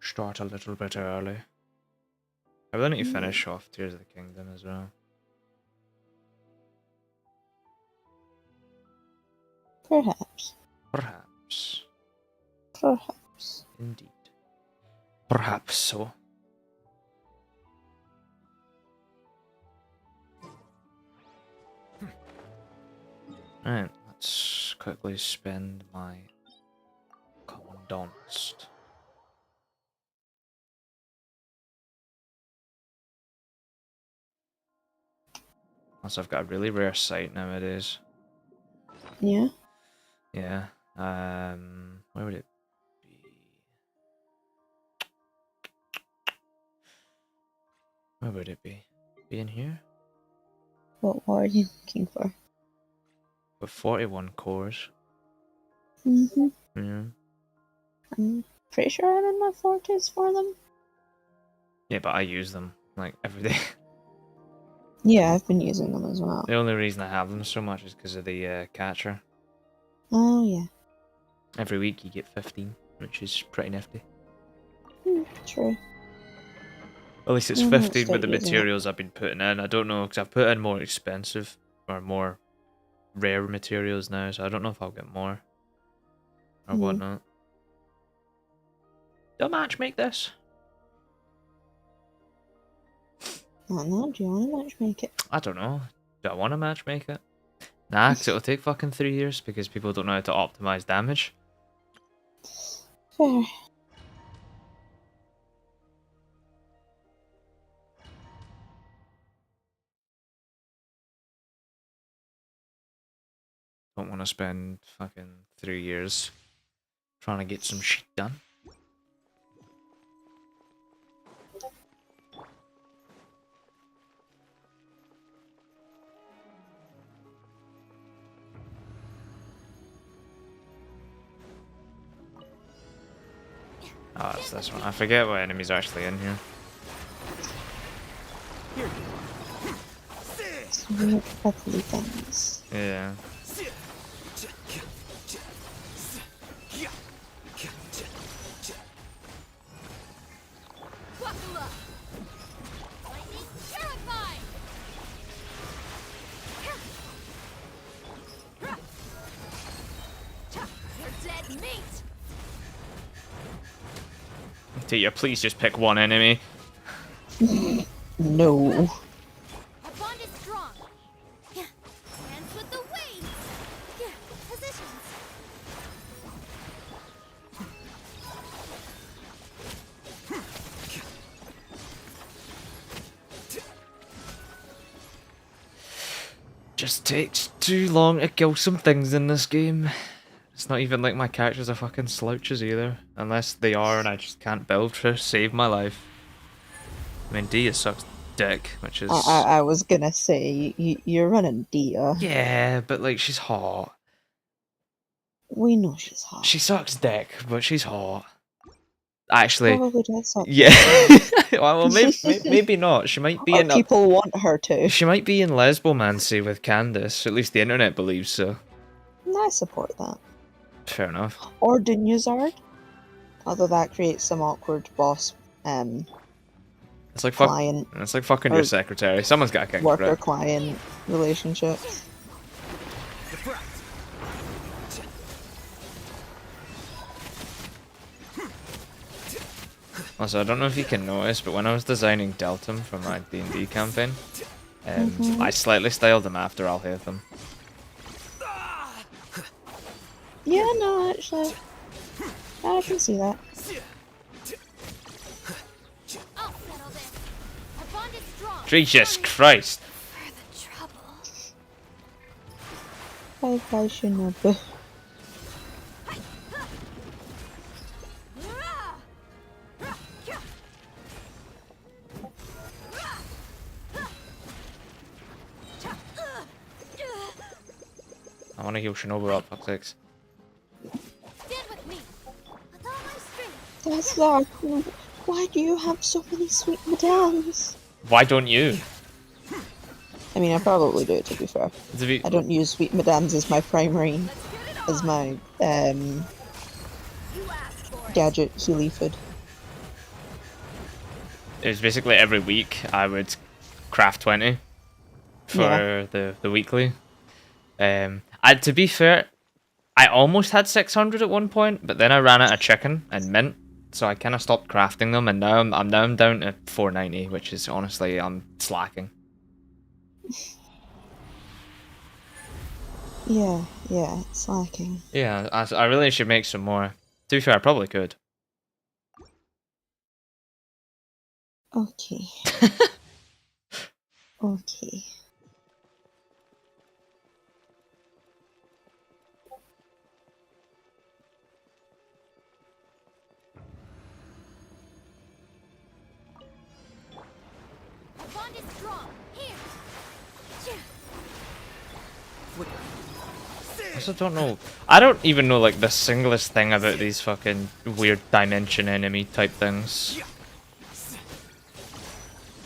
start a little bit early. I really need to finish off Tears of the Kingdom as well. Perhaps. Perhaps. Perhaps. Indeed. Perhaps so. Right, let's quickly spend my condensed. Also, I've got a really rare sight nowadays. Yeah. Yeah. Where would it be? Where would it be? Be in here? What are you looking for? With 41 cores. Mm-hmm. Yeah. I'm pretty sure I'm in my 40s for them. Yeah, but I use them like every day. Yeah, I've been using them as well. The only reason I have them so much is because of the catcher. Oh, yeah. Every week you get 15, which is pretty nifty. True. At least it's I might 15 with start the using materials I've been putting in. I don't know, because I've put in more expensive or more rare materials now, so I don't know if I'll get more or whatnot. Do I match make this? I don't know, do you want to matchmake it? I don't know. Do I want to match make it? Nah, because it'll take fucking 3 years because people don't know how to optimize damage. Fair. Don't want to spend fucking 3 years trying to get some shit done. Oh, that's this one. I forget what enemies are actually in here. Some weird purpley things. Yeah. Tia, please just pick one enemy. No. Our bond is strong. Hands with the waves. Positions. Just takes too long to kill some things in this game. It's not even like my characters are fucking slouches either. Unless they are and I just can't build to save my life. I mean, Dia sucks dick, which is... I was gonna say, you're running Dia. Yeah, but like, she's hot. We know she's hot. She sucks dick, but she's hot. Actually, Probably does suck. yeah. well, maybe not. She might be Or in... people want her to. She might be in lesbomancy with Candace. At least the internet believes so. And I support that. Fair enough. Or Dunyazard. Although that creates some awkward boss It's like client It's like fucking your secretary. Someone's got to kick worker it. client relationship. Also, I don't know if you can notice, but when I was designing Deltum for my D&D campaign, I slightly styled them after Alhaitham. Yeah, no, actually, I can see that. I'll settle this. Our bond is strong. Jesus Christ! For the trouble. Bye-bye, Shinobu. I want to heal Shinobu up, fuck sakes. Stand with me. With all my strength. That's dark. Why do you have so many sweet madames? Why don't you? I mean, I probably do, to be fair. I don't use sweet madames as my primary, as my gadget healy food. it was basically every week I would craft 20 for the weekly. To be fair, I almost had 600 at one point, but then I ran out of chicken and mint, so I kind of stopped crafting them, and now I'm down to 490, which is honestly I'm slacking. Yeah, it's slacking. Yeah, I really should make some more. To be fair, I probably could. Okay. Okay. The bond is strong. Here. I also don't know. I don't even know like the singlest thing about these fucking weird dimension enemy type things.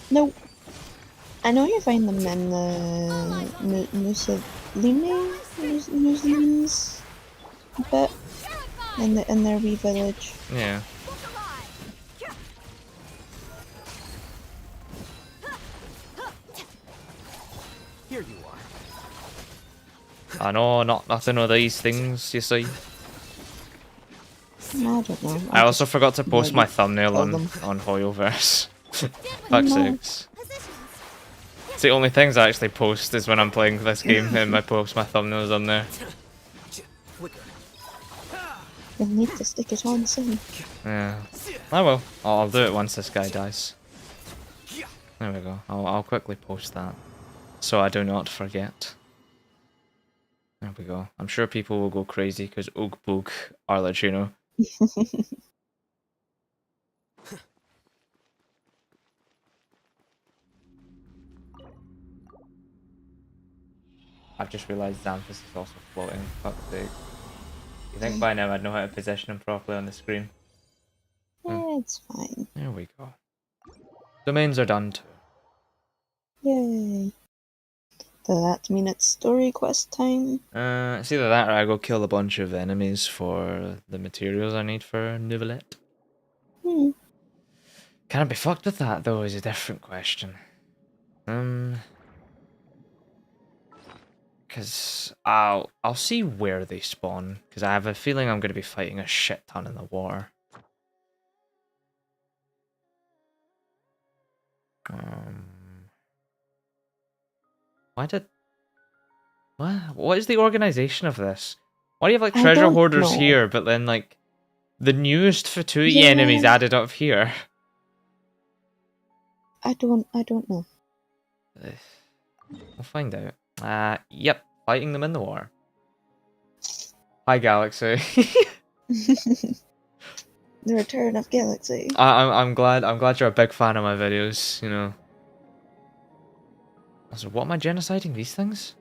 No. I know you find them in the Mussolini's bit in their wee village. Yeah. Here you are. I know, nothing of these things, you see. I don't know. I also forgot to post my maybe thumbnail kill on them. Hoyoverse. Fuck's No. sakes. It's the only things I actually post is when I'm playing this game and I post my thumbnails on there. You'll need to stick it on soon. Yeah. I will. I'll do it once this guy dies. There we go. I'll quickly post that, so I do not forget. There we go. I'm sure people will go crazy because Oog Boog Arlecchino. I've just realised Xanthyis is also floating. Fuck's sake. You think by now I'd know how to position him properly on the screen? It's fine. There we go. Domains are done too. Yay. Does that mean it's story quest time? It's either that or I go kill a bunch of enemies for the materials I need for Nouvellette. Hmm. Can I be fucked with that though is a different question. Because I'll see where they spawn, because I have a feeling I'm going to be fighting a shit ton in the water. What is the organization of this? Why do you have like I treasure don't hoarders know. here, but then like the newest Vtuber Yeah. enemies added up here? I don't know. We'll find out. Yep, fighting them in the water. Hi, Galaxy. The return of Galaxy. I'm glad you're a big fan of my videos. You know. Also, what am I genociding these things?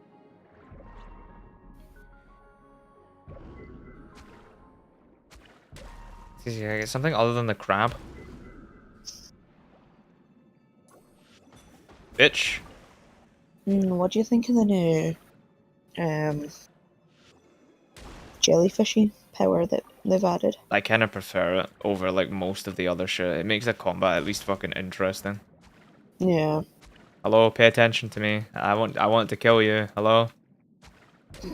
Can I get something other than the crab? Bitch. What do you think of the new jellyfishy power that they've added? I kind of prefer it over like most of the other shit. It makes the combat at least fucking interesting. Yeah. Hello, pay attention to me. I want to kill you. Hello. At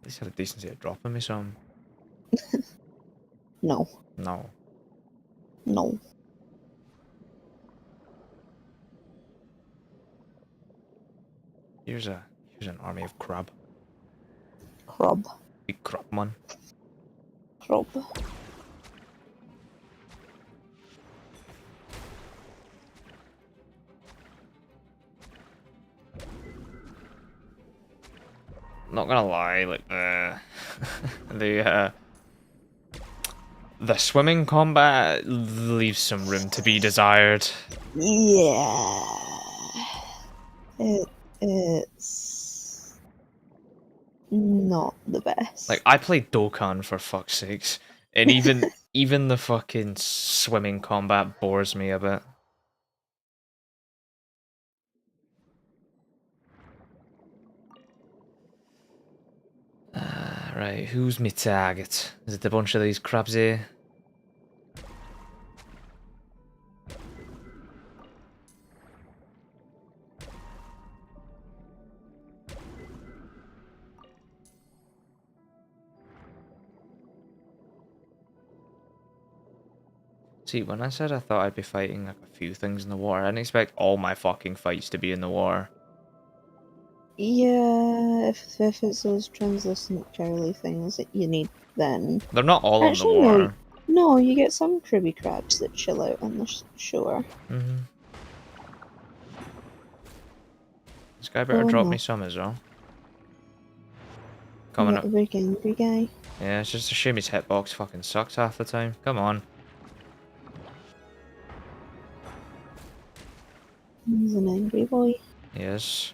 least had a decency of dropping me some. No. No. No. Here's an army of crab. Crab. Big crab man. Crab. Not gonna lie, like the swimming combat leaves some room to be desired. Yeah. It's not the best. Like I played Dokkan for fuck's sakes, and even the fucking swimming combat bores me a bit. Right, who's my target? Is it a bunch of these crabs here? See, when I said I thought I'd be fighting like a few things in the water, I didn't expect all my fucking fights to be in the water. Yeah, if it's those translucent curly things that you need, then They're not all on the actually water. no, you get some cribby crabs that chill out on the shore. This guy better Oh drop no, me some as well. you Coming got up. the big angry guy. Yeah, it's just a shame his hitbox fucking sucks half the time. Come on. He's an angry boy. Yes.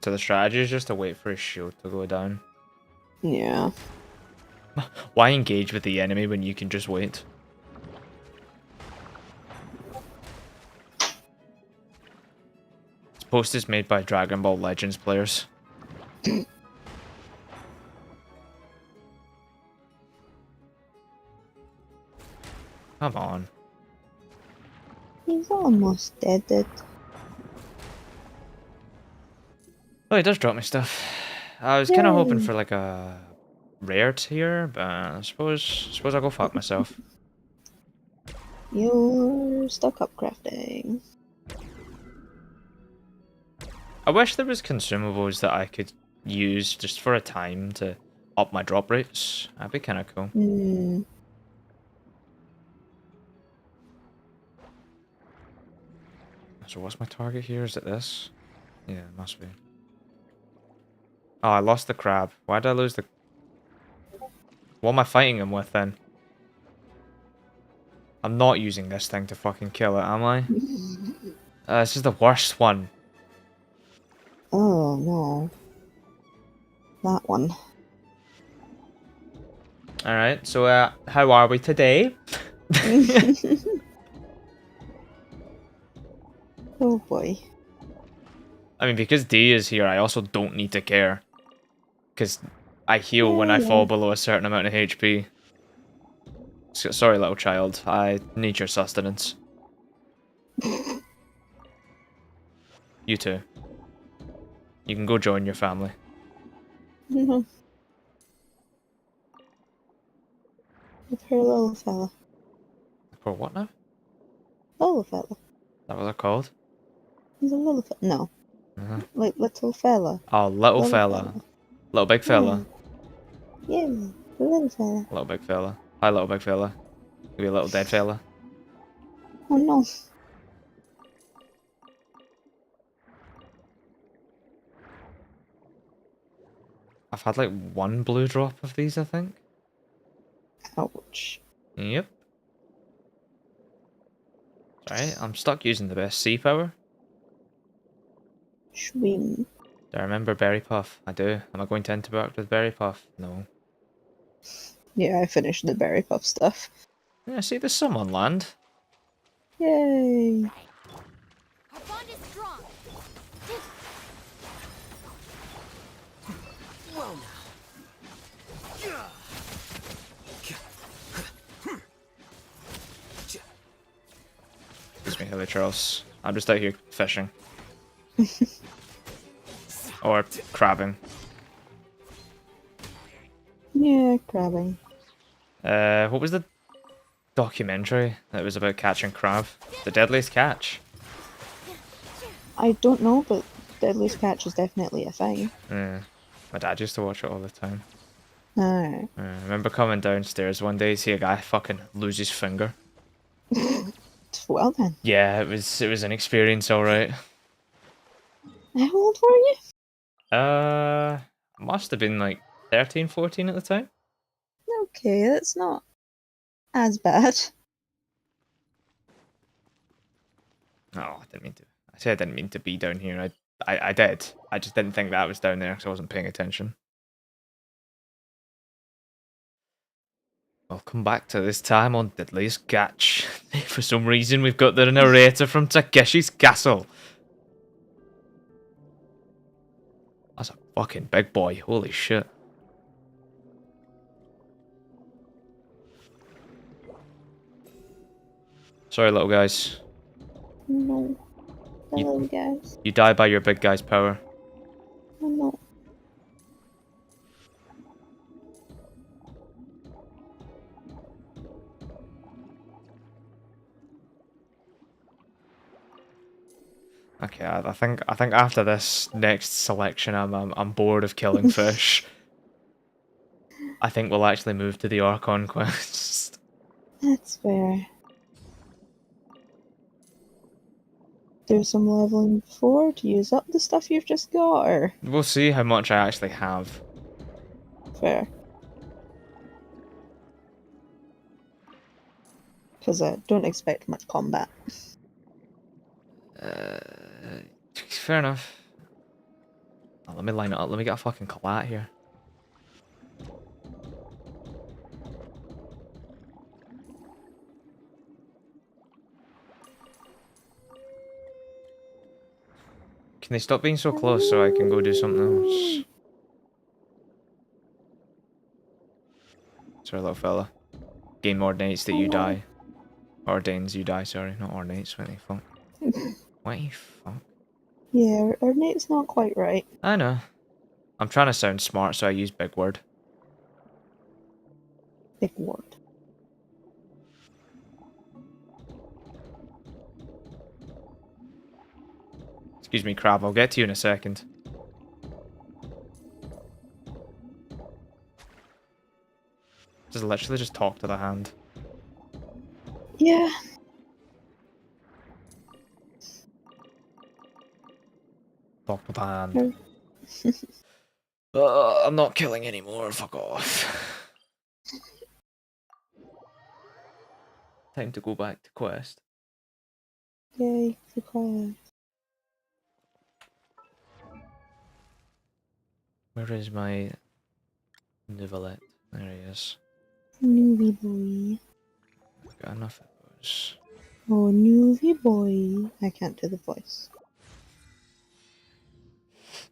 So the strategy is just to wait for his shield to go down. Yeah. Why engage with the enemy when you can just wait? This post is made by Dragon Ball Legends players. Come on. He's almost dead. Oh, he does drop me stuff. I was kind of hoping Yay. for like a rare tier, but I suppose I'll go fuck myself. You're stuck up crafting. I wish there was consumables that I could use just for a time to up my drop rates. That'd be kind of cool. Hmm. So what's my target here? Is it this? Yeah, it must be. Oh, I lost the crab. Why did I lose the... What am I fighting him with then? I'm not using this thing to fucking kill it, am I? This is the worst one. Oh no. That one. Alright, so how are we today? Oh boy. I mean, because D is here, I also don't need to care. Because I heal when I fall below a certain amount of HP. Sorry, little child. I need your sustenance. You too. You can go join your family. With her little fella. For what now? Little fella. Is that what they're called? He's a little fella. No. Like little fella. Oh, little fella. Little big fella. Yeah, the little fella. Little big fella. Hi, little big fella. Give me a little dead fella. Oh no. I've had like one blue drop of these, I think. Ouch. Yep. Sorry, I'm stuck using the best sea power. Swim. Do I remember Berry Puff? I do. Am I going to interact with Berry Puff? No. Yeah, I finished the berry puff stuff. Yeah, see, there's some on land. Yay. Our bond is strong. Well now. Excuse me, Hilly Charles. I'm just out here fishing. Or crabbing. Yeah, crabbing. What was the documentary that was about catching crab? The Deadliest Catch. I don't know, but Deadliest Catch is definitely a thing. Yeah. My dad used to watch it all the time. Alright. I remember coming downstairs one day, see a guy fucking lose his finger. Well then. Yeah, it was an experience, alright. How old were you? Must have been like 13, 14 at the time. Okay, that's not as bad. No, I didn't mean to. I said I didn't mean to be down here. I did. I just didn't think that was down there because I wasn't paying attention. Welcome back to this time on Deadliest Catch. For some reason, we've got the narrator from Takeshi's Castle. That's a fucking big boy. Holy shit. Sorry, little guys. No. Hello, guys. You die by your big guy's power. Oh no. Okay, I think after this next selection, I'm bored of killing fish. I think we'll actually move to the Archon quest. That's fair. Do some leveling before to use up the stuff you've just got, or? We'll see how much I actually have. Fair. Because I don't expect much combat. Fair enough. Oh, let me line it up. Let me get a fucking collat here. Can they stop being so close so I can go do something else? Sorry, little fella. Game ordinates that you die. Ordains you die, sorry. Not ornates. What the fuck? What the fuck? Yeah, our nate's not quite right. I know. I'm trying to sound smart, so I use big word. Big word. Excuse me, crab. I'll get to you in a second. Just literally just talk to the hand. Yeah. Talk to the hand. I'm not killing anymore. Fuck off. Time to go back to quest. Yay, the quest. Where is my Nivelette? There he is. Newbie boy. Got enough of those. Oh, newbie boy. I can't do the voice.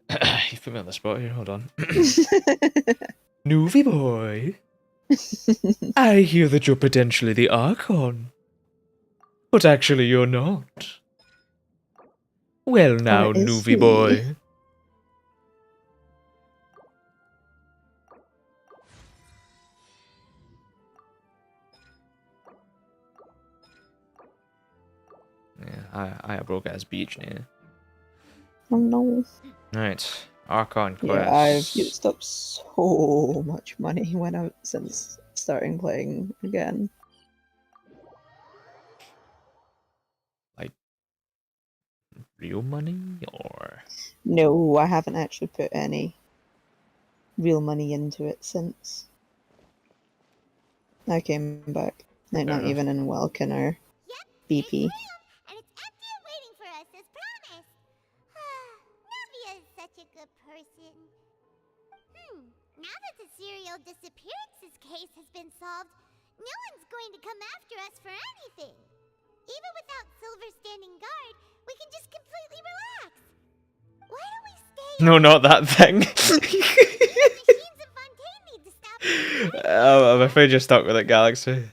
You put me on the spot here. Hold on. Newbie boy. I hear that you're potentially the Archon. But actually you're not. Well now, Or is Newbie he? boy. Yeah, I broke ass beach now. Oh no. Right, Archon quest. Yeah, I've used up so much money since starting playing again. Like, real money or? No, I haven't actually put any real money into it since I came back. Like, Fair not enough. even in Welkin or BP. And it's empty and waiting for us as promised. Navia is such a good person. Now that the serial disappearances case has been solved, no one's going to come after us for anything. Even without Silver standing guard, we can just completely relax. Why don't we stay? No, not that thing. The machines of Fontaine need to stop. I'm afraid you're stuck with it, Galaxy.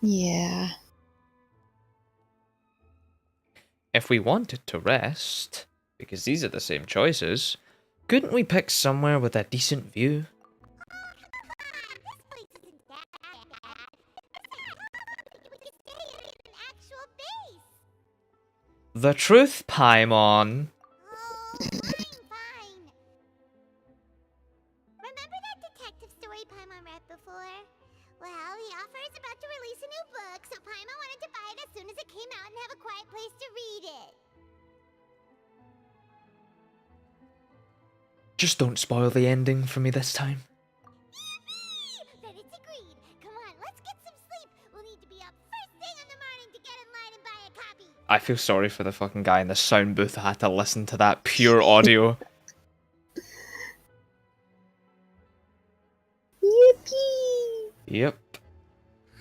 Yeah. If we wanted to rest, because these are the same choices, couldn't we pick somewhere with a decent view? This place isn't that bad. We could stay here in an actual base. The truth, Paimon. Oh, fine. Remember that detective story Paimon read before? Well, the author is about to release a new book, so Paimon wanted to buy it as soon as it came out and have a quiet place to read it. Just don't spoil the ending for me this time. Yippee! Then it's agreed. Come on, let's get some sleep. We'll need to be up first thing in the morning to get in line and buy a copy. I feel sorry for the fucking guy in the sound booth that had to listen to that pure audio. Yippee! Yep.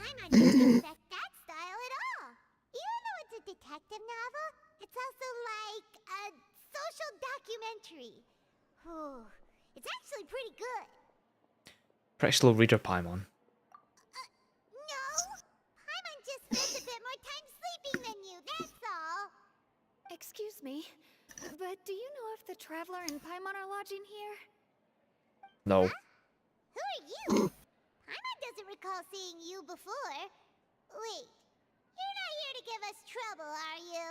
I'm not gonna expect that style at all. Even though it's a detective novel, it's also like a social documentary. Whew. It's actually pretty good. Pretty slow reader, Paimon. No! Paimon just spends a bit more time sleeping than you, that's all. Excuse me. But do you know if the Traveler and Paimon are lodging here? No. Who are you? Paimon doesn't recall seeing you before. Wait, you're not here to give us trouble, are you?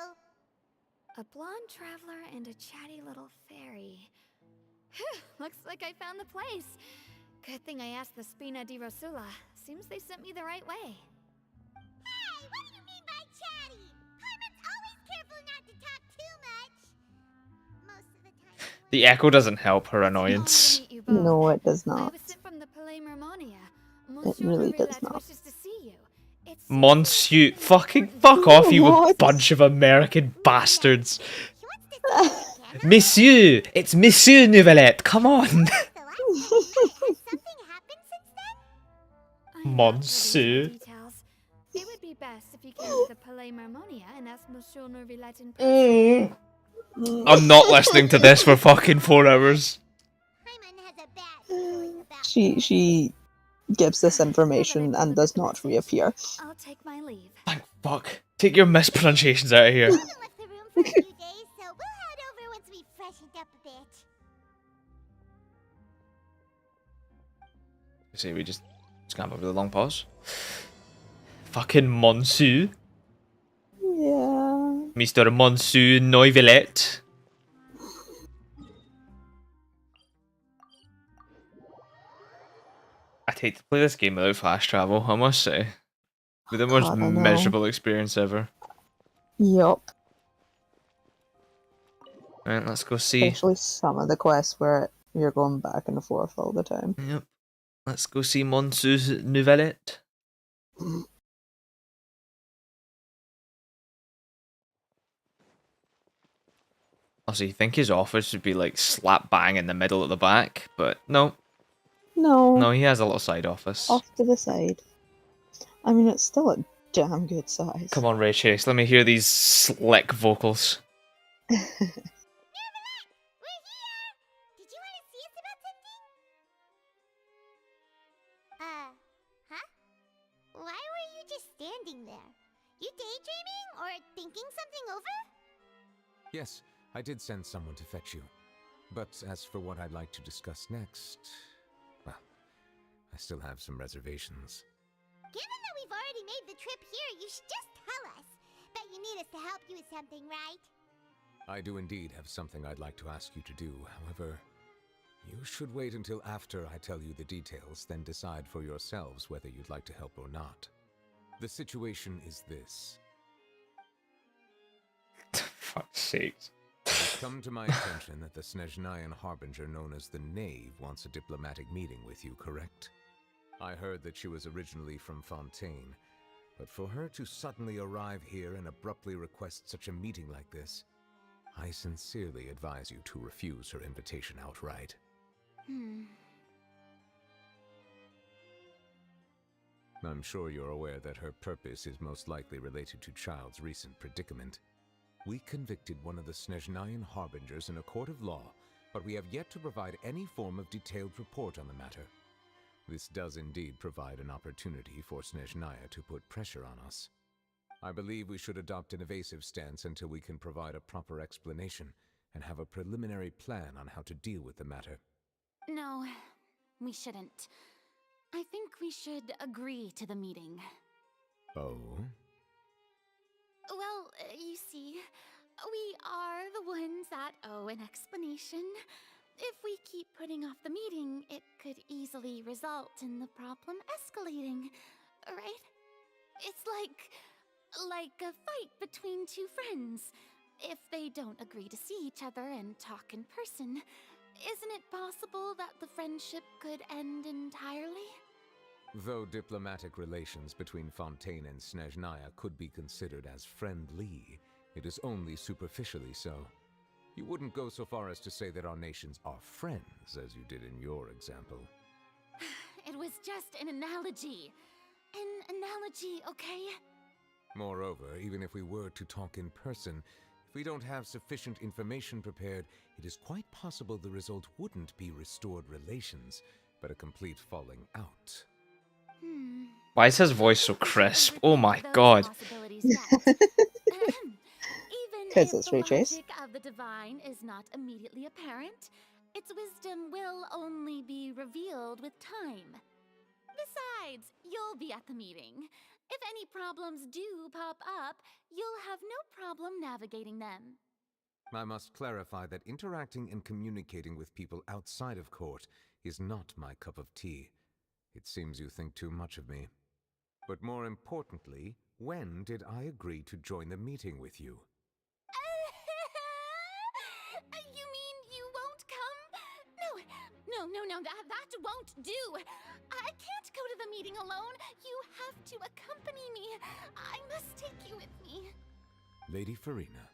A blonde traveler and a chatty little fairy. Whew, looks like I found the place. Good thing I asked the Spina di Rosula. Seems they sent me the right way. Hey, what do you mean by chatty? Paimon's always careful not to talk too much. Most of the time. The echo doesn't help her It's an honor to annoyance. meet you both. No, it does I not. was sent from the Palais Mermonia. It really does Rilette not. wishes to see you. It seems Monsieur, something fucking important. fuck off, you What? bunch of American bastards. She wants to see you, Kenna. Monsieur, it's Monsieur Nouvellette, come on. The last time we met, has something happened since then? I'm not Monsieur. privy to details. It would be best if you came to the Palais Mermonia and asked Monsieur Nouvellette in person. I'm not listening to this for fucking 4 hours. Paimon has a bad feeling about She gives this information and does not reappear. I'll take my leave. Thank fuck. Take your mispronunciations out of here. We haven't left the room for a few days, so we'll head over once we've freshened up a bit. See, we just scamp over the long pause. Fucking Monsieur. Yeah. Mr. Monsieur Nouvellette. I'd hate to play this game without fast travel, I must say. With the most God, I know. miserable experience ever. Yup. Right, let's go see. Especially some of the quests where you're going back and forth all the time. Yep. Let's go see Monsieur Nouvellette. Also, you think his office would be like slap bang in the middle at the back, but no. No. No, he has a little side office. Off to the side. I mean, it's still a damn good size. Come on, Ray Chase, let me hear these slick vocals. We're here! Did you want to see us about something? Huh? Why were you just standing there? You daydreaming or thinking something over? Yes, I did send someone to fetch you. But as for what I'd like to discuss next, well, I still have some reservations. Given that we've already made the trip here, you should just tell us. Bet you need us to help you with something, right? I do indeed have something I'd like to ask you to do. However, you should wait until after I tell you the details, then decide for yourselves whether you'd like to help or not. The situation is this. Fuck's sakes. It's come to my attention that the Snezhnayan Harbinger known as the Knave wants a diplomatic meeting with you, correct? I heard that she was originally from Fontaine, but for her to suddenly arrive here and abruptly request such a meeting like this, I sincerely advise you to refuse her invitation outright. I'm sure you're aware that her purpose is most likely related to Child's recent predicament. We convicted one of the Snezhnayan Harbingers in a court of law, but we have yet to provide any form of detailed report on the matter. This does indeed provide an opportunity for Snezhnaya to put pressure on us. I believe we should adopt an evasive stance until we can provide a proper explanation and have a preliminary plan on how to deal with the matter. No, we shouldn't. I think we should agree to the meeting. Oh? Well, you see, we are the ones that owe an explanation. If we keep putting off the meeting, it could easily result in the problem escalating, right? It's like a fight between two friends. If they don't agree to see each other and talk in person, isn't it possible that the friendship could end entirely? Though diplomatic relations between Fontaine and Snezhnaya could be considered as friendly, it is only superficially so. You wouldn't go so far as to say that our nations are friends, as you did in your example. It was just an analogy. An analogy, okay? Moreover, even if we were to talk in person, if we don't have sufficient information prepared, it is quite possible the result wouldn't be restored relations, but a complete falling out. Why is his voice so crisp? Oh my god. Because it's Ray Chase. Of the divine immediately apparent. Its wisdom will only be revealed with time. Besides, you'll be at the meeting. If any problems do pop up, you'll have no problem navigating them. I must clarify that interacting and communicating with people outside of court is not my cup of tea. It seems you think too much of me. But more importantly, when did I agree to join the meeting with you? You mean you won't come? No, that won't do. I can't go to the meeting alone. You have to accompany me. I must take you with me. Lady Farina,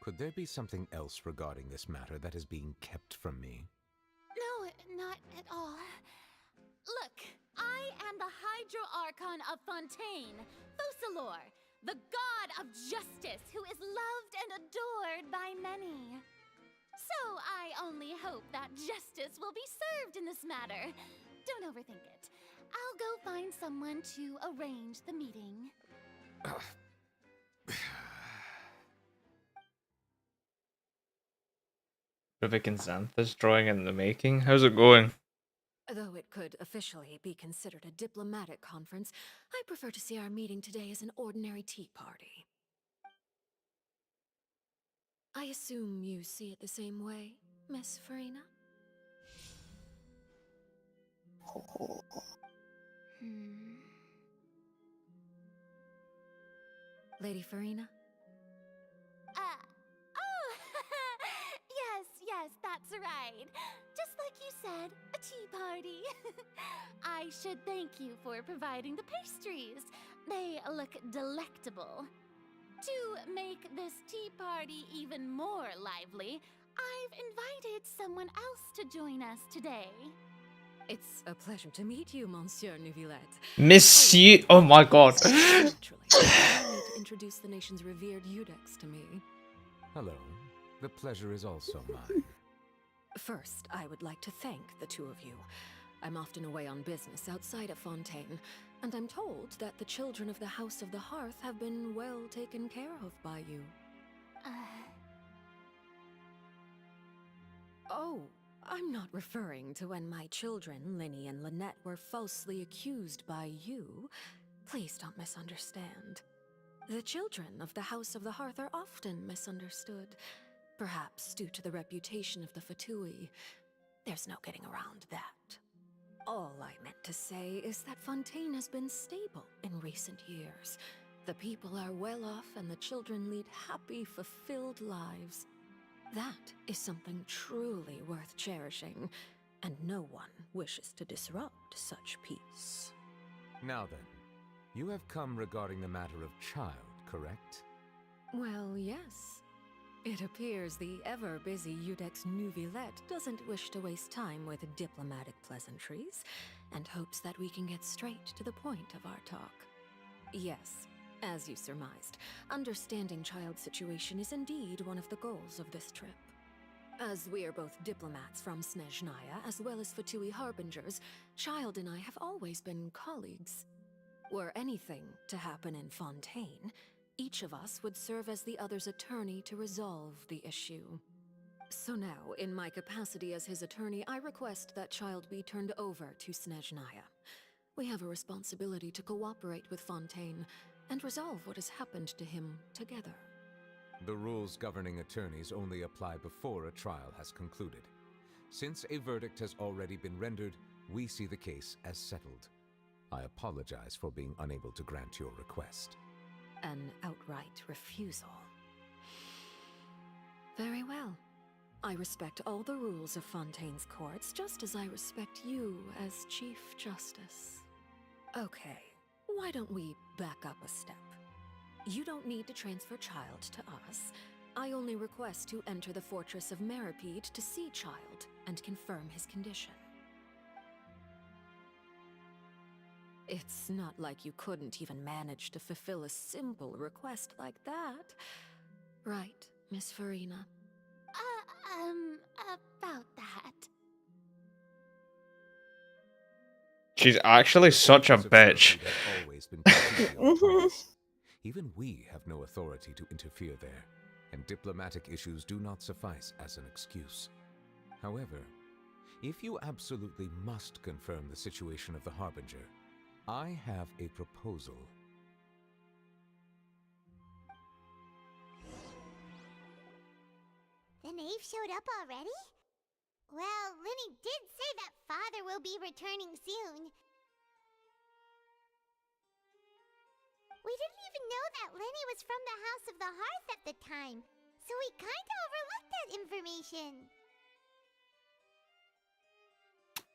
could there be something else regarding this matter that is being kept from me? No, not at all. Look, I am the Hydro-Archon of Fontaine, Focalor, the god of justice who is loved and adored by many. So I only hope that justice will be served in this matter. Don't overthink it. I'll go find someone to arrange the meeting. Rivik and Xanthyis drawing in the making. How's it going? Though it could officially be considered a diplomatic conference, I prefer to see our meeting today as an ordinary tea party. I assume you see it the same way, Miss Farina? Lady Farina? Oh, yes, that's right. Just like you said, a tea party. I should thank you for providing the pastries. They look delectable. To make this tea party even more lively, I've invited someone else to join us today. It's a pleasure to meet you, Monsieur Neuvillette. Monsieur! Oh my god. Naturally, I need to introduce the nation's revered Eudex to me. Hello. The pleasure is also mine. First, I would like to thank the two of you. I'm often away on business outside of Fontaine, and I'm told that the children of the House of the Hearth have been well taken care of by you. Oh, I'm not referring to when my children, Linny and Lynette, were falsely accused by you. Please don't misunderstand. The children of the House of the Hearth are often misunderstood, perhaps due to the reputation of the Fatui. There's no getting around that. All I meant to say is that Fontaine has been stable in recent years. The people are well off and the children lead happy, fulfilled lives. That is something truly worth cherishing, and no one wishes to disrupt such peace. Now then, you have come regarding the matter of child, correct? Well, yes. It appears the ever-busy Eudex Neuvillette doesn't wish to waste time with diplomatic pleasantries, and hopes that we can get straight to the point of our talk. Yes, as you surmised, understanding child's situation is indeed one of the goals of this trip. As we are both diplomats from Snezhnaya, as well as Fatui harbingers, Child and I have always been colleagues. Were anything to happen in Fontaine, each of us would serve as the other's attorney to resolve the issue. So now, in my capacity as his attorney, I request that Child be turned over to Snezhnaya. We have a responsibility to cooperate with Fontaine and resolve what has happened to him together. The rules governing attorneys only apply before a trial has concluded. Since a verdict has already been rendered, we see the case as settled. I apologize for being unable to grant your request. An outright refusal. Very well. I respect all the rules of Fontaine's courts, just as I respect you as Chief Justice. Okay, why don't we back up a step? You don't need to transfer Child to us. I only request to enter the fortress of Meripede to see Child and confirm his condition. It's not like you couldn't even manage to fulfill a simple request like that. Right, Miss Farina? About that. She's actually such a bitch. Even we have no authority to interfere there, and diplomatic issues do not suffice as an excuse. However, if you absolutely must confirm the situation of the Harbinger, I have a proposal. The knave showed up already? Well, Lenny did say that father will be returning soon. We didn't even know that Lenny was from the House of the Hearth at the time, so we kinda overlooked that information.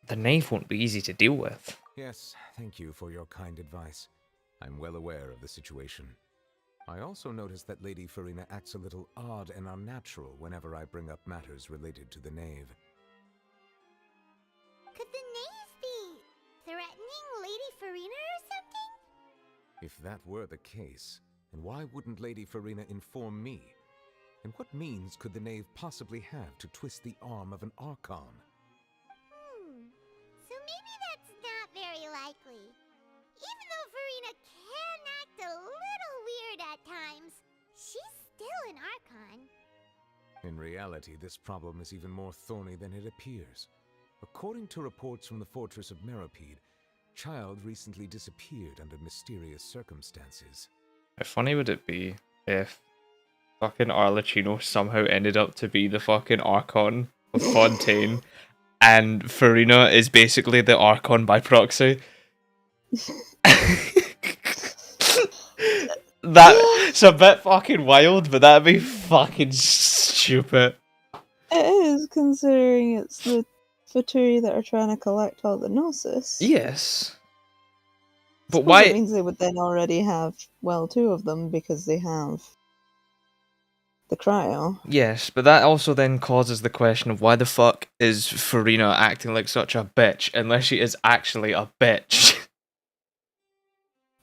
The knave won't be easy to deal with. Yes, thank you for your kind advice. I'm well aware of the situation. I also noticed that Lady Farina acts a little odd and unnatural whenever I bring up matters related to the knave. Could the knave be threatening Lady Farina or something? If that were the case, then why wouldn't Lady Farina inform me? And what means could the knave possibly have to twist the arm of an Archon? So maybe that's not very likely. Even though Farina can act a little weird at times, she's still an Archon. In reality, this problem is even more thorny than it appears. According to reports from the Fortress of Meropide, Child recently disappeared under mysterious circumstances. How funny would it be if fucking Arlecchino somehow ended up to be the fucking Archon of Fontaine, and Farina is basically the Archon by proxy? That's a bit fucking wild, but that'd be fucking stupid. It is, considering it's the Vtuber that are trying to collect all the Gnosis. Yes. But Suppose why? It means they would then already have, well, 2 of them because they have the cryo. Yes, but that also then causes the question of why the fuck is Farina acting like such a bitch unless she is actually a bitch?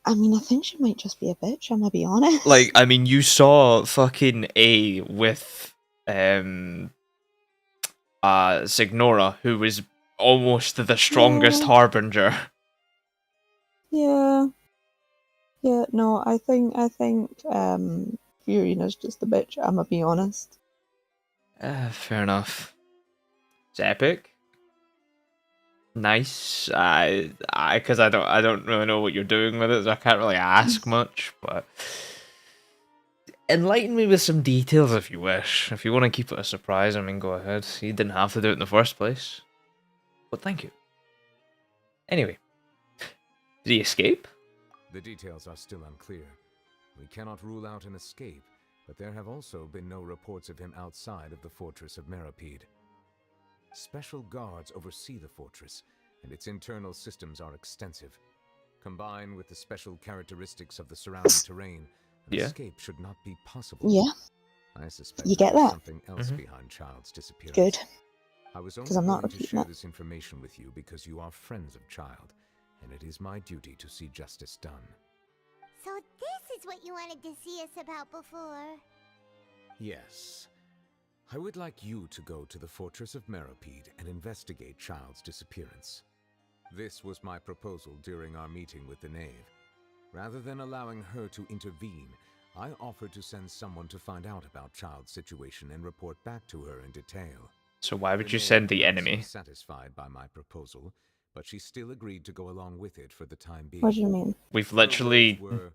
I mean, I think she might just be a bitch, I'm gonna be honest. Like, I mean, you saw fucking A with Signora, who was almost the strongest Harbinger. Yeah. Yeah, no, I think Furina's just a bitch, I'm gonna be honest. Fair enough. It's epic. Nice. Because I don't really know what you're doing with it, so I can't really ask much. But enlighten me with some details if you wish. If you want to keep it a surprise, I mean, go ahead. You didn't have to do it in the first place. But thank you. Anyway, did he escape? The details are still unclear. We cannot rule out an escape, but there have also been no reports of him outside of the Fortress of Meropide. Special guards oversee the fortress, and its internal systems are extensive. Combined with the special characteristics of the surrounding terrain, an escape should not be possible. Yeah. I suspect You get that? something else behind Child's disappearance. Good. I was I'm only not willing to repeating share that. this information with you because you are friends of Child, and it is my duty to see justice done. So this is what you wanted to see us about before. Yes. I would like you to go to the Fortress of Meropide and investigate Child's disappearance. This was my proposal during our meeting with the knave. Rather than allowing her to intervene, I offered to send someone to find out about Child's situation and report back to her in detail. So why would The you knave send the was enemy? satisfied by my proposal, but she still agreed to go along with it for the time being. What do you mean? We've Her literally words were,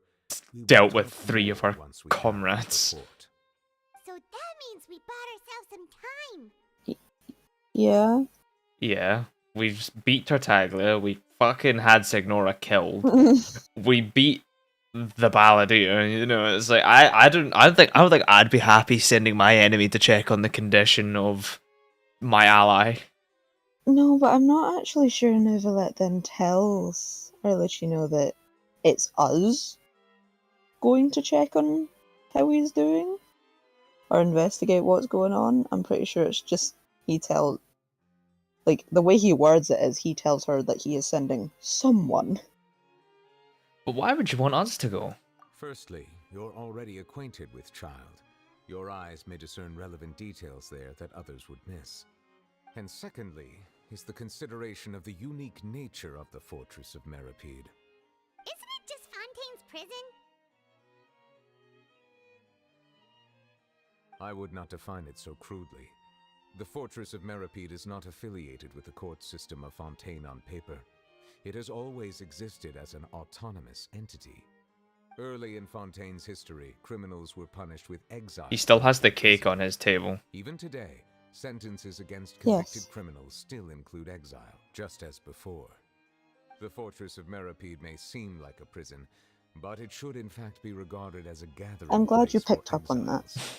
"We will dealt with talk 3 of more her once we have the comrades. report." So that means we bought ourselves some time. Yeah. Yeah. We've beat Tartaglia, we fucking had Signora killed. We beat the Balladeer, you know, it's like I don't think I'd be happy sending my enemy to check on the condition of my ally. No, but I'm not actually sure Neuvillette then tells Arlecchino that it's us going to check on how he's doing or investigate what's going on. I'm pretty sure it's just he tells, like, the way he words it is he tells her that he is sending someone. But why would you want us to go? Firstly, you're already acquainted with Child. Your eyes may discern relevant details there that others would miss. And secondly, is the consideration of the unique nature of the Fortress of Meropide. Isn't it just Fontaine's prison? I would not define it so crudely. The Fortress of Meripede is not affiliated with the court system of Fontaine on paper. It has always existed as an autonomous entity. Early in Fontaine's history, criminals were punished with exile. He still has the cake on his table. Even today, sentences against convicted Yes. criminals still include exile, just as before. The Fortress of Meripede may seem like a prison, but it should in fact be regarded as a gathering I'm glad you place for picked up on that. exiles.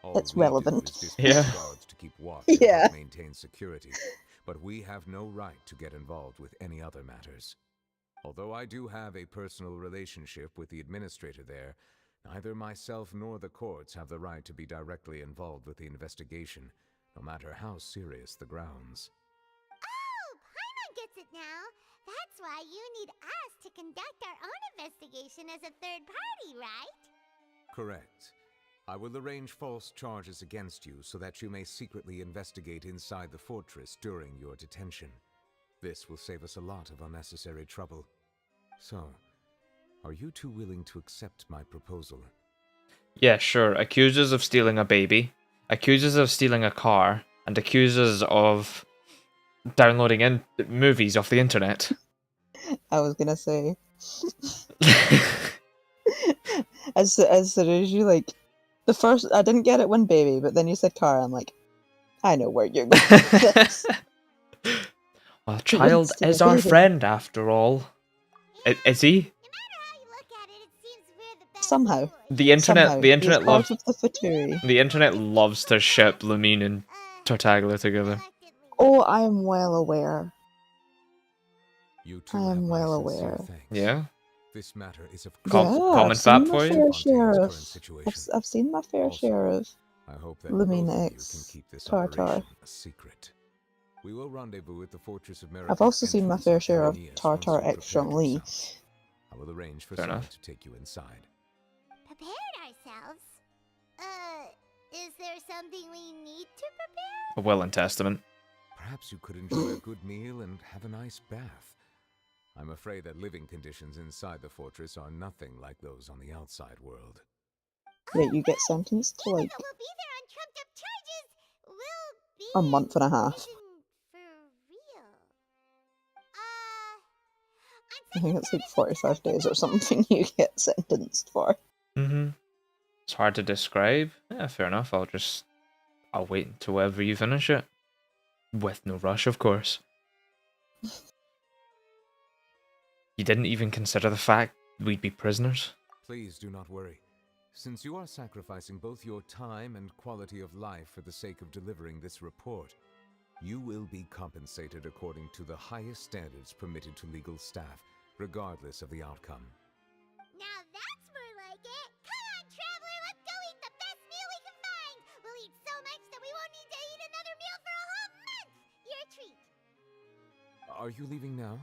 All It's we do relevant. is dispatch Yeah. guards to keep watch and Yeah. help maintain security, but we have no right to get involved with any other matters. Although I do have a personal relationship with the administrator there, neither myself nor the courts have the right to be directly involved with the investigation, no matter how serious the grounds. Oh, Paimon gets it now. That's why you need us to conduct our own investigation as a third party, right? Correct. I will arrange false charges against you so that you may secretly investigate inside the fortress during your detention. This will save us a lot of unnecessary trouble. So, are you two willing to accept my proposal? Yeah, sure. Accusers of stealing a baby, accusers of stealing a car, and accusers of downloading movies off the internet. I was gonna say, as soon as you like, the first I didn't get it when baby, but then you said car. I'm like, I know where you're going with this. Well, child Steal is our baby. friend after all. Is he? No matter how you look at it, it seems we're the best Somehow. boys. The internet, Somehow, the internet he's part loves, of the Futuri. the internet loves to ship Lumine and Tartaglia together. Reluctantly. Oh, I am well aware. You two I am have my well sincere aware. thanks. Yeah. This matter is of Common I've fat seen for my you? fair share Fontaine's of. current situation. I've seen my fair Also, share of. I hope that Lumine both of you X can keep this Tartar. operation a secret. We will rendezvous at the Fortress of Meripede. I've also seen my entrance fair at share of Xanthyis Tartar once you X prepare Zhongli. yourselves. I will arrange for Fair someone enough. to take you inside. Prepared ourselves? Is there something we need to prepare? A will and testament. Perhaps you could enjoy a good meal and have a nice bath. I'm afraid that living conditions inside the fortress are nothing like those on the outside world. Wait, you get sentenced to Even like though we'll be there on trumped up charges, we'll be a month and a in half. prison for real. I think it's like 45 days or something you get sentenced for. Mm-hmm. It's hard to describe. Yeah, fair enough. I'll wait until whenever you finish it. With no rush, of course. You didn't even consider the fact we'd be prisoners? Please do not worry. Since you are sacrificing both your time and quality of life for the sake of delivering this report, you will be compensated according to the highest standards permitted to legal staff, regardless of the outcome. Now that's more like it. Come on, traveler, let's go eat the best meal we can find. We'll eat so much that we won't need to eat another meal for a whole month. Your treat. Are you leaving now?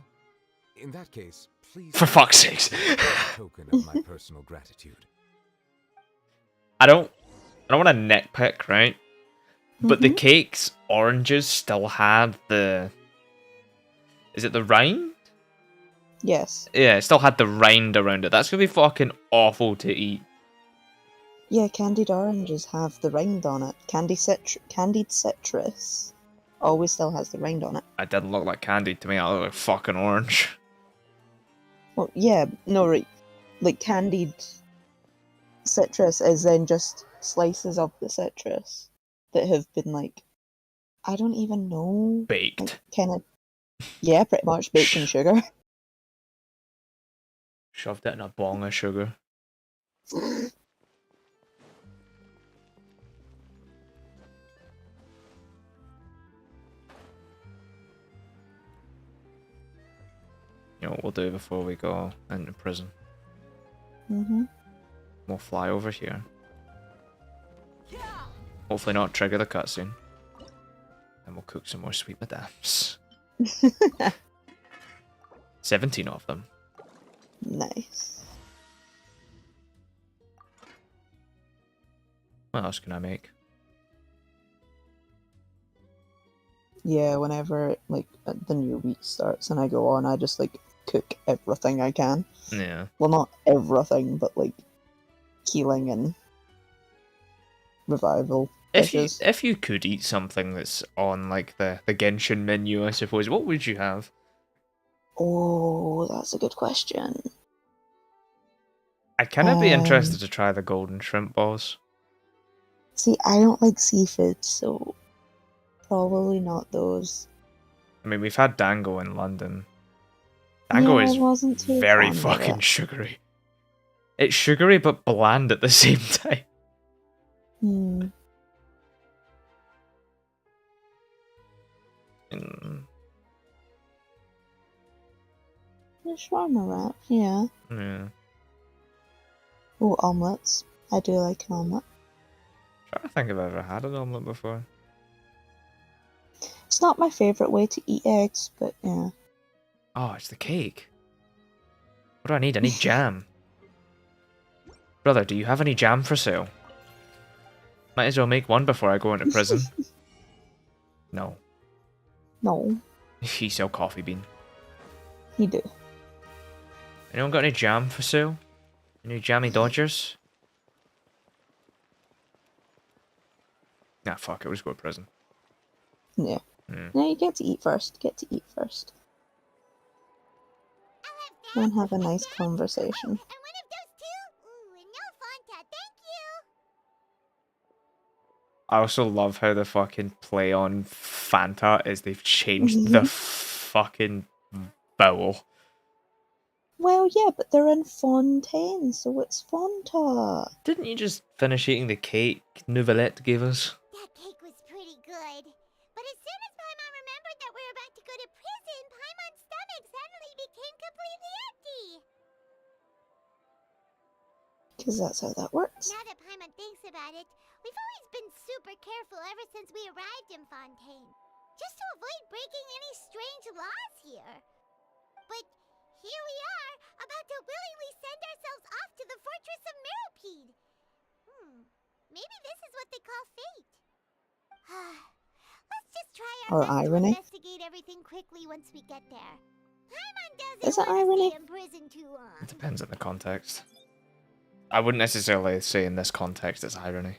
In that case, please... For fuck's sakes. a token of my personal gratitude. I don't want to nitpick, right? But the Mhm. cake's oranges still had the... Is it the rind? Yes. Yeah, it still had the rind around it. That's gonna be fucking awful to eat. Yeah, candied oranges have the rind on it. Candied citrus always still has the rind on it. It didn't look like candy to me. It looked like fucking orange. Well, yeah, no, right. Like candied citrus is then just slices of the citrus that have been like, I don't even know, Baked. like kind of, yeah, pretty much baked in sugar. Shoved it in a bong of sugar. You know what we'll do before we go into prison? Mm-hmm. We'll fly over here. Hopefully not trigger the cutscene. And we'll cook some more sweet madams. 17 of them. Nice. What else can I make? Yeah, whenever like the new week starts and I go on, I just like cook everything I can. Yeah. Well, not everything, but like healing and revival If you dishes. if you could eat something that's on like the Genshin menu, I suppose, what would you have? Oh, that's a good question. I'd kind of be interested to try the golden shrimp balls. See, I don't like seafood, so probably not those. I mean, we've had dango in London. Yeah, Dango I is wasn't too very fond of fucking it. sugary. It's sugary but bland at the same time. Hmm. Mm, The shawarma wrap, yeah. yeah. Oh, omelets. I do like an omelet. Trying to think if I've ever had an omelette before. It's not my favourite way to eat eggs, but yeah. Oh, it's the cake. What do I need? I need jam. Brother, do you have any jam for sale? Might as well make one before I go into prison. No. No, You sell coffee bean. you do. Anyone got any jam for sale? Any jammy dodgers? Nah, fuck it, we'll just go to prison. Yeah. Mm. No, you get to eat first. Get to eat first. And have a nice conversation. And one of those two? Ooh, and no Fanta, thank you! I also love how the fucking play on Fanta is they've changed the fucking vowel. Well, yeah, but they're in Fontaine, so it's Fanta. Didn't you just finish eating the cake Nouvellette gave us? That cake was pretty good. But as soon as Paimon remembered that we were about to go to prison, Paimon's stomach suddenly became completely empty. Because that's how that works. Now that Paimon thinks about it, we've always been super careful ever since we arrived in Fontaine. Just to avoid breaking any strange laws here. But here we are, about to willingly send ourselves off to the Fortress of Meropide. Maybe this is what they call fate. Let's just try Or our best irony. to investigate everything quickly once we get there. Paimon doesn't Is it want to irony? stay in prison too long. It depends on the context. I wouldn't necessarily say in this context it's irony.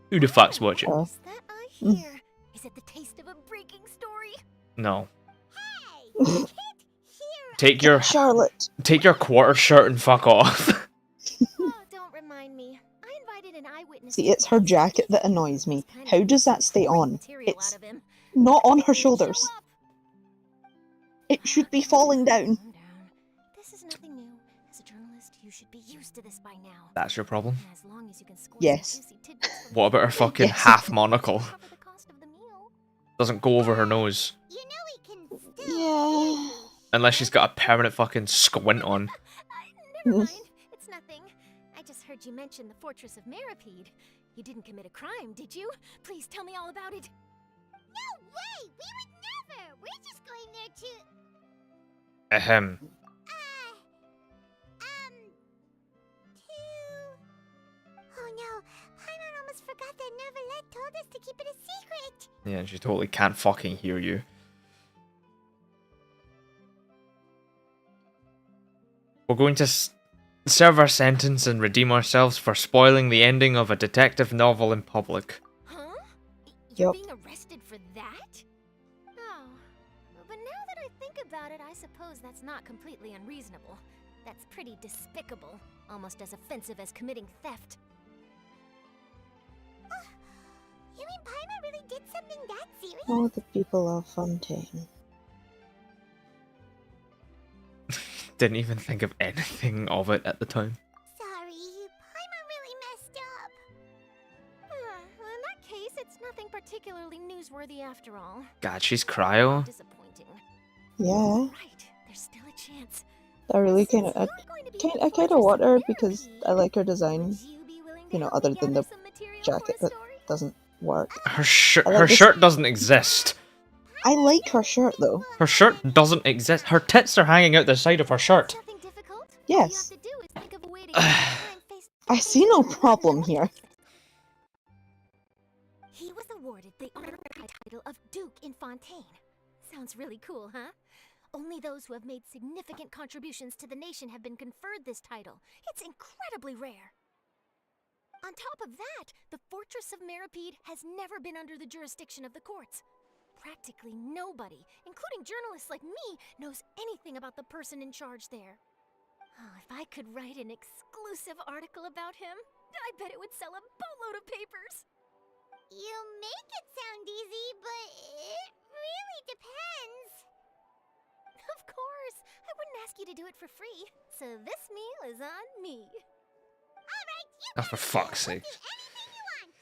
Who the fuck's watching? Oh. Is that I hear? Is it the taste of a breaking story? No. Hey! You can't hear Take your quarter shirt and fuck off. Oh, don't remind me. I invited an eyewitness. See, it's her jacket that annoys me. How does that stay on? Material It's out of him. not on her Show shoulders. up. It should be falling down. Calm down. This is nothing new. As a journalist, you should be used to this by now. That's your problem. And as long as you can score Yes. some juicy tidbits from What about her fucking Yes. half monocle? cover the cost of the meal. Doesn't go over her nose. You know we can still Yeah. Unless she's got a permanent fucking squint on. Never mind. It's nothing. I just heard you mention the Fortress of Meropide. You didn't commit a crime, did you? Please tell me all about it. No way! We would never! We're just going there to... Ahem. Oh no, Paimon almost forgot that Nouvellette told us to keep it a secret! Yeah, and she totally can't fucking hear you. We're going to serve our sentence and redeem ourselves for spoiling the ending of a detective novel in public. Huh? You're Yup. being arrested for that? Oh. But now that I think about it, I suppose that's not completely unreasonable. That's pretty despicable. Almost as offensive as committing theft. You mean Paimon really did something that serious? Oh, the people of Fontaine. Didn't even think of anything of it at the time. Sorry, Paimon really messed up. Well, in that case, it's nothing particularly newsworthy after all. God, she's cryo. Disappointing. Yeah. Right, there's still a chance. I really Since kind of, you're going to be in the I kind Fortress of want her Meropide, because I like her design. would you be willing to You know, help other me than the gather some material jacket for a that story? doesn't work. Her I like her this- shirt doesn't exist. I like her shirt though. Her shirt doesn't exist. Her tits are hanging out the side of her shirt. Nothing difficult. Yes. All you have to do is think of a way to get time face I see no problem here. He was awarded the honorary title of Duke in Fontaine. Sounds really cool, huh? Only those who have made significant contributions to the nation have been conferred this title. It's incredibly rare. On top of that, the Fortress of Meripede has never been under the jurisdiction of the courts. Practically nobody, including journalists like me, knows anything about the person in charge there. Oh, if I could write an exclusive article about him, I bet it would sell a boatload of papers. You make it sound easy, but it really depends. Of course, I wouldn't ask you to do it for free, so this meal is on me. Alright, you Oh, for fuck's sake. do anything you want.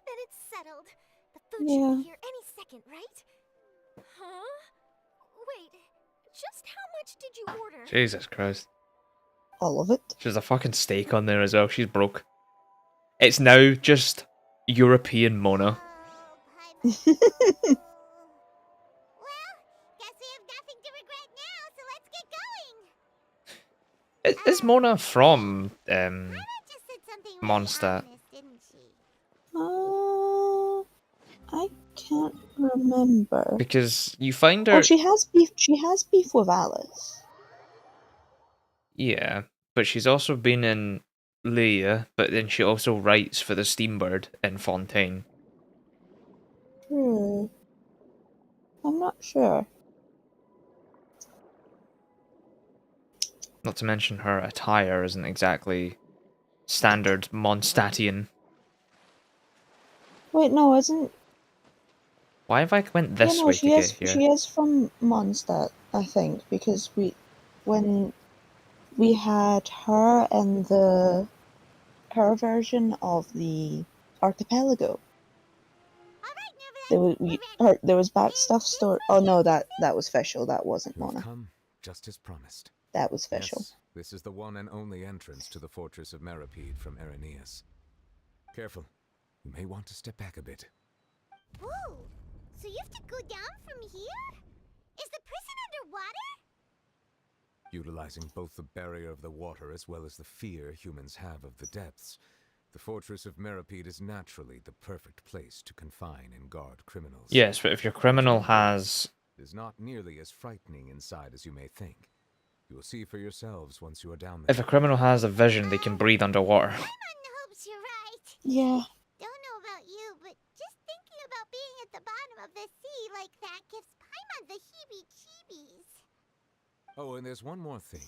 Then it's settled. The food should Yeah. be here any second, right? Huh? Wait, just how much did you order? Jesus Christ. All of it. There's a fucking steak on there as well. She's broke. It's now just European Mona. Well, guess we have nothing to regret now, so let's get going. Is Mona from Paimon just said something really Mondstadt? ominous, didn't she? I can't remember. Because you find her. Oh, she has beef. She has beef with Alice. Yeah, but she's also been in Leia, but then she also writes for the Steambird in Fontaine. I'm not sure. Not to mention her attire isn't exactly standard Mondstadtian. Wait, no, isn't. Why have I went this Yeah, no, way she to is. get here? She is from Mondstadt, I think, because when we had her in her version of the archipelago. There was back stuff stored. Oh no, that was Fischl. That wasn't You have Mona. come just as promised. That was Fischl. Yes, this is the one and only entrance to the Fortress of Meripede from Arlecchino. Careful. You may want to step back a bit. Whoa! So you have to go down from here? Is the prison underwater? Utilizing both the barrier of the water as well as the fear humans have of the depths, the Fortress of Meripede is naturally the perfect place to confine and guard criminals. Yes, but if your criminal has... It is not nearly as frightening inside as you may think. You will see for yourselves once you are down there. If a criminal has a vision, they can breathe underwater. Paimon hopes you're right. Yeah. Don't know about you, but just thinking about being at the bottom of the sea like that gives Paimon the heebie-jeebies. Oh, and there's one more thing.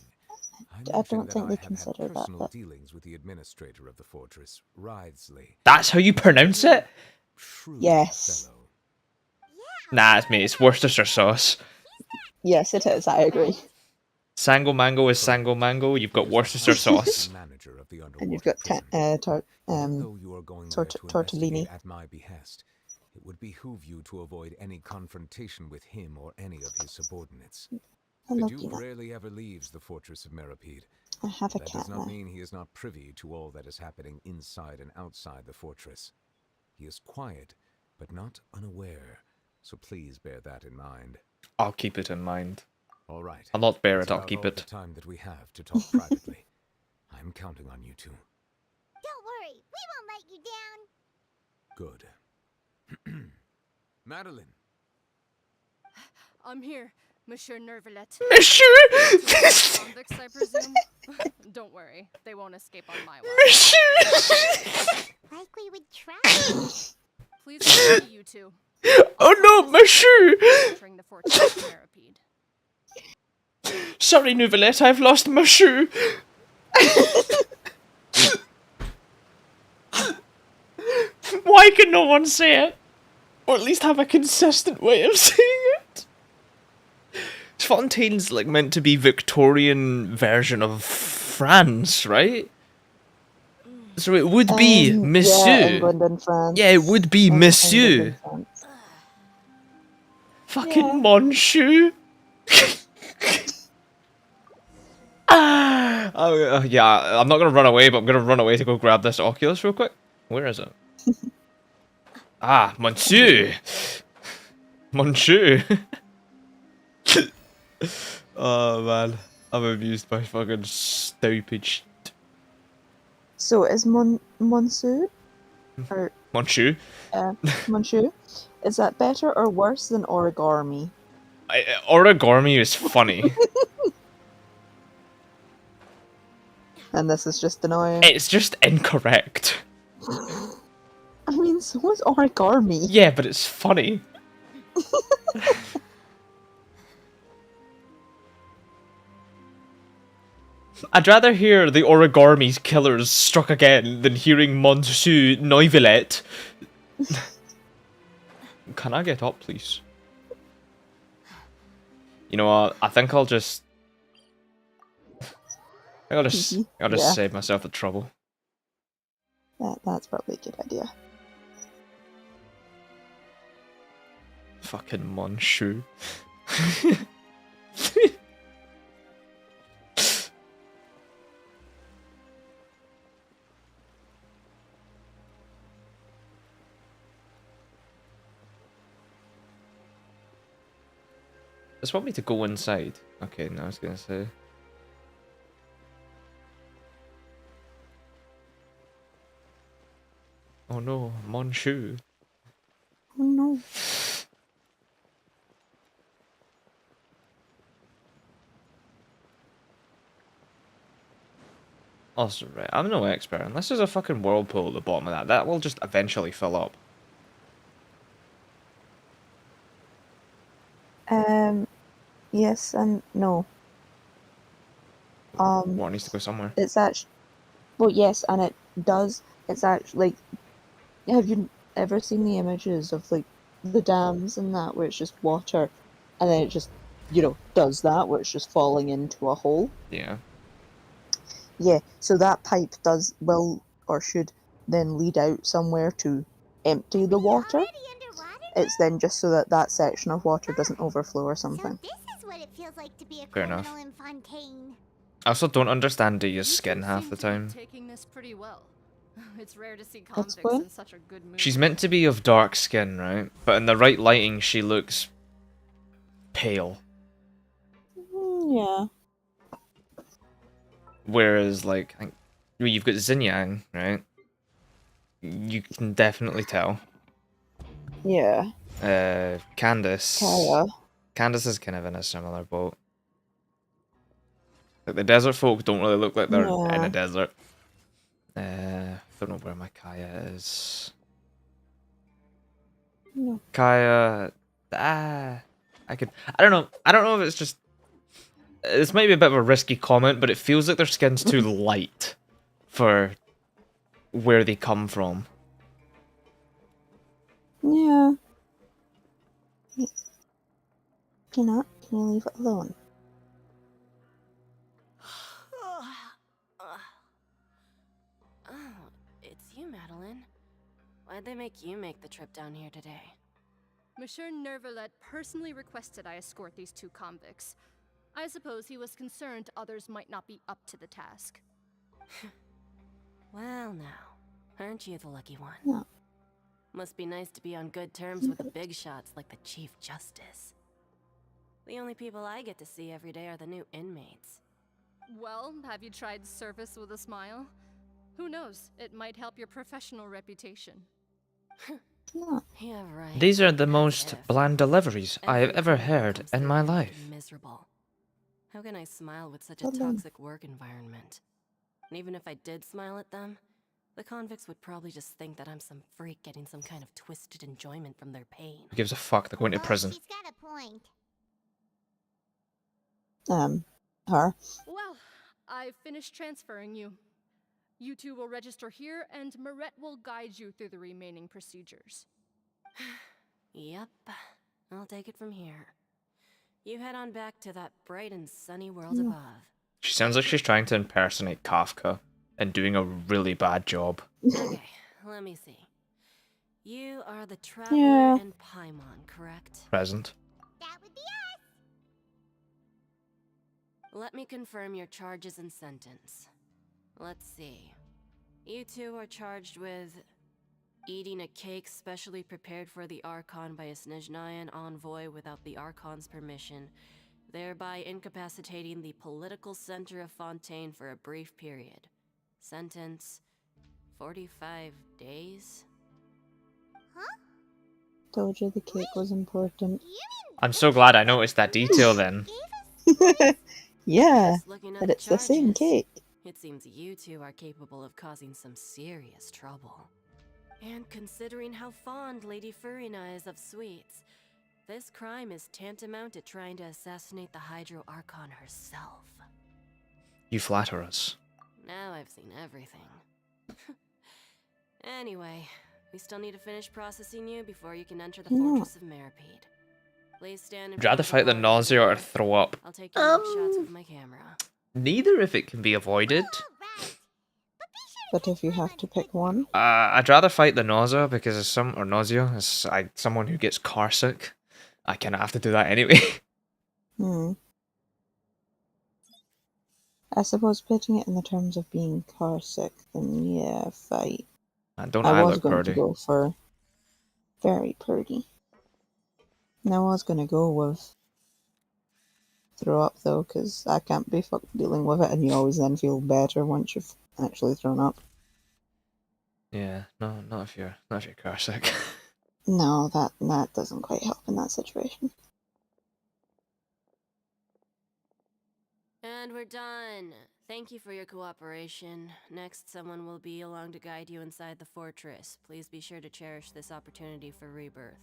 I mentioned don't that think I they have had consider that, personal but dealings with the administrator of the fortress, Wriothesley. That's how you pronounce it? Shrewd Yes. fellow. Nah, it's me. It's Worcestershire sauce. yes, it is. I agree. Sango Mango is Sango Mango. You've got Worcestershire sauce. Manager of the And you've underwater got prison. Though you are going there to tortellini. investigate at my behest, it would behoove you to avoid any confrontation with him or any of his subordinates. I The love Duke peanut. rarely ever leaves the Fortress of Meripede. I have a That cat does not now. mean he is not privy to all that is happening inside and outside the fortress. He is quiet, but not unaware, so please bear that in mind. I'll keep it in mind. All right. I'll not bear That's it, I'll about keep all it. the time that we have to talk privately. I'm counting on you two. Don't worry, we won't let you down. Good. Madeline. I'm here, Monsieur Nervalet. Monsieur! Convicts, I presume? Don't worry, they won't escape on my watch. Monsieur! Like we would try. Please don't be you two. Oh no, Monsieur! Entering the Fortress of Meripede. Sorry, Nouvelette, I've lost my shoe. Why can no one say it? Or at least have a consistent way of saying it? Fontaine's like meant to be Victorian version of France, right? So it would be Yeah, Monsieur. England and France. Yeah, it would be England Monsieur. and France. Fucking Yeah. Monsieur. Yeah, I'm not gonna run away, but I'm gonna run away to go grab this Oculus real quick. Where is it? Ah, Monsieur! Monsieur! Oh man, I'm amused by fucking stupid shit. So is Monsieur or Monsieur? Monsieur, is that better or worse than origami? Origami is funny. And this is just annoying. It's just incorrect. I mean, so is origami. Yeah, but it's funny. I'd rather hear the Origami's killers struck again than hearing Monsieur Neuvillette. Can I get up, please? You know what? I think I'll just... I'll just Yeah. save myself the trouble. That's probably a good idea. Fucking Monsieur. Does it want me to go inside? Okay, no, I was gonna say. Oh no, Monsieur. Oh no. Also, right, I'm no expert, unless there's a fucking whirlpool at the bottom of that. That will just eventually fill up. Yes and no. Water needs to go somewhere. It's actually... Well, yes, and it does. It's actually... Like, have you ever seen the images of, like, the dams and that, where it's just water, and then it just, you know, does that, where it's just falling into a hole? Yeah. Yeah, so that pipe will, or should, then lead out somewhere to empty the water. It's then just so that that section of water doesn't overflow or something. So this is what it feels like to be a Fair criminal enough. in Fontaine. I also don't understand Dia's You skin two half seem the to be time. taking this pretty well. It's rare to see That's convicts fine. in such a good mood. She's meant to be of dark skin, right? But in the right lighting, she looks pale. Yeah. Whereas, like, well, you've got Xinyan, right? You can definitely tell. Yeah. Candace. Kaya. Candace is kind of in a similar boat. Like, the desert folk don't really look like they're in Yeah. a desert. Don't know where my Kaya is. No. Kaya, I don't know. I don't know if it's just. This might be a bit of a risky comment, but it feels like their skin's too light for where they come from. Yeah. Can you leave it alone? Oh, it's you, Madeline. Why'd they make you make the trip down here today? Monsieur Neuvillette personally requested I escort these two convicts. I suppose he was concerned others might not be up to the task. Well now, aren't you the lucky one? Yeah. Must be nice to be on good terms with the big shots like the Chief Justice. The only people I get to see every day are the new inmates. Well, have you tried service with a smile? Who knows, it might help your professional reputation. Yeah. Yeah, right. These are the As most if. bland deliveries I have ever Everything heard comes in to my make me life. Miserable. How can I smile with such a Well done. toxic work environment? And even if I did smile at them, the convicts would probably just think that I'm some freak getting some kind of twisted enjoyment from their pain. Who gives a fuck? They're going to Oh, prison. she's got a point. Her. Well, I've finished transferring you. You two will register here, and Marette will guide you through the remaining procedures. Yep, I'll take it from here. You head on back to that bright and sunny world Yeah. above. She sounds like she's trying to impersonate Kafka and doing a really bad job. Okay, let me see. You are the Traveler Yeah. and Paimon, correct? Present. That would be us. Let me confirm your charges and sentence. Let's see. You two are charged with eating a cake specially prepared for the Archon by a Snezhnayan envoy without the Archon's permission, thereby incapacitating the political center of Fontaine for a brief period. Sentence: 45 days? Told you the cake was important. You mean I'm so glad I noticed that detail then. gave us Yeah, Just looking at but the it's the same charges. cake. It seems you two are capable of causing some serious trouble. And considering how fond Lady Furina is of sweets, this crime is tantamount to trying to assassinate the Hydro Archon herself. You flatter us. Now I've seen everything. Anyway, we still need to finish processing you before you can enter the Fortress of Meripede. Please stand in Would you rather front of fight the wall nausea or here. throw up? I'll take your shots with my camera. Neither if it can be avoided. But if you have to pick one, I'd rather fight the nausea because as someone who gets car sick, I kind of have to do that anyway. I suppose putting it in the terms of being car sick, then yeah, fight. And don't I I was look going pretty? to go for very pretty. And I was going to go with throw up though, because I can't be fucked dealing with it, and you always then feel better once you've actually thrown up. Yeah, no, not if you're car sick. No, that doesn't quite help in that situation. And we're done. Thank you for your cooperation. Next, someone will be along to guide you inside the fortress. Please be sure to cherish this opportunity for rebirth.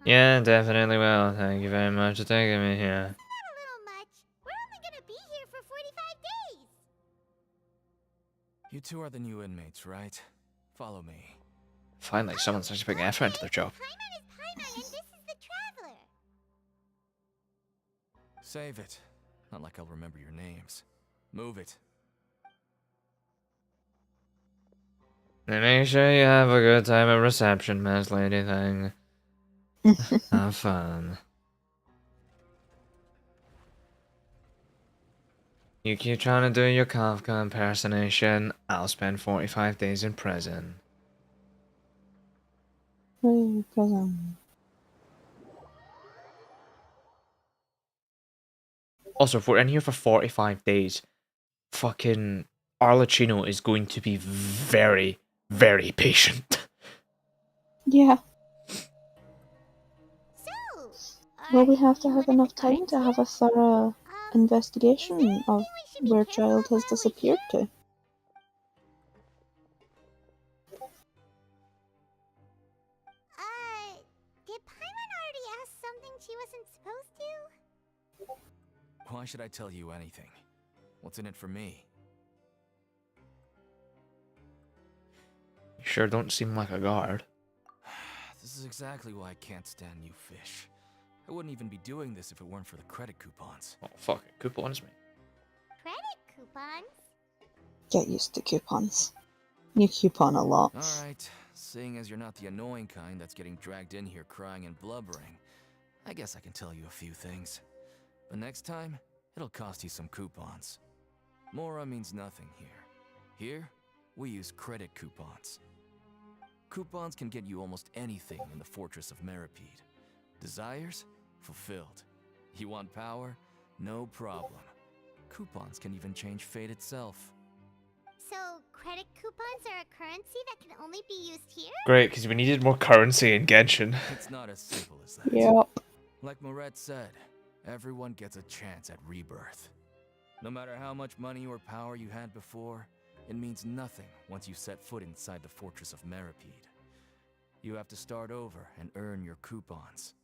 Yeah, definitely will. Thank you very much for taking me here. Not a little much. We're only gonna be here for 45 days. You two are the new inmates, right? Follow me. Finally, someone's actually putting effort into their job. Paimon is Paimon, and this is the Traveler. Save it. Not like I'll remember your names. Move it. And make sure you have a good time at reception, Miss Lady Thing. Have fun. You keep trying to do your Kafka impersonation, I'll spend 45 days in prison. Prison. Also, if we're in here for 45 days, fucking Arlecchino is going to be very, very patient. Yeah. So, Well, we have to have enough time to have a thorough investigation of where child has disappeared to. Did Paimon already ask something she wasn't supposed to? Why should I tell you anything? What's in it for me? You sure don't seem like a guard. This is exactly why I can't stand you fish. I wouldn't even be doing this if it weren't for the credit coupons. Oh, fuck it. Coupons, mate. Credit coupons? Get used to coupons. You coupon a lot. Alright, seeing as you're not the annoying kind that's getting dragged in here crying and blubbering, I guess I can tell you a few things. But next time, it'll cost you some coupons. Mora means nothing here. Here, we use credit coupons. Coupons can get you almost anything in the Fortress of Meripede. Desires? Fulfilled. You want power? No problem. Coupons can even change fate itself. So, credit coupons are a currency that can only be used here? Great, because we needed more currency in Genshin. It's not as simple as that. Yep. Like Moret said, everyone gets a chance at rebirth. No matter how much money or power you had before, it means nothing once you set foot inside the Fortress of Meripede. You have to start over and earn your coupons.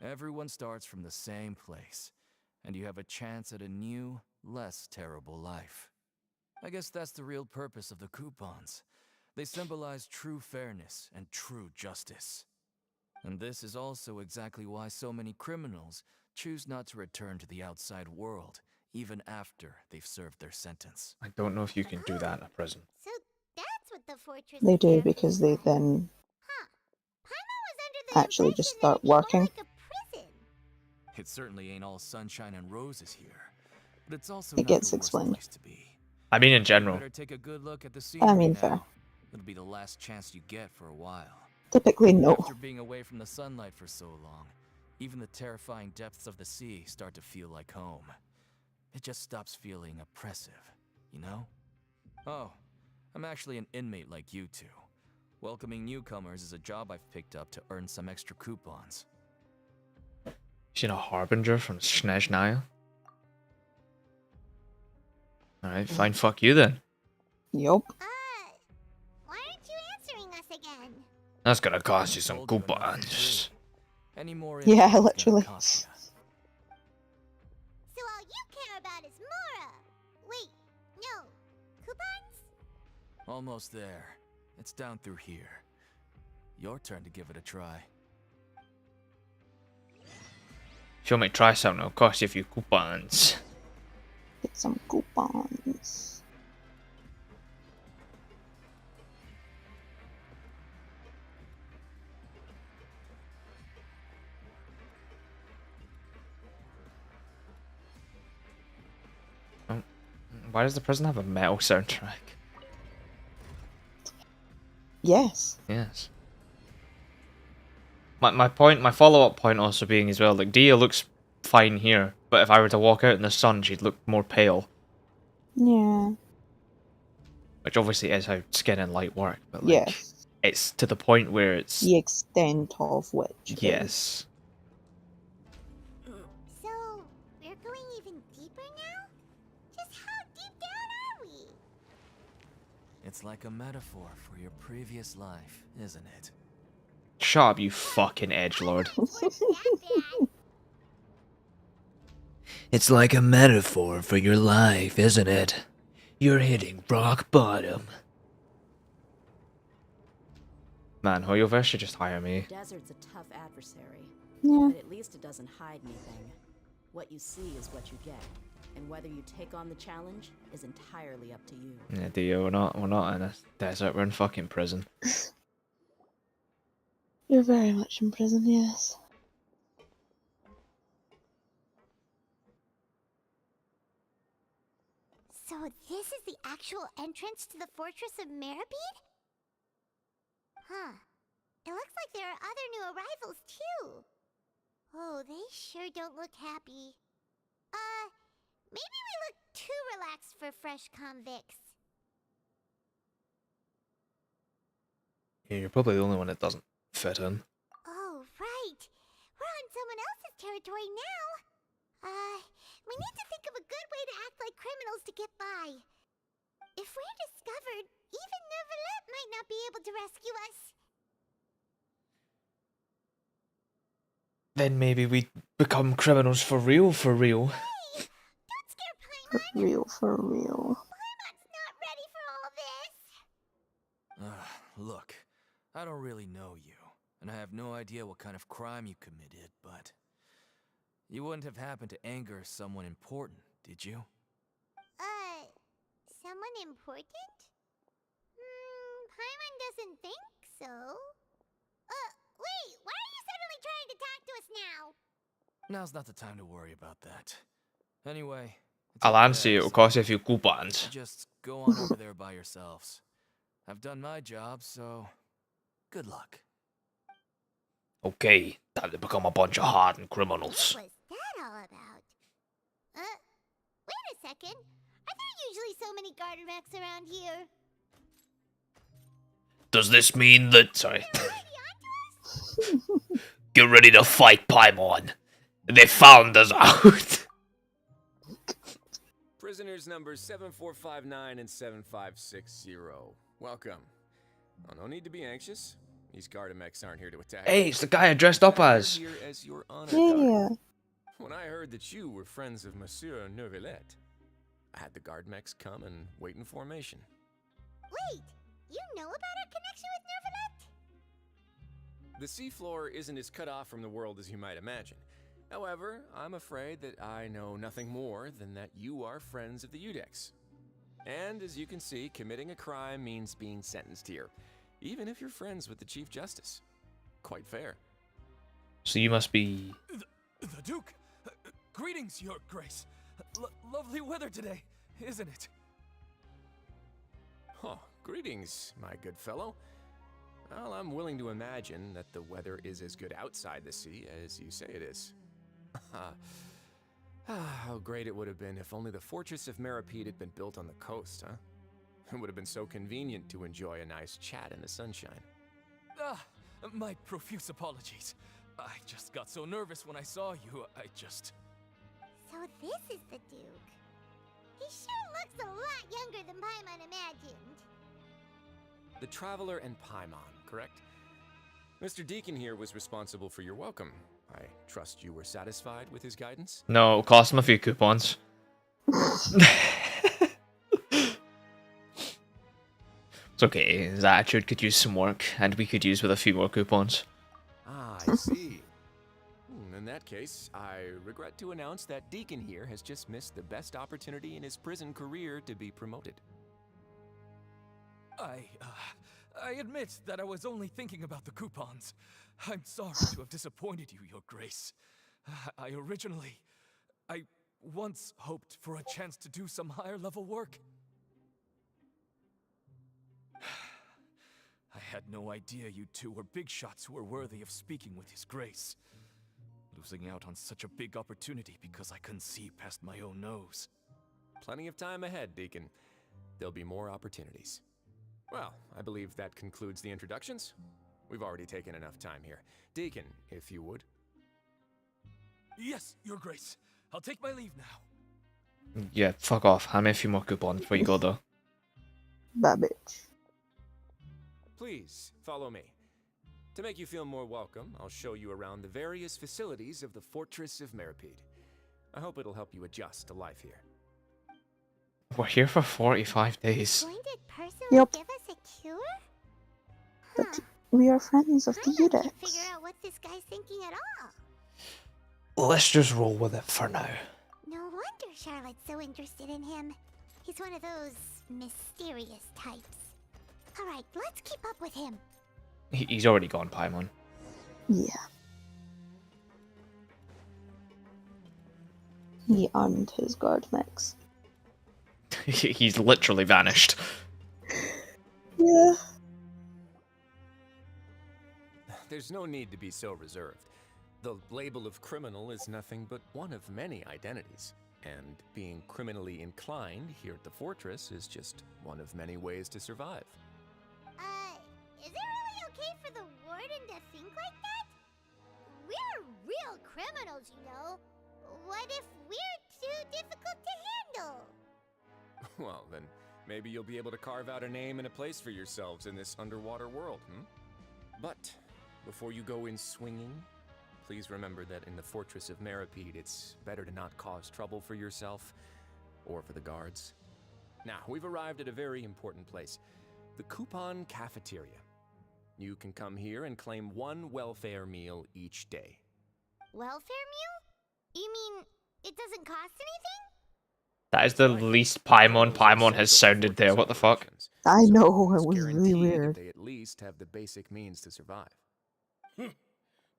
Everyone starts from the same place, and you have a chance at a new, less terrible life. I guess that's the real purpose of the coupons. They symbolize true fairness and true justice. And this is also exactly why so many criminals choose not to return to the outside world, even after they've served their sentence. I don't know if you can do that in a prison. So that's what the fortress They of do, Meripede because they was. then Huh. Paimon was under the actually just impression that start it'd be more working. like a prison. It certainly ain't all sunshine and roses here, but it's also It not gets the worst explained. place to be. I mean, in You general. better take a good look at the scenery I mean, now. fair. It'll be the last chance you get for a while. Typically, no. After being away from the sunlight for so long, even the terrifying depths of the sea start to feel like home. It just stops feeling oppressive, you know? Oh, I'm actually an inmate like you two. Welcoming newcomers is a job I've picked up to earn some extra coupons. You seen a harbinger from Snezhnaya? Alright, fine, fuck you then. Yup. Why aren't you answering us again? That's gonna cost you some Told you enough for coupons. free. Any more Yeah, info is gonna literally. cost ya. So all you care about is Mora. Wait, no. Coupons? Almost there. It's down through here. Your turn to give it a try. If you want me to try something, it'll cost you a few coupons. Get some coupons. Oh, why does the prison have a metal soundtrack? Yes. Yes. My follow-up point also being as well, like, Dia looks fine here, but if I were to walk out in the sun, she'd look more pale. Yeah. Which obviously is how skin and light work, but like, Yes. it's to the point where it's... The extent of which. Yes. So, we're going even deeper now? Just how deep down are we? It's like a metaphor for your previous life, isn't it? Shut up, you fucking edgelord. It's like a metaphor for your life, isn't it? You're hitting rock bottom. Man, Hoyoverse should just hire me. Desert's a tough adversary. Yeah. But at least it doesn't hide anything. What you see is what you get. And whether you take on the challenge is entirely up to you. Yeah, Dio, we're not in a desert, we're in fucking prison. You're very much in prison, yes. So this is the actual entrance to the Fortress of Meripede? Huh. It looks like there are other new arrivals too. Oh, they sure don't look happy. Maybe we look too relaxed for fresh convicts. Yeah, you're probably the only one that doesn't fit in. Oh, right. We're on someone else's territory now. We need to think of a good way to act like criminals to get by. If we're discovered, even Neuvillette might not be able to rescue us. Then maybe we become criminals for real, for real. Hey, don't scare Paimon. For real, for real. Paimon's not ready for all this. Look, I don't really know you, and I have no idea what kind of crime you committed, but you wouldn't have happened to anger someone important, did you? Someone important? Paimon doesn't think so. Wait, why are you suddenly trying to talk to us now? Now's not the time to worry about that. Anyway, I'll answer you, it'll cost you a few coupons. just go on over there by yourselves. I've done my job, so good luck. Okay, time to become a bunch of hardened criminals. What was that all about? Wait a second. Are there usually so many garter mechs around here? Does this mean that... Sorry. Get ready to fight, Paimon. They found us out. Prisoners numbers 7459 and 7560. Welcome. Oh, no need to be anxious. These Gardamex aren't here to attack. Hey, it's the guy I dressed up as. Here as your honor Yeah. guard. When I heard that you were friends of Monsieur Neuvillette, I had the Gardamex come and wait in formation. Wait, you know about our connection with Neuvillette? The seafloor isn't as cut off from the world as you might imagine. However, I'm afraid that I know nothing more than that you are friends of the Udex. And as you can see, committing a crime means being sentenced here, even if you're friends with the Chief Justice. Quite fair. So you must be... The Duke! Greetings, Your Grace. Lovely weather today, isn't it? Oh, greetings, my good fellow. Well, I'm willing to imagine that the weather is as good outside the sea as you say it is. How great it would have been if only the Fortress of Meripede had been built on the coast, huh? It would have been so convenient to enjoy a nice chat in the sunshine. My profuse apologies. I just got so nervous when I saw you, So this is the Duke. He sure looks a lot younger than Paimon imagined. The Traveler and Paimon, correct? Mr. Deacon here was responsible for your welcome. I trust you were satisfied with his guidance? No, it'll cost him a few coupons. It's okay, his attitude could use some work, and we could use with a few more coupons. Ah, I see. In that case, I regret to announce that Deacon here has just missed the best opportunity in his prison career to be promoted. I admit that I was only thinking about the coupons. I'm sorry to have disappointed you, Your Grace. I once hoped for a chance to do some higher level work. I had no idea you two were big shots who were worthy of speaking with His Grace. Losing out on such a big opportunity because I couldn't see past my own nose. Plenty of time ahead, Deacon. There'll be more opportunities. Well, I believe that concludes the introductions. We've already taken enough time here. Deacon, if you would. Yes, Your Grace. I'll take my leave now. Yeah, fuck off. Hand me a few more coupons before you go, though. That bitch. Please, follow me. To make you feel more welcome, I'll show you around the various facilities of the Fortress of Meripede. I hope it'll help you adjust to life here. We're here for 45 days. Blinded person Yep. will give us a cure? But we are friends of the Paimon can't Udex. figure out what this guy's thinking at all. Let's just roll with it for now. No wonder Charlotte's so interested in him. He's one of those mysterious types. Alright, let's keep up with him. He's already gone, Paimon. Yeah. He earned his guard mix. He's literally vanished. Yeah. There's no need to be so reserved. The label of criminal is nothing but one of many identities. And being criminally inclined here at the fortress is just one of many ways to survive. Is it really okay for the warden to think like that? We're real criminals, you know. What if we're too difficult to handle? Well, then maybe you'll be able to carve out a name and a place for yourselves in this underwater world, But before you go in swinging, please remember that in the Fortress of Meripede, it's better to not cause trouble for yourself or for the guards. Now, we've arrived at a very important place, the Coupon Cafeteria. You can come here and claim one welfare meal each day. Welfare meal? You mean it doesn't cost anything? That is the least Paimon has sounded there. What the fuck? I know, it It's was really guaranteed that weird. they at least have the basic means to survive.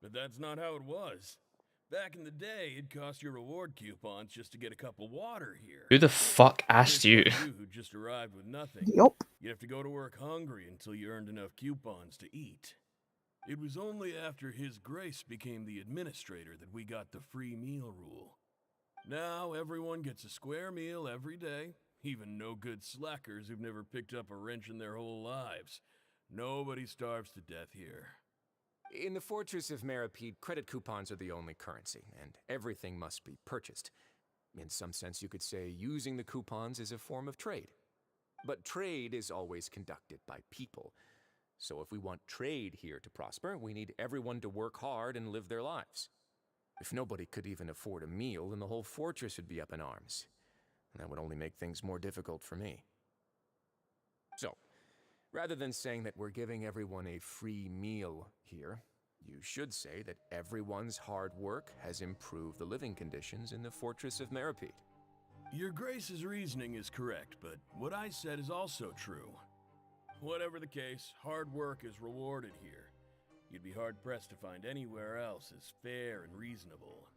But that's not how it was. Back in the day, it cost your reward coupons just to get a cup of water here. Who the fuck asked you? You who just arrived with nothing. Yup. You'd have to go to work hungry until you earned enough coupons to eat. It was only after His Grace became the administrator that we got the free meal rule. Now everyone gets a square meal every day, even no-good slackers who've never picked up a wrench in their whole lives. Nobody starves to death here. In the Fortress of Meripede, credit coupons are the only currency, and everything must be purchased. In some sense, you could say using the coupons is a form of trade. But trade is always conducted by people. So if we want trade here to prosper, we need everyone to work hard and live their lives. If nobody could even afford a meal, then the whole fortress would be up in arms. And that would only make things more difficult for me. So, rather than saying that we're giving everyone a free meal here, you should say that everyone's hard work has improved the living conditions in the Fortress of Meripede. Your Grace's reasoning is correct, but what I said is also true. Whatever the case, hard work is rewarded here. You'd be hard-pressed to find anywhere else as fair and reasonable.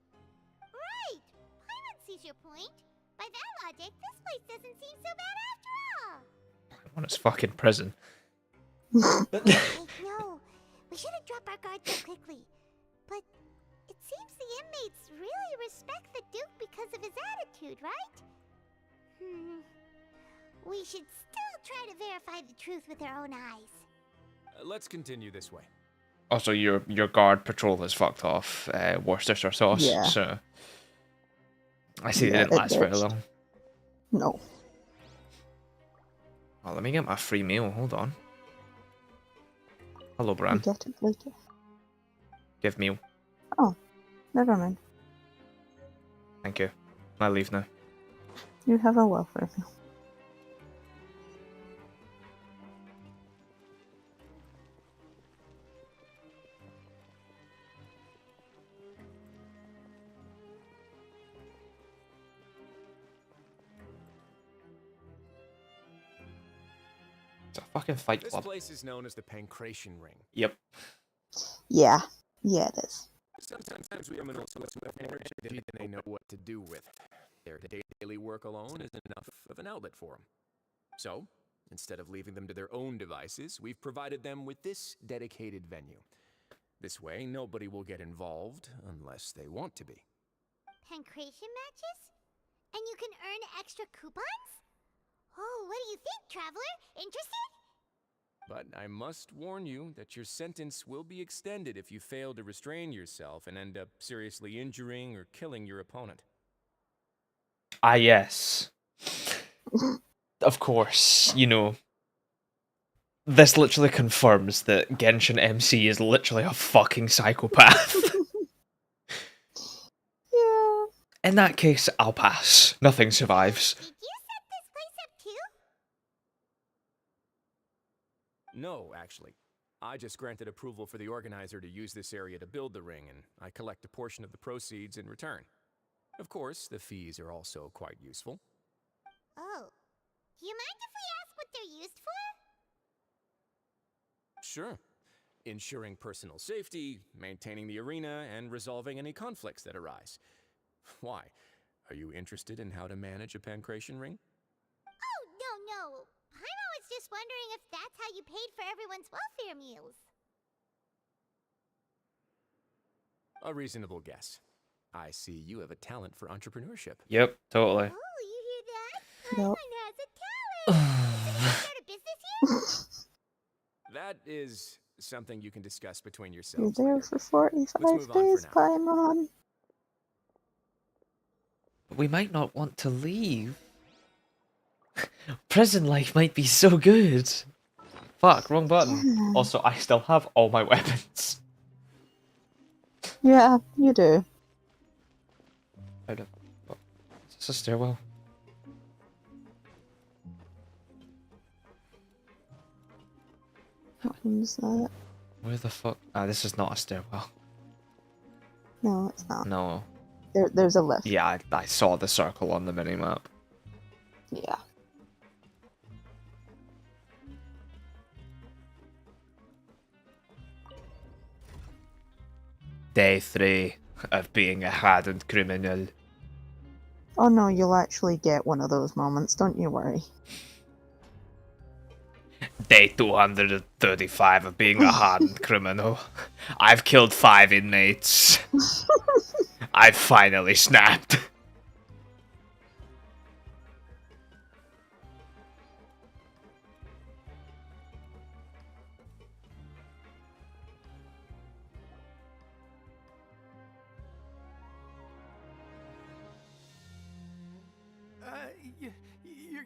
Right! Paimon sees your point. By that logic, this place doesn't seem so bad after all. What is fucking prison? Hey, no. We should have dropped our guard so quickly. But it seems the inmates really respect the Duke because of his attitude, right? We should still try to verify the truth with our own eyes. Let's continue this way. Also, your guard patrol has fucked off Worcestershire sauce, Yeah. so I see they Yeah, didn't it last very ditched. long. No. Oh, let me get my free meal. Hold on. Hello, You Bran. get it later. Give meal. Oh, never mind. Thank you. I leave now. You have a welfare meal. It's a fucking fight This club. place is known as the Pancration Ring. Yep. Yeah. Yeah, it is. Sometimes we criminals who have more energy than they know what to do with. Their daily work alone is enough of an outlet for them. So, instead of leaving them to their own devices, we've provided them with this dedicated venue. This way, nobody will get involved unless they want to be. Pancration matches? And you can earn extra coupons? Oh, what do you think, Traveler? Interested? But I must warn you that your sentence will be extended if you fail to restrain yourself and end up seriously injuring or killing your opponent. Ah, yes. Of course, you know. This literally confirms that Genshin MC is literally a fucking psychopath. Yeah. In that case, I'll pass. Nothing survives. Did you set this place up too? No, actually. I just granted approval for the organizer to use this area to build the ring, and I collect a portion of the proceeds in return. Of course, the fees are also quite useful. Oh. Do you mind if we ask what they're used for? Sure. Ensuring personal safety, maintaining the arena, and resolving any conflicts that arise. Why? Are you interested in how to manage a pancration ring? Oh, no. Paimon was just wondering if that's how you paid for everyone's welfare meals. A reasonable guess. I see you have a talent for entrepreneurship. Yep, totally. Oh, you hear that? Yep. Paimon has a talent! Should we start a business here? That is something you can discuss between You're yourselves. there later. for 45 move on for days, now. Paimon. But we might not want to leave. Prison life might be so good. Fuck, wrong button. Yeah. Also, I still have all my weapons. Yeah, you do. Is this a stairwell? What one's that? Where the fuck? Ah, this is not a stairwell. No, it's not. No. There's a lift. Yeah, I saw the circle on the minimap. Yeah. Day 3 of being a hardened criminal. Oh no, you'll actually get one of those moments, don't you worry. Day 235 of being a hardened criminal. I've killed 5 inmates. I've finally snapped.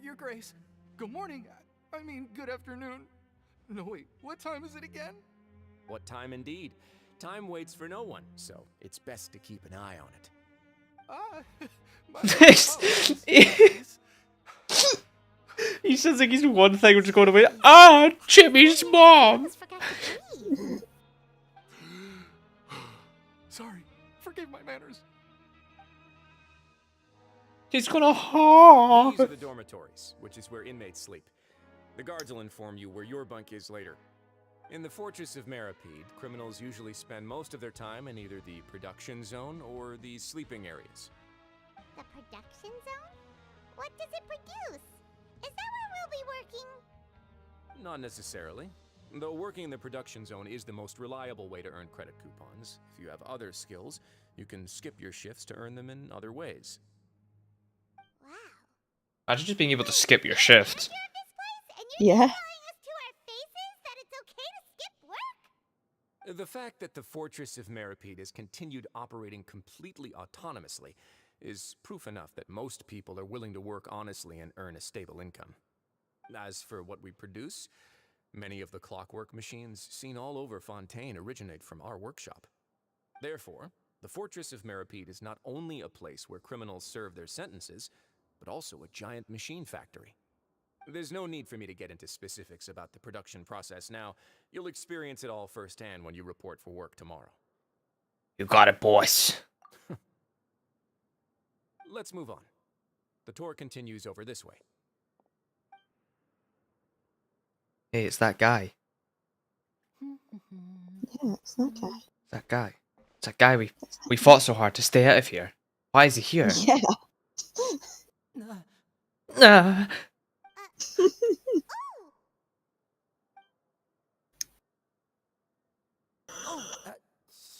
Your Grace. Good morning. I mean, good afternoon. No, wait, what time is it again? What time indeed? Time waits for no one, so it's best to keep an eye on it. My He says like he's one thing which is going away. Ah, Jimmy's mom! Sorry, forgive my manners. He's gonna ha. These are the dormitories, which is where inmates sleep. The guards will inform you where your bunk is later. In the Fortress of Meripede, criminals usually spend most of their time in either the production zone or the sleeping areas. The production zone? What does it produce? Is that where we'll be working? Not necessarily. Though working in the production zone is the most reliable way to earn credit coupons. If you have other skills, you can skip your shifts to earn them in other ways. Wow. Imagine just being able to skip your shift. Yeah. Telling us to our faces that it's okay to skip work? The fact that the Fortress of Meripede has continued operating completely autonomously is proof enough that most people are willing to work honestly and earn a stable income. As for what we produce, many of the clockwork machines seen all over Fontaine originate from our workshop. Therefore, the Fortress of Meripede is not only a place where criminals serve their sentences, but also a giant machine factory. There's no need for me to get into specifics about the production process now. You'll experience it all firsthand when you report for work tomorrow. You got it, boss. Let's move on. The tour continues over this way. Hey, it's that guy. Yeah, it's that guy. That guy. It's that guy we fought so hard to stay out of here. Why is he here? Yeah. Nah.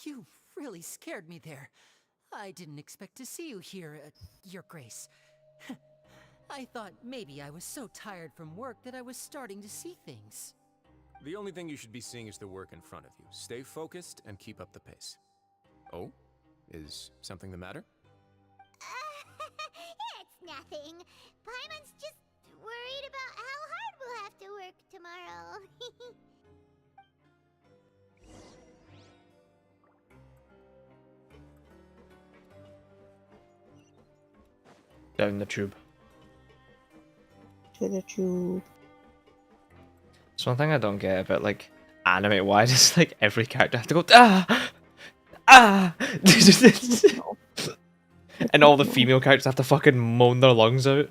You really scared me there. I didn't expect to see you here, Your Grace. I thought maybe I was so tired from work that I was starting to see things. The only thing you should be seeing is the work in front of you. Stay focused and keep up the pace. Oh? Is something the matter? It's nothing. Paimon's just worried about how hard we'll have to work tomorrow. Down the tube. To the tube. It's one thing I don't get about like anime. Why does like every character have to go ah ah, and all the female characters have to fucking moan their lungs out?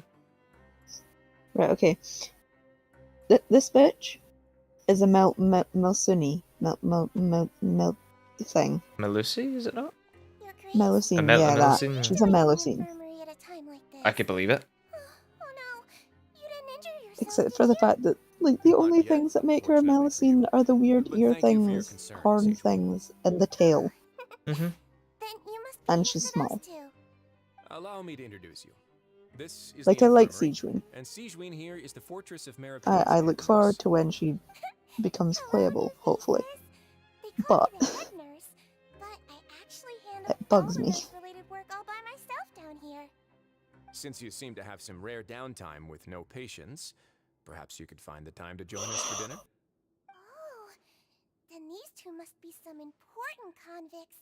Right, okay. This bitch is a Melsuni. Thing. Melusi, is it not? Melusine, A yeah, Melusine, that. She's a Melusine. I could believe it. Except for the fact that, like, the only things that make her a Melusine are the weird ear things, horn things, and the tail. Mm-hmm. And she's small. Allow me to introduce you. This is Like, the I like infirmary, Siegewin. and Siegewin here is the Fortress of Meripede. I look forward to when she becomes playable, hopefully. But it bugs me. Since you seem to have some rare downtime with no patience, perhaps you could find the time to join us for dinner? Oh, then these two must be some important convicts.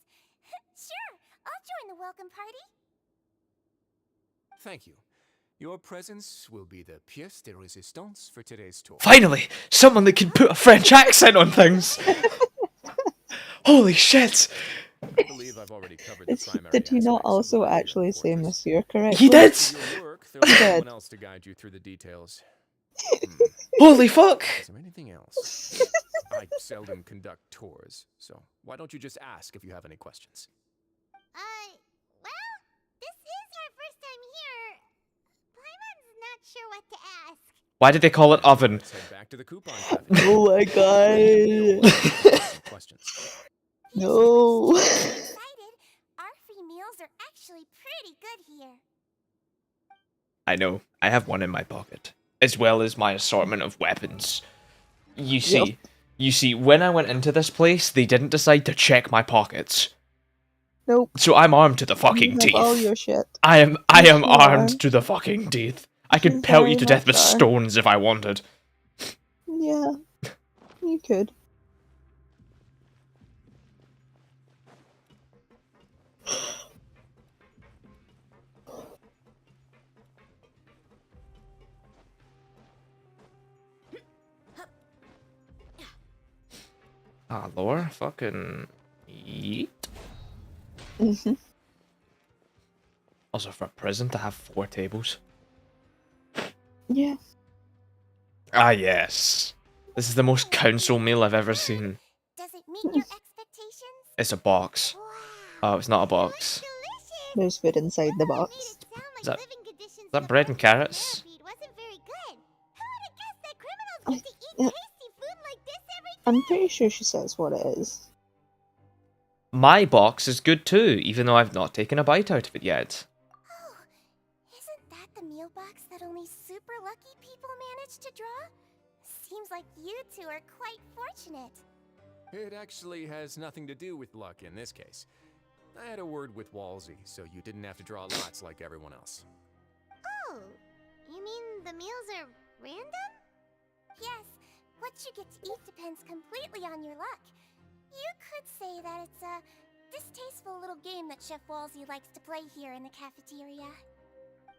Sure, I'll join the welcome party. Thank you. Your presence will be the pièce de résistance for today's tour. Finally, someone that can put a French accent on things. Holy shit! I believe I've already covered the primary Did he not aspects of also the actually say Monsieur correctly? He did! your work. There will be someone else to guide you through the details. Holy fuck! Is there anything else? I seldom conduct tours, so why don't you just ask if you have any questions? Well, this is our first time here. Paimon's not sure what to ask. Why did they call it oven? Let's head back to the coupon cafe. Oh my god. Questions. No. Excited. Our free meals are actually pretty good here. I know. I have one in my pocket, as well as my assortment of weapons. You see, when I went into this place, they didn't decide to check my pockets. Nope. So I'm armed to the fucking You have teeth. all your shit. I am You armed are. to the fucking teeth. I could You pelt you very to death with much are. stones if I wanted. Yeah. You could. Ah, lore? Fucking yeet. Mm-hmm. Also, for a prison to have 4 tables. Yeah. Ah, yes. This is the most council meal I've ever seen. Does it meet your expectations? It's a box. Oh, it's not a box. There's food inside the box. Is that bread and carrots? I'm pretty sure she says what it is. My box is good too, even though I've not taken a bite out of it yet. Isn't that the meal box that only super lucky people manage to draw? Seems like you two are quite fortunate. It actually has nothing to do with luck in this case. I had a word with Walsey, so you didn't have to draw lots like everyone else. Oh, you mean the meals are random? Yes, what you get to eat depends completely on your luck. You could say that it's a distasteful little game that Chef Walsey likes to play here in the cafeteria.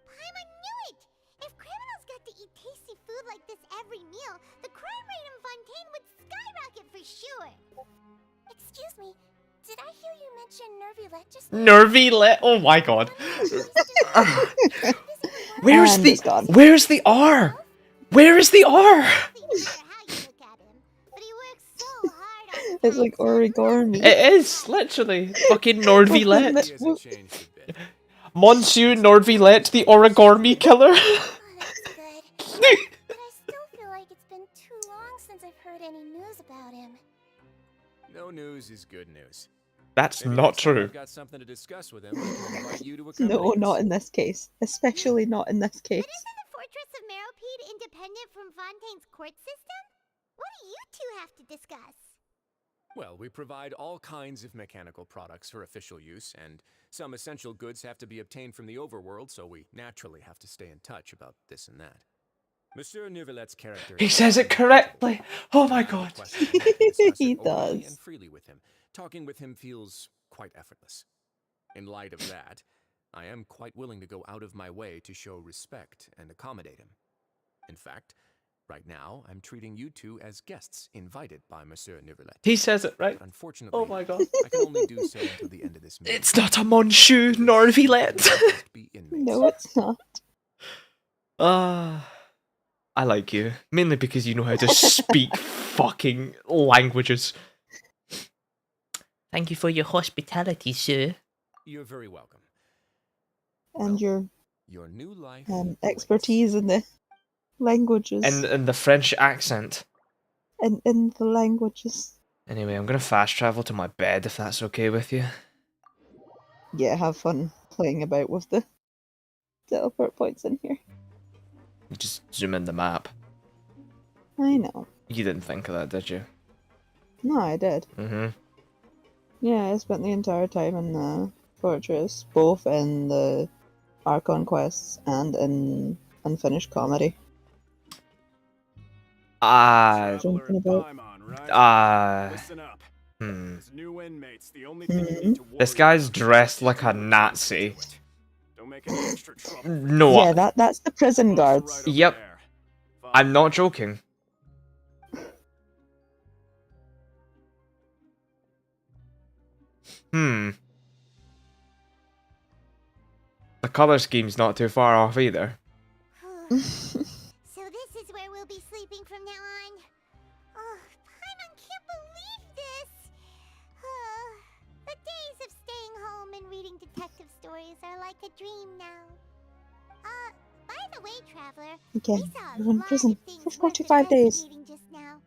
Paimon knew it! If criminals got to eat tasty food like this every meal, the crime rate in Fontaine would skyrocket for sure! Excuse me, did I hear you mention Nervylette just now? Nervylette? Oh my god. Where's the R? Where is the R? It's like origami. It is, literally. Fucking Nervylette. Monsieur Nervylette, the origami killer. But I still feel like it's been too long since I've heard any news about him. No news is good news. That's Maybe not next time true. I've got something to discuss with him. I can invite you to accompany No, us. not in this case. Especially not in this case. But isn't the Fortress of Meropide independent from Fontaine's court system? What do you two have to discuss? Well, we provide all kinds of mechanical products for official use, and some essential goods have to be obtained from the overworld, so we naturally have to stay in touch about this and that. Monsieur Nervylette's character... He says it correctly. Oh my god. He does. And freely with him. Talking with him feels quite effortless. In light of that, I am quite willing to go out of my way to show respect and accommodate him. In fact, right now, I'm treating you two as guests invited by Monsieur Nervylette. He says it right. But unfortunately, Oh my god. I can only do so until the end of this meeting. It's not a Monsieur Nervylette. No, it's not. I like you. Mainly because you know how to speak fucking languages. Thank you for your hospitality, sir. You're very welcome. And your your new life expertise in the languages. And the French accent. And in the languages. Anyway, I'm gonna fast travel to my bed if that's okay with you. Yeah, have fun playing about with the teleport points in here. You just zoom in the map. I know. You didn't think of that, did you? No, I did. Mm-hmm. Yeah, I spent the entire time in the fortress, both in the Archon quests and in Unfinished Comedy. Listen up. As new inmates, the only thing you need to This guy's dressed like a Nazi. don't make any extra trouble. No. Yeah, that's the prison guards. Yep. I'm not joking. The color scheme's not too far off either. So this is where we'll be sleeping from now on. Oh, Paimon can't believe this. The days of staying home and reading detective stories are like a dream now. By the way, Traveler, Again, we saw a you're in lot prison of things for worth 45 days. investigating just now.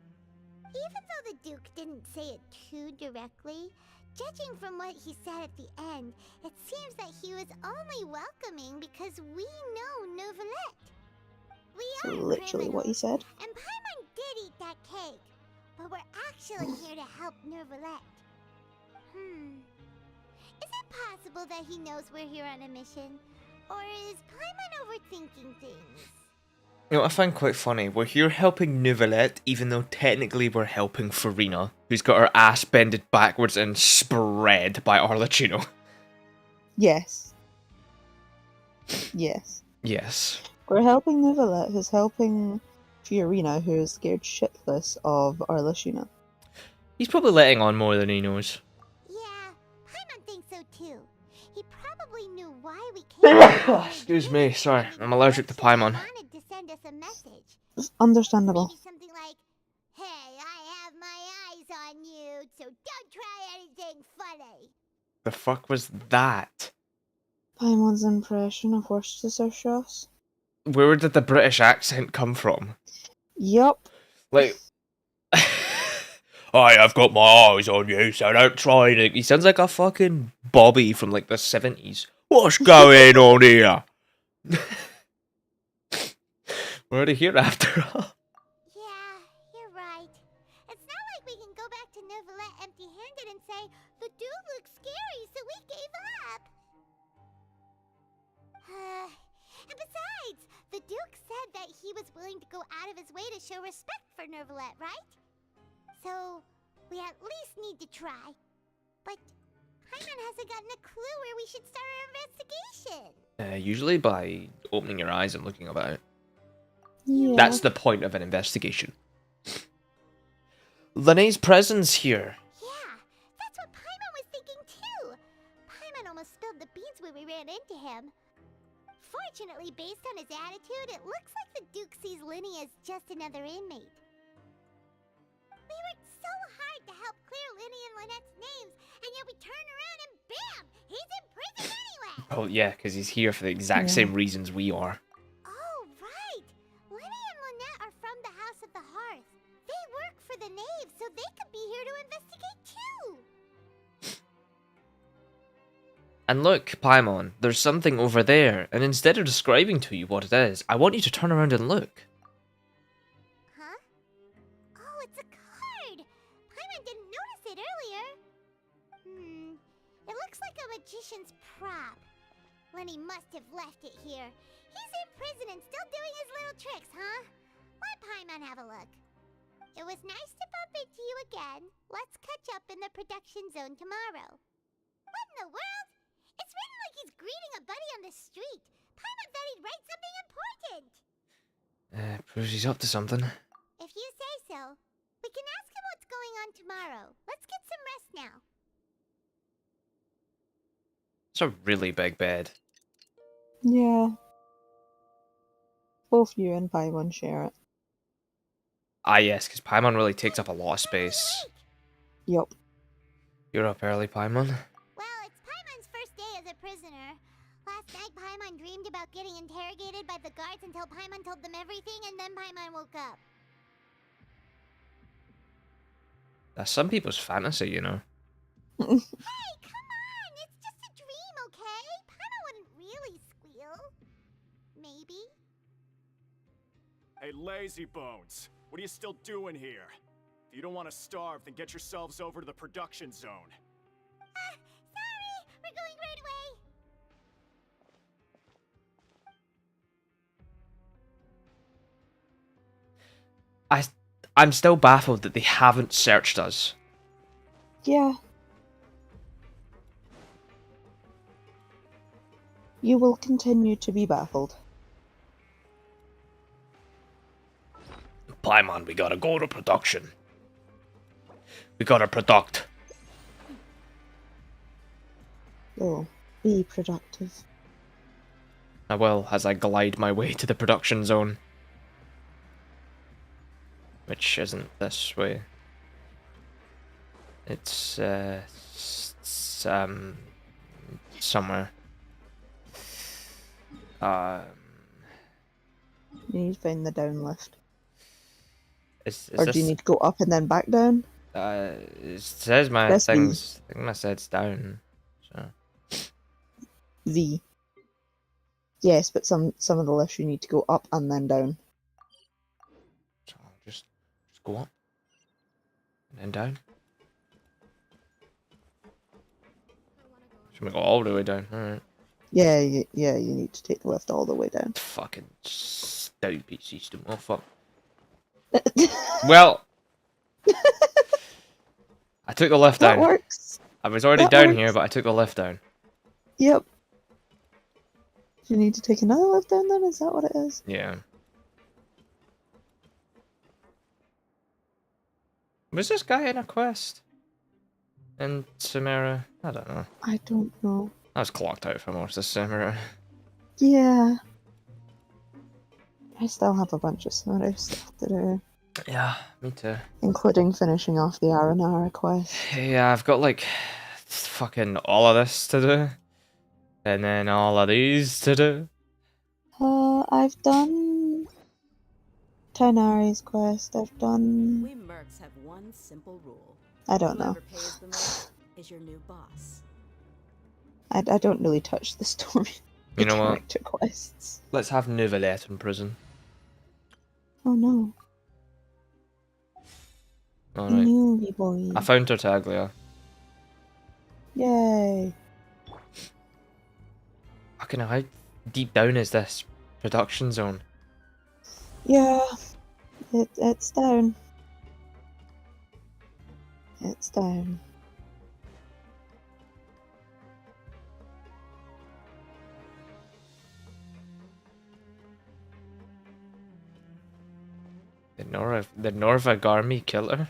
Even though the Duke didn't say it too directly, judging from what he said at the end, it seems that he was only welcoming because we know Nervylette. We are Literally what he said. and Paimon did eat that cake, but we're actually here to help Nervylette. Is it possible that he knows we're here on a mission? Or is Paimon overthinking things? You know what I find quite funny? We're here helping Nervylette, even though technically we're helping Farina, who's got her ass bended backwards and spread by Arlecchino. Yes. Yes. Yes. We're helping Nervylette, who's helping Fiorina, who is scared shitless of Arlecchino. He's probably letting on more than he knows. Yeah, Paimon thinks so too. He probably knew why we came. Excuse me, sorry. I'm allergic to Paimon. Wanted to send us a message. It's understandable. Maybe something like, "Hey, I have my eyes on you, so don't try anything funny." The fuck was that? Paimon's impression of Worcestershire. Where did the British accent come from? Yup. Like, I've got my eyes on you, so don't try it. He sounds like a fucking Bobby from like the 70s. What's going on here? We're already here after all. Yeah, you're right. It's not like we can go back to Nervylette empty-handed and say, "The dude looked scary, so we gave up. And besides, the Duke said that he was willing to go out of his way to show respect for Nervalette, right? So, we at least need to try. But Paimon hasn't gotten a clue where we should start our investigation. Usually by opening your eyes and looking about. Yeah. That's the point of an investigation. Linnea's presence here. Yeah, that's what Paimon was thinking too. Paimon almost spilled the beans when we ran into him. Fortunately, based on his attitude, it looks like the Duke sees Linne as just another inmate. We worked so hard to help clear Linne and Lynette's names, and yet we turn around and bam! He's in prison anyway! Oh yeah, because he's here for the exact same reasons we are. Oh, right! Linne and Lynette are from the House of the Hearth. They work for the Knave, so they could be here to investigate too! And look, Paimon, there's something over there, and instead of describing to you what it is, I want you to turn around and look. Huh? Oh, it's a card! Paimon didn't notice it earlier. It looks like a magician's prop. Linne must have left it here. He's in prison and still doing his little tricks, huh? Let Paimon have a look. It was nice to bump into you again. Let's catch up in the production zone tomorrow. What in the world? It's written like he's greeting a buddy on the street. Paimon thought he'd write something important. Proves he's up to something. If you say so. We can ask him what's going on tomorrow. Let's get some rest now. It's a really big bed. Yeah. Both you and Paimon share it. Ah yes, because Paimon really takes up a lot of space. Yup. You're up early, Paimon. Well, it's Paimon's first day as a prisoner. Last night, Paimon dreamed about getting interrogated by the guards until Paimon told them everything, and then Paimon woke up. That's some people's fantasy, you know. Hey, come on! It's just a dream, okay? Paimon wouldn't really squeal. Maybe. Hey, lazy bones. What are you still doing here? If you don't want to starve, then get yourselves over to the production zone. Sorry! We're going right away! I'm still baffled that they haven't searched us. Yeah. You will continue to be baffled. Paimon, we gotta go to production. We gotta product. Oh, be productive. I will, as I glide my way to the production zone. Which isn't this way. It's, somewhere. You need to find the down lift. Or do you need to go up and then back down? It says my Press V. things. I think my set's down. So. V. Yes, but some of the lifts you need to go up and then down. So just go up. And then down. Should we go all the way down? Alright. Yeah, you need to take the lift all the way down. Fucking stupid system. Oh fuck. Well, I took the lift That down. works. I was already That down works. here, but I took the lift down. Yep. Do you need to take another lift down then? Is that what it is? Yeah. Was this guy in a quest? In Samara? I don't know. I don't know. I was clocked out for most of Samara. Yeah. I still have a bunch of scenario stuff to do. Yeah, me too. Including finishing off the Aranara quest. Yeah, I've got like fucking all of this to do. And then all of these to do. I've done Tainari's quest. I've done... We mercs have one simple rule. I don't know. Whoever pays the most is your new boss. I don't really touch the story. You know what? Character quests. Let's have Neuvillette in prison. Oh no. Alright. Newbie boy. I found Tartaglia. Yay. Fucking hell, how deep down is this production zone? Yeah, it's down. It's down. The Norvagarmi killer?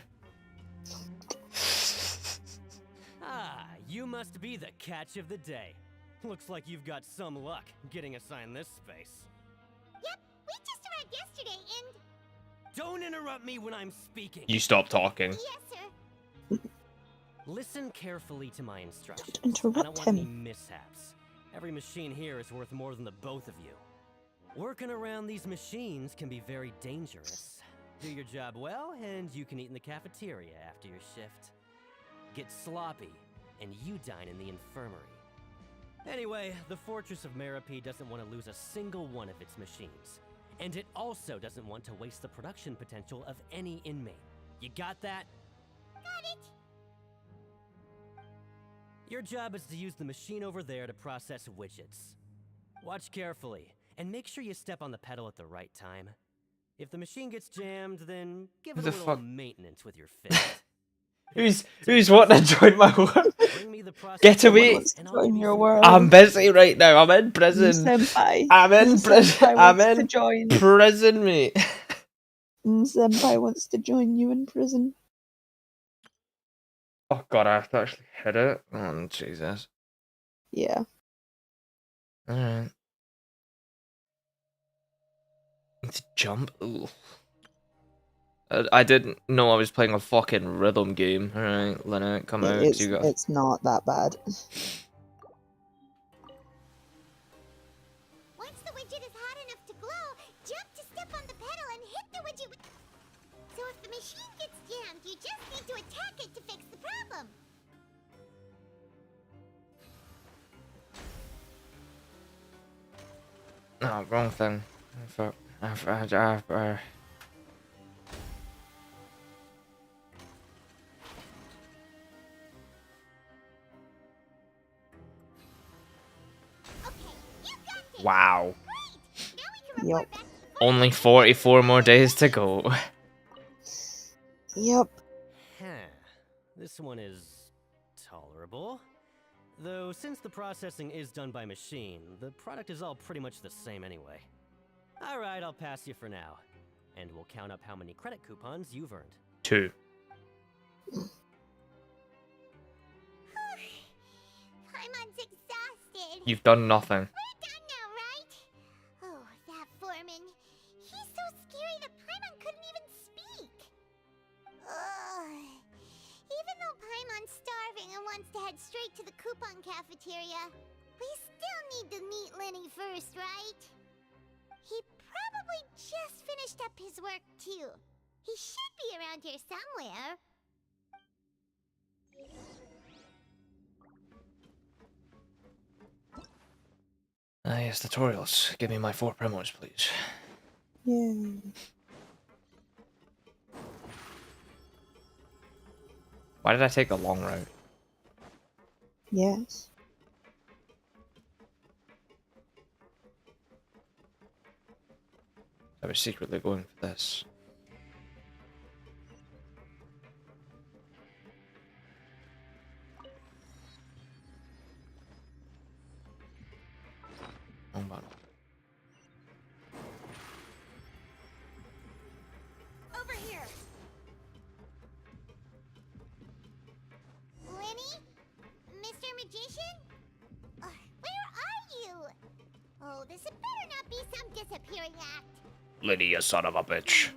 Ah, you must be the catch of the day. Looks like you've got some luck getting assigned this space. Yep, we just arrived yesterday and... Don't interrupt me when I'm speaking. You stop talking. Yes, sir. Listen carefully to my instructions. Interrupt I don't want him. any mishaps. Every machine here is worth more than the both of you. Working around these machines can be very dangerous. Do your job well, and you can eat in the cafeteria after your shift. Get sloppy, and you dine in the infirmary. Anyway, the Fortress of Meripede doesn't want to lose a single one of its machines. And it also doesn't want to waste the production potential of any inmate. You got that? Got it. Your job is to use the machine over there to process widgets. Watch carefully, and make sure you step on the pedal at the right time. If the machine gets jammed, then give it a little maintenance with your fist. Who's wanting to join my work? Get away! Join your world. I'm busy right now. I'm in prison. Senpai. I'm in prison. Senpai I'm wants to in join. prison, mate. Senpai wants to join you in prison. Oh god, I have to actually hit it. Oh Jesus. Yeah. Alright. Need to jump. Ooh. I didn't know I was playing a fucking rhythm game. Alright, Lynette, come out. It's not that bad. Once the widget is hot enough to glow, jump to step on the pedal and hit the widget with... So if the machine gets jammed, you just need to attack it to fix the problem. No, wrong thing. Fuck. Wow. Yep. Only 44 more days to go. Yep. Huh. This one is tolerable. Though since the processing is done by machine, the product is all pretty much the same anyway. Alright, I'll pass you for now. And we'll count up how many credit coupons you've earned. 2. Paimon's exhausted. You've done nothing. We're done now, right? Oh, that foreman. He's so scary that Paimon couldn't even speak. Ugh. Even though Paimon's starving and wants to head straight to the coupon cafeteria, we still need to meet Lenny first, right? He probably just finished up his work, too. He should be around here somewhere. Yes, tutorials. Give me my 4 primos, please. Yeah. Why did I take the long route? Yes. I was secretly going for this. Wrong button. Over here. Lenny? Mr. Magician? Where are you? Oh, this had better not be some disappearing act. Liddy, you son of a bitch.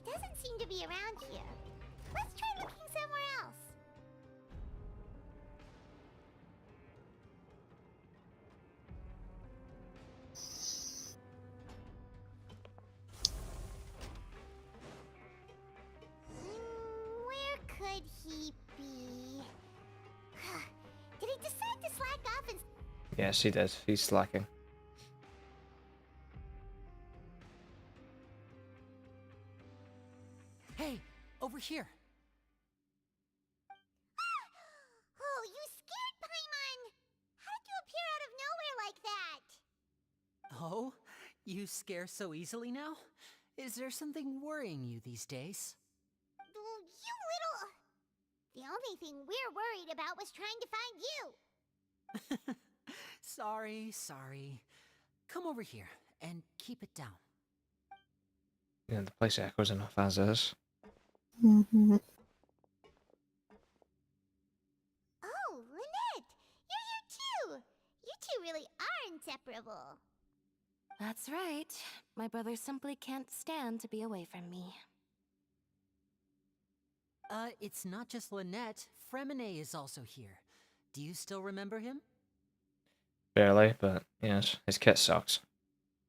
He doesn't seem to be around here. Let's try looking somewhere else. Where could he be? Did he decide to slack off and... Yes, he did. He's slacking. Hey, over here. Oh, you You scare so easily now? Is there something worrying you these days? You little... The only thing we're worried about was trying to find you. Sorry. Come over here and keep it down. Yeah, the place echoes enough as is. Mm-hmm. Oh, Lynette! You're here too! You two really are inseparable. That's right. My brother simply can't stand to be away from me. It's not just Lynette. Fremine is also here. Do you still remember him? Barely, but yes, his kit sucks.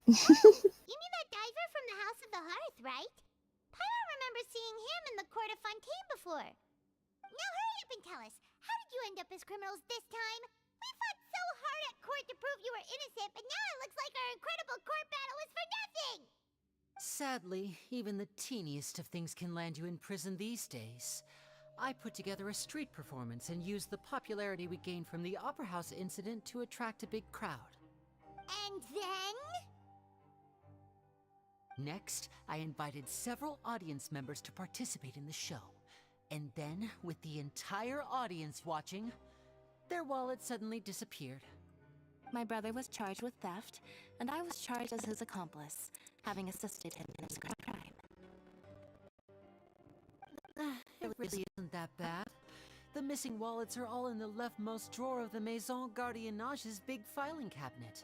You mean that diver from the House of the Hearth, right? Paimon remembers seeing him in the court of Fontaine before. Now hurry up and tell us, how did you end up as criminals this time? We fought so hard at court to prove you were innocent, but now it looks like our incredible court battle was for nothing! Sadly, even the teeniest of things can land you in prison these days. I put together a street performance and used the popularity we gained from the Opera House incident to attract a big crowd. And then? Next, I invited several audience members to participate in the show. And then, with the entire audience watching, their wallet suddenly disappeared. My brother was charged with theft, and I was charged as his accomplice, having assisted him in his crime. It really isn't that bad. The missing wallets are all in the leftmost drawer of the Maison Gardiennage's big filing cabinet.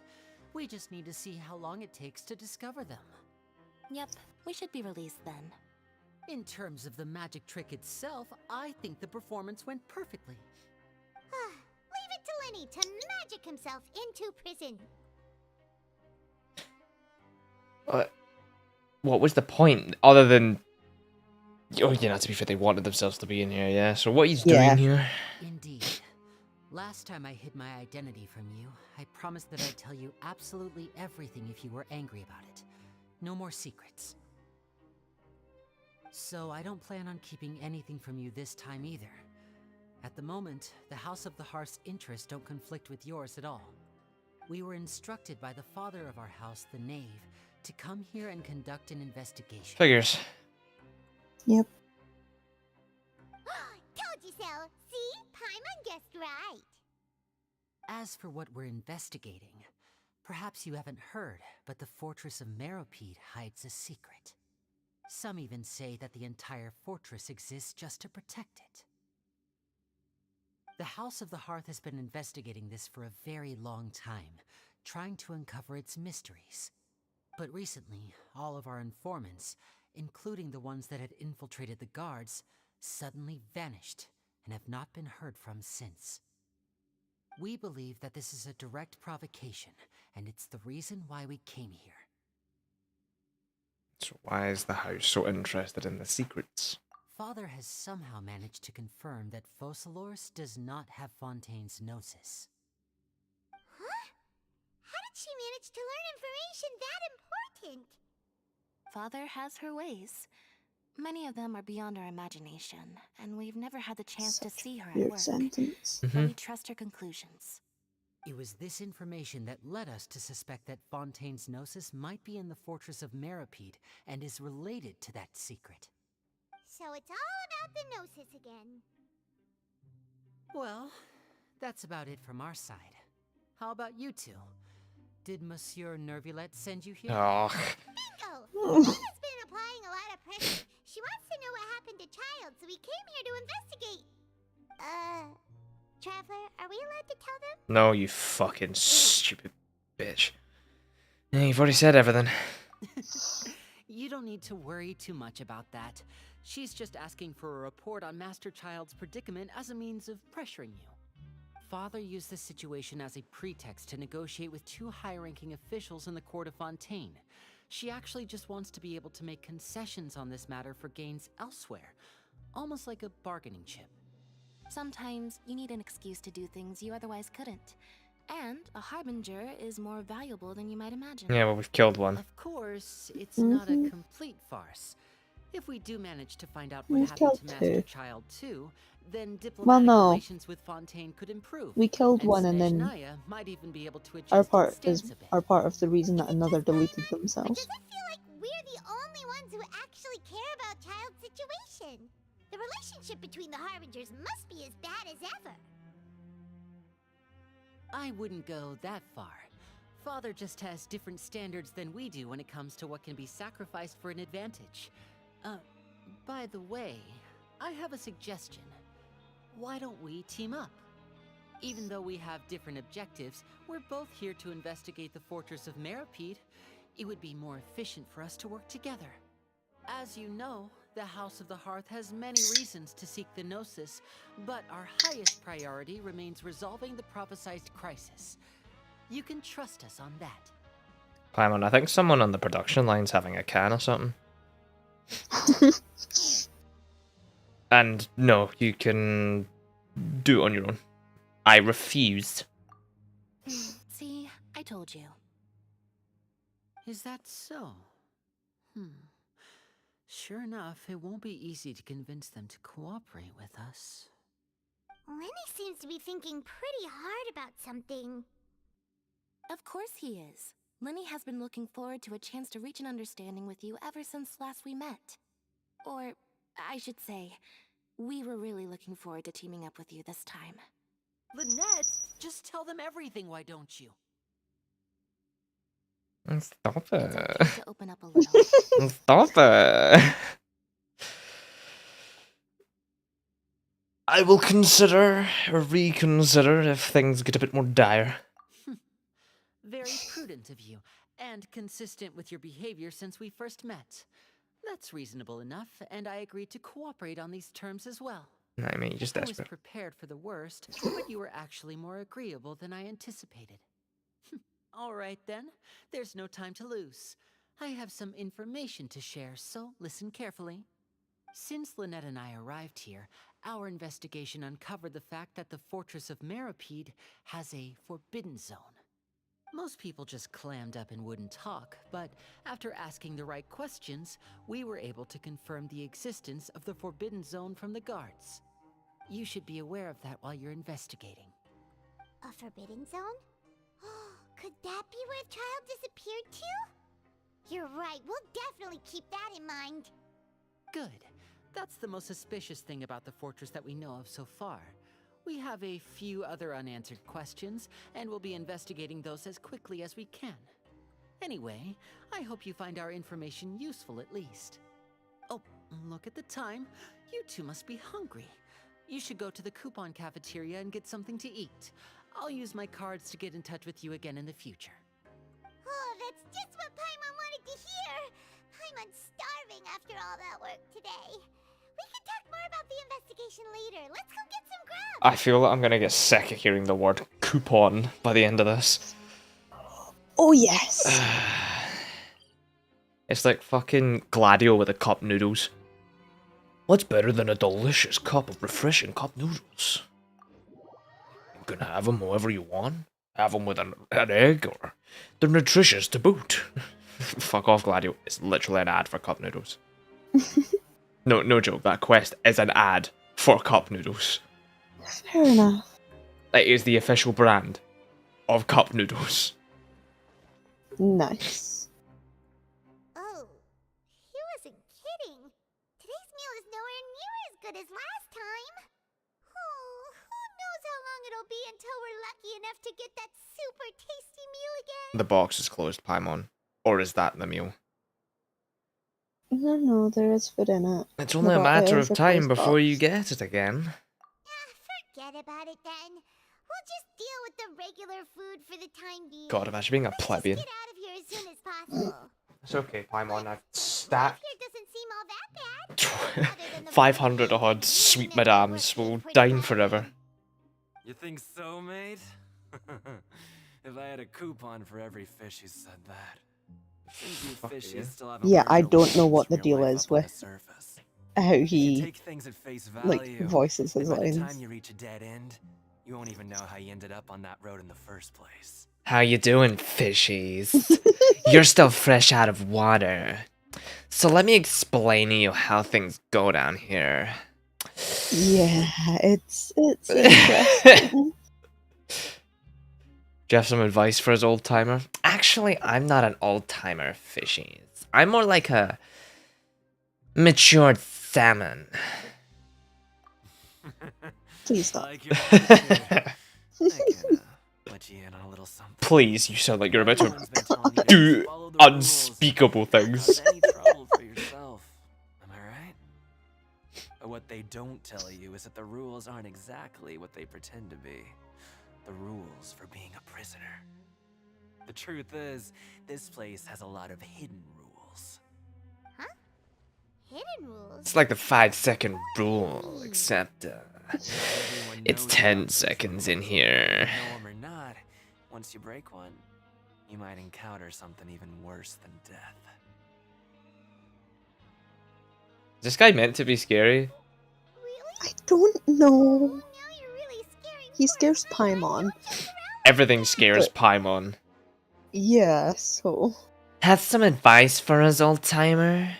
We just need to see how long it takes to discover them. Yep, we should be released then. In terms of the magic trick itself, I think the performance went perfectly. Leave it to Lenny to magic himself into prison. What was the point, other than... Oh, yeah, to be fair, they wanted themselves to be in here, yeah. So what he's doing here... Indeed. Last time I hid my identity from you, I promised that I'd tell you absolutely everything if you were angry about it. No more secrets. So I don't plan on keeping anything from you this time either. At the moment, the House of the Hearth's interests don't conflict with yours at all. We were instructed by the father of our house, the Knave, to come here and conduct an investigation. Figures. Yep. Told you so! See? Paimon guessed right. As for what we're investigating, perhaps you haven't heard, but the fortress of Meropide hides a secret. Some even say that the entire fortress exists just to protect it. The House of the Hearth has been investigating this for a very long time, trying to uncover its mysteries. But recently, all of our informants, including the ones that had infiltrated the guards, suddenly vanished and have not been heard from since. We believe that this is a direct provocation, and it's the reason why we came here. So why is the house so interested in the secrets? Father has somehow managed to confirm that Focalors does not have Fontaine's gnosis. Huh? How did she manage to learn information that important? Father has her ways. Many of them are beyond our imagination, and we've never had the chance to see her at work. Sentence. But we trust her conclusions. It was this information that led us to suspect that Fontaine's gnosis might be in the fortress of Meropide and is related to that secret. So it's all about the gnosis again. Well, that's about it from our side. How about you two? Did Monsieur Nervulette send you here? Oh. Bingo! Mama's been applying a lot of pressure. She wants to know what happened to Child, so we came here to investigate. Traveler, are we allowed to tell them? No, you fucking stupid bitch. Yeah, you've already said everything. You don't need to worry too much about that. She's just asking for a report on Master Child's predicament as a means of pressuring you. Father used this situation as a pretext to negotiate with two high-ranking officials in the court of Fontaine. She actually just wants to be able to make concessions on this matter for gains elsewhere, almost like a bargaining chip. Sometimes you need an excuse to do things you otherwise couldn't. And a harbinger is more valuable than you might imagine. Yeah, well, we've killed one. Of course, it's not a complete farce. If we do manage to find out what We've happened to killed Master two. Child 2, then Well, diplomatic no. relations with Fontaine could improve. We killed and one and then Snezhnaya might even be able to our adjust part its stance is a bit. our part of the reason that another deleted themselves. We're the only ones who actually care about Child's situation. The relationship between the Harbingers must be as bad as ever. I wouldn't go that far. Father just has different standards than we do when it comes to what can be sacrificed for an advantage. By the way, I have a suggestion. Why don't we team up? Even though we have different objectives, we're both here to investigate the Fortress of Meripede. It would be more efficient for us to work together. As you know, the House of the Hearth has many reasons to seek the Gnosis, but our highest priority remains resolving the prophesized crisis. You can trust us on that. Paimon, I think someone on the production line's having a can or something. And no, you can do it on your own. I refuse. See, I told you. Is that so? Sure enough, it won't be easy to convince them to cooperate with us. Lenny seems to be thinking pretty hard about something. Of course he is. Lenny has been looking forward to a chance to reach an understanding with you ever since last we met. Or, I should say, we were really looking forward to teaming up with you this time. Lynette, just tell them everything, why don't you? Stop It's it. okay to open up a little. Stop it. I will consider or reconsider if things get a bit more dire. Very prudent of you, and consistent with your behavior since we first met. That's reasonable enough, and I agreed to cooperate on these terms as well. I mean, you're just I was desperate. prepared for the worst, but you were actually more agreeable than I anticipated. All right then, there's no time to lose. I have some information to share, so listen carefully. Since Lynette and I arrived here, our investigation uncovered the fact that the Fortress of Meripede has a forbidden zone. Most people just clammed up and wouldn't talk, but after asking the right questions, we were able to confirm the existence of the Forbidden Zone from the guards. You should be aware of that while you're investigating. A forbidden zone? Could that be where Child disappeared to? You're right, we'll definitely keep that in mind. Good. That's the most suspicious thing about the fortress that we know of so far. We have a few other unanswered questions, and we'll be investigating those as quickly as we can. Anyway, I hope you find our information useful at least. Oh, look at the time. You two must be hungry. You should go to the coupon cafeteria and get something to eat. I'll use my cards to get in touch with you again in the future. Oh, that's just what Paimon wanted to hear! Paimon's starving after all that work today. We can talk more about the investigation later. Let's go get some grub! I feel like I'm gonna get sick of hearing the word coupon by the end of this. Oh yes! It's like fucking Gladio with a cup noodles. What's better than a delicious cup of refreshing cup noodles? You can have them however you want. Have them with an egg, or they're nutritious to boot. Fuck off, Gladio. It's literally an ad for cup noodles. No joke. That quest is an ad for cup noodles. Fair enough. It is the official brand of cup noodles. Nice. Oh, he wasn't kidding. Today's meal is nowhere near as good as last time. Oh, who knows how long it'll be until we're lucky enough to get that super tasty meal again. The box is closed, Paimon. Or is that the meal? No, there is food in it. It's only a matter of time before you get it again. Forget about it then. We'll just deal with the regular food for the time being. God, imagine being a plebeian. Get out of here as soon as possible. It's okay, Paimon. I've stacked Here doesn't seem all that bad. 500 odd sweet madams. Will dine forever. You think so, mate? If I had a coupon for every fish who said that. Since you fishies still haven't Yeah, learned I your don't know ways what the from your deal life is up on the with surface. how You he take things at face like value, voices his and by the lines. time you reach a dead end, you won't even know how you ended up on that road in the first place. How you doing, fishies? You're still fresh out of water. So let me explain to you how things go down here. Yeah, it's interesting. Do you have some advice for his old timer? Actually, I'm not an old timer, fishies. I'm more like a matured salmon. Please stop. Like your mom, dude. I can let you in on a little something. Please, you sound like you're about Everyone's been telling you to do just follow the rules. unspeakable things. Cause any trouble for yourself. Am I right? But what they don't tell you is that the rules aren't exactly what they pretend to be. The rules for being a prisoner. The truth is, this place has a lot of hidden rules. Huh? Hidden rules? It's like the 5-second rule, except it's 10 seconds in here. Know 'em or not, once you break one, you might encounter something even worse than death. Is this guy meant to be scary? I don't know. He scares Paimon. Everything scares Paimon. Yeah, so... Have some advice for us, old timer?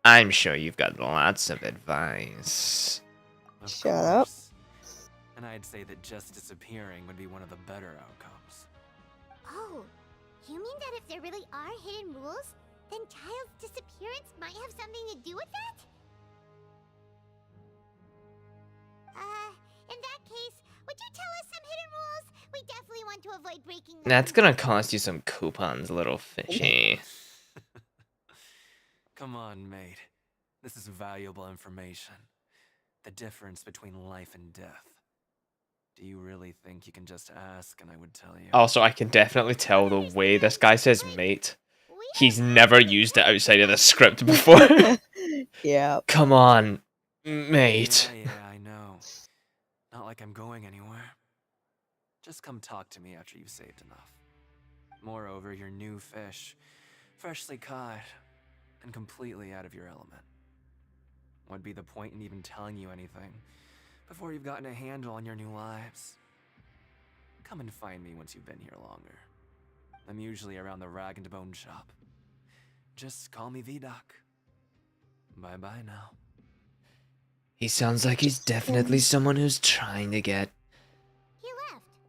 I'm sure you've got lots of advice. Shut up. And I'd say that just disappearing would be one of the better outcomes. Oh, you mean that if there really are hidden rules, then Child's disappearance might have something to do with that? In that case, would you tell us some hidden rules? We definitely want to avoid breaking them. That's gonna cost you some coupons, little fishy. Come on, mate. This is valuable information. The difference between life and death. Do you really think you can just ask and I would tell you? Also, I can definitely tell the way this guy says mate. He's never used it outside of the script before. Yeah. Come on, mate. Yeah, I know. Not like I'm going anywhere. Just come talk to me after you've saved enough. Moreover, you're new fish, freshly caught, and completely out of your element. What'd be the point in even telling you anything before you've gotten a handle on your new lives? Come and find me once you've been here longer. I'm usually around the Rag and Bone shop. Just call me V-Doc. Bye-bye now. He sounds like he's definitely someone who's trying to get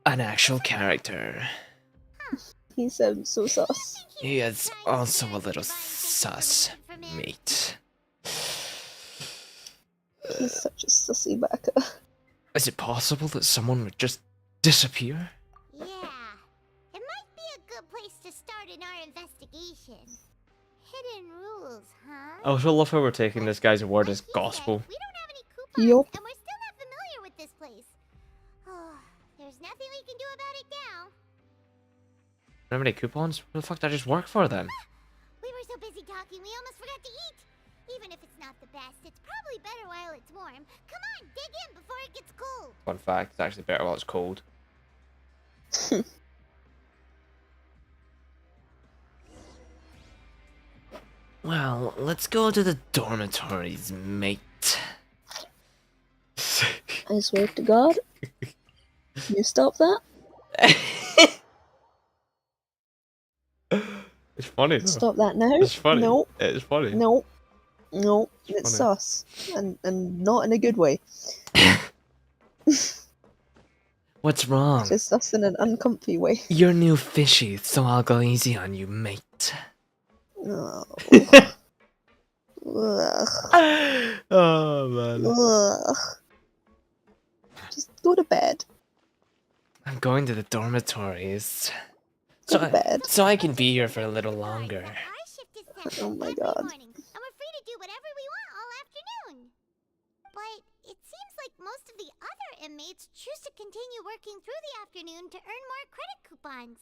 an actual character. He sounds so sus. He is also a little sus, mate. He's such a sussy baka. Is it possible that someone would just disappear? Yeah, it might be a good place to start in our investigation. Hidden rules, huh? I also love how we're taking this guy's word as gospel. We don't have any coupons, Yup. and we're still not familiar with this place. Oh, there's nothing we can do about it now. How many coupons? What the fuck did I just work for then? We were so busy talking, we almost forgot to eat. Even if it's not the best, it's probably better while it's warm. Come on, dig in before it gets cold. Fun fact, it's actually better while it's cold. Well, let's go to the dormitories, mate. I swear to God. You stop that? It's funny though. Stop that now? It's funny. No. It's funny. No. No. It's funny. sus. And not in a good way. What's wrong? Just sus in an uncomfy way. You're new fishy, so I'll go easy on you, mate. Oh. Ugh. Oh man. Ugh. Just go to bed. I'm going to the dormitories. Go to bed. So I can be here for a little longer. Oh my God. Morning, and we're free to do whatever we want all afternoon. But it seems like most of the other inmates choose to continue working through the afternoon to earn more credit coupons.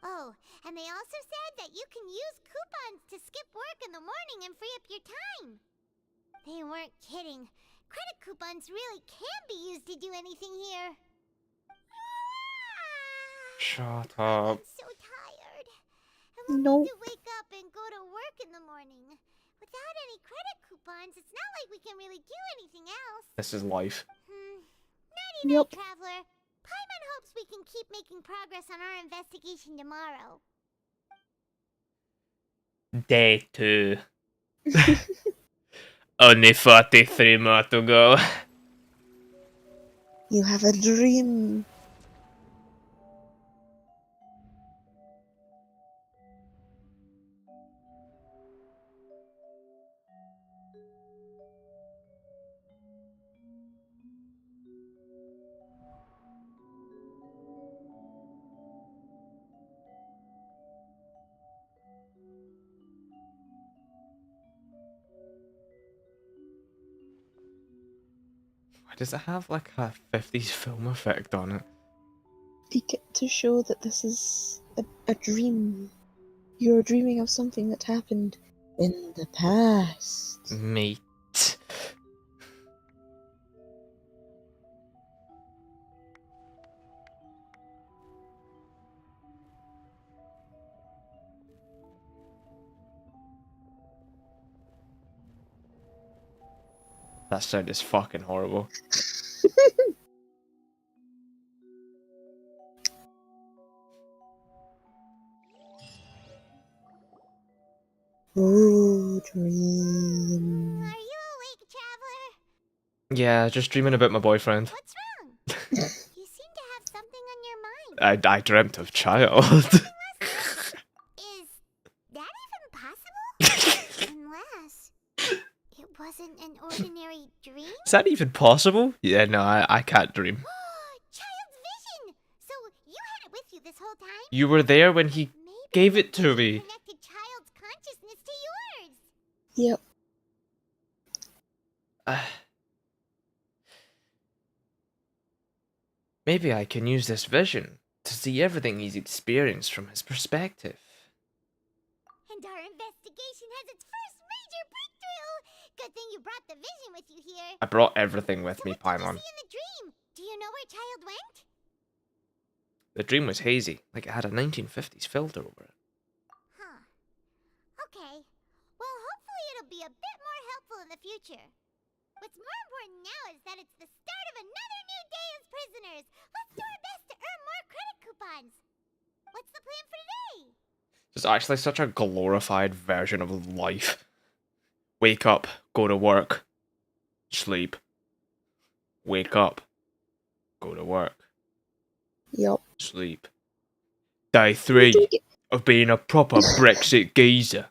Oh, and they also said that you can use coupons to skip work in the morning and free up your time. They weren't kidding. Credit coupons really can be used to do anything here. Shut up. I'm so tired. And we'll No. need to wake up and go to work in the morning. Without any credit coupons, it's not like we can really do anything else. This is life. Nighty-night, Traveler. Paimon hopes we can keep making progress on our investigation tomorrow. Day 2. Only 43 more to go. You have a dream. Why does it have like a 50s film effect on it? You get to show that this is a dream. You're dreaming of something that happened in the past. Mate. That sound is fucking horrible. Oh, dream. Are you awake, traveler? Yeah, just dreaming about my boyfriend. What's wrong? You seem to have something on your mind. I dreamt of child. Is that even possible? Unless it wasn't an ordinary dream? Is that even possible? Yeah, no, I can't dream. Child's vision! So you had it with you this whole time? You were there when he gave it to me. Connected child's consciousness to yours. Yep. Maybe I can use this vision to see everything he's experienced from his perspective. And our investigation has its first major breakthrough! Good thing you brought the vision with you here. I brought everything with me, Paimon. In the dream, do you know where child went? The dream was hazy, like it had a 1950s filter over it. Huh. Okay. Well, hopefully it'll be a bit more helpful in the future. What's more important now is that it's the start of another new day as prisoners. Let's do our best to earn more credit coupons. What's the plan for today? It's actually such a glorified version of life. Wake up, go to work, sleep. Wake up, go to work, Yep. sleep. Day 3 of being a proper Brexit geezer.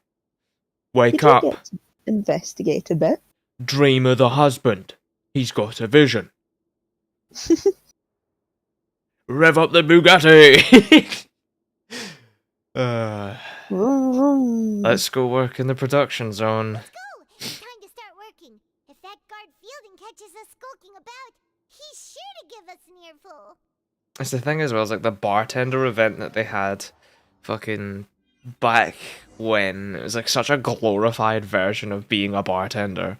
Wake You up, do get to investigate a bit. dream of the husband. He's got a vision. Rev up the Bugatti! Let's go work in the production zone. It's time to start working. If that guard Fielding catches us skulking about, he's sure to give us an earful. It's the thing as well, it's like the bartender event that they had fucking back when. It was like such a glorified version of being a bartender.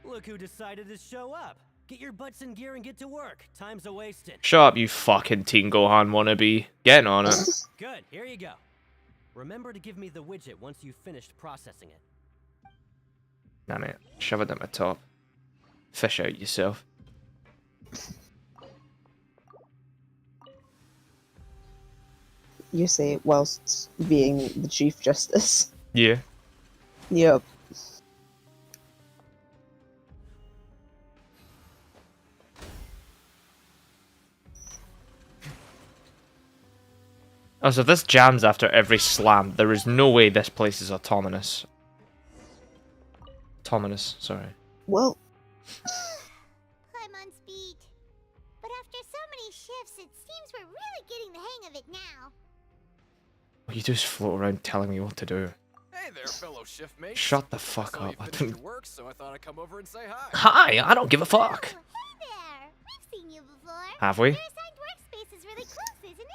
Look who decided to show up. Get your butts in gear and get to work. Time's a wasting. Shut up, you fucking Teen Gohan wannabe. Getting on it. Good, here you go. Remember to give me the widget once you've finished processing it. Nah, mate. Shove it at my top. Fish out yourself. You say it whilst being the Chief Justice. Yeah. Yep. Oh, so this jams after every slam. There is no way this place is autonomous. Autonomous, sorry. Well, I'm on speed. But after so many shifts, it seems we're really getting the hang of it now. You just float around telling me what to do. Hey there, fellow shift mates. Shut the fuck up. I Finished don't... your work, so I thought I'd come over and say hi. Hi, I don't give a fuck. Hey there! We've seen you before. Have we? Your assigned workspace is really close, isn't it?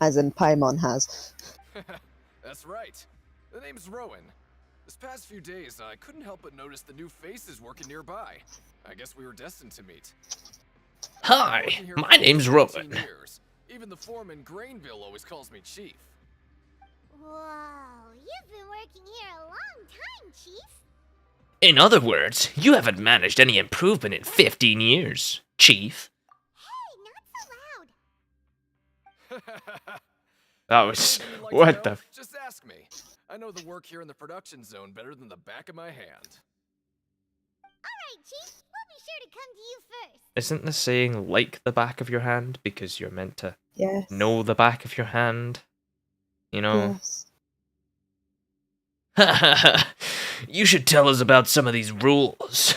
as in Paimon has. That's right. The name's Rowan. This past few days, I couldn't help but notice the new faces working nearby. I guess we were destined to meet. Hi, my name's Rowan. Even the foreman, Grainville, always calls me Chief. Whoa, you've been working here a long time, Chief. In other words, you haven't managed any improvement in 15 years, Chief. Hey, not so loud. That was You'd like to what know? the. Just ask me. I know the work here in the production zone better than the back of my hand. Alright, Chief. We'll be sure to come to you first. Isn't the saying like the back of your hand because you're meant to Yes. know the back of your hand? You know? Yes. You should tell us about some of these rules.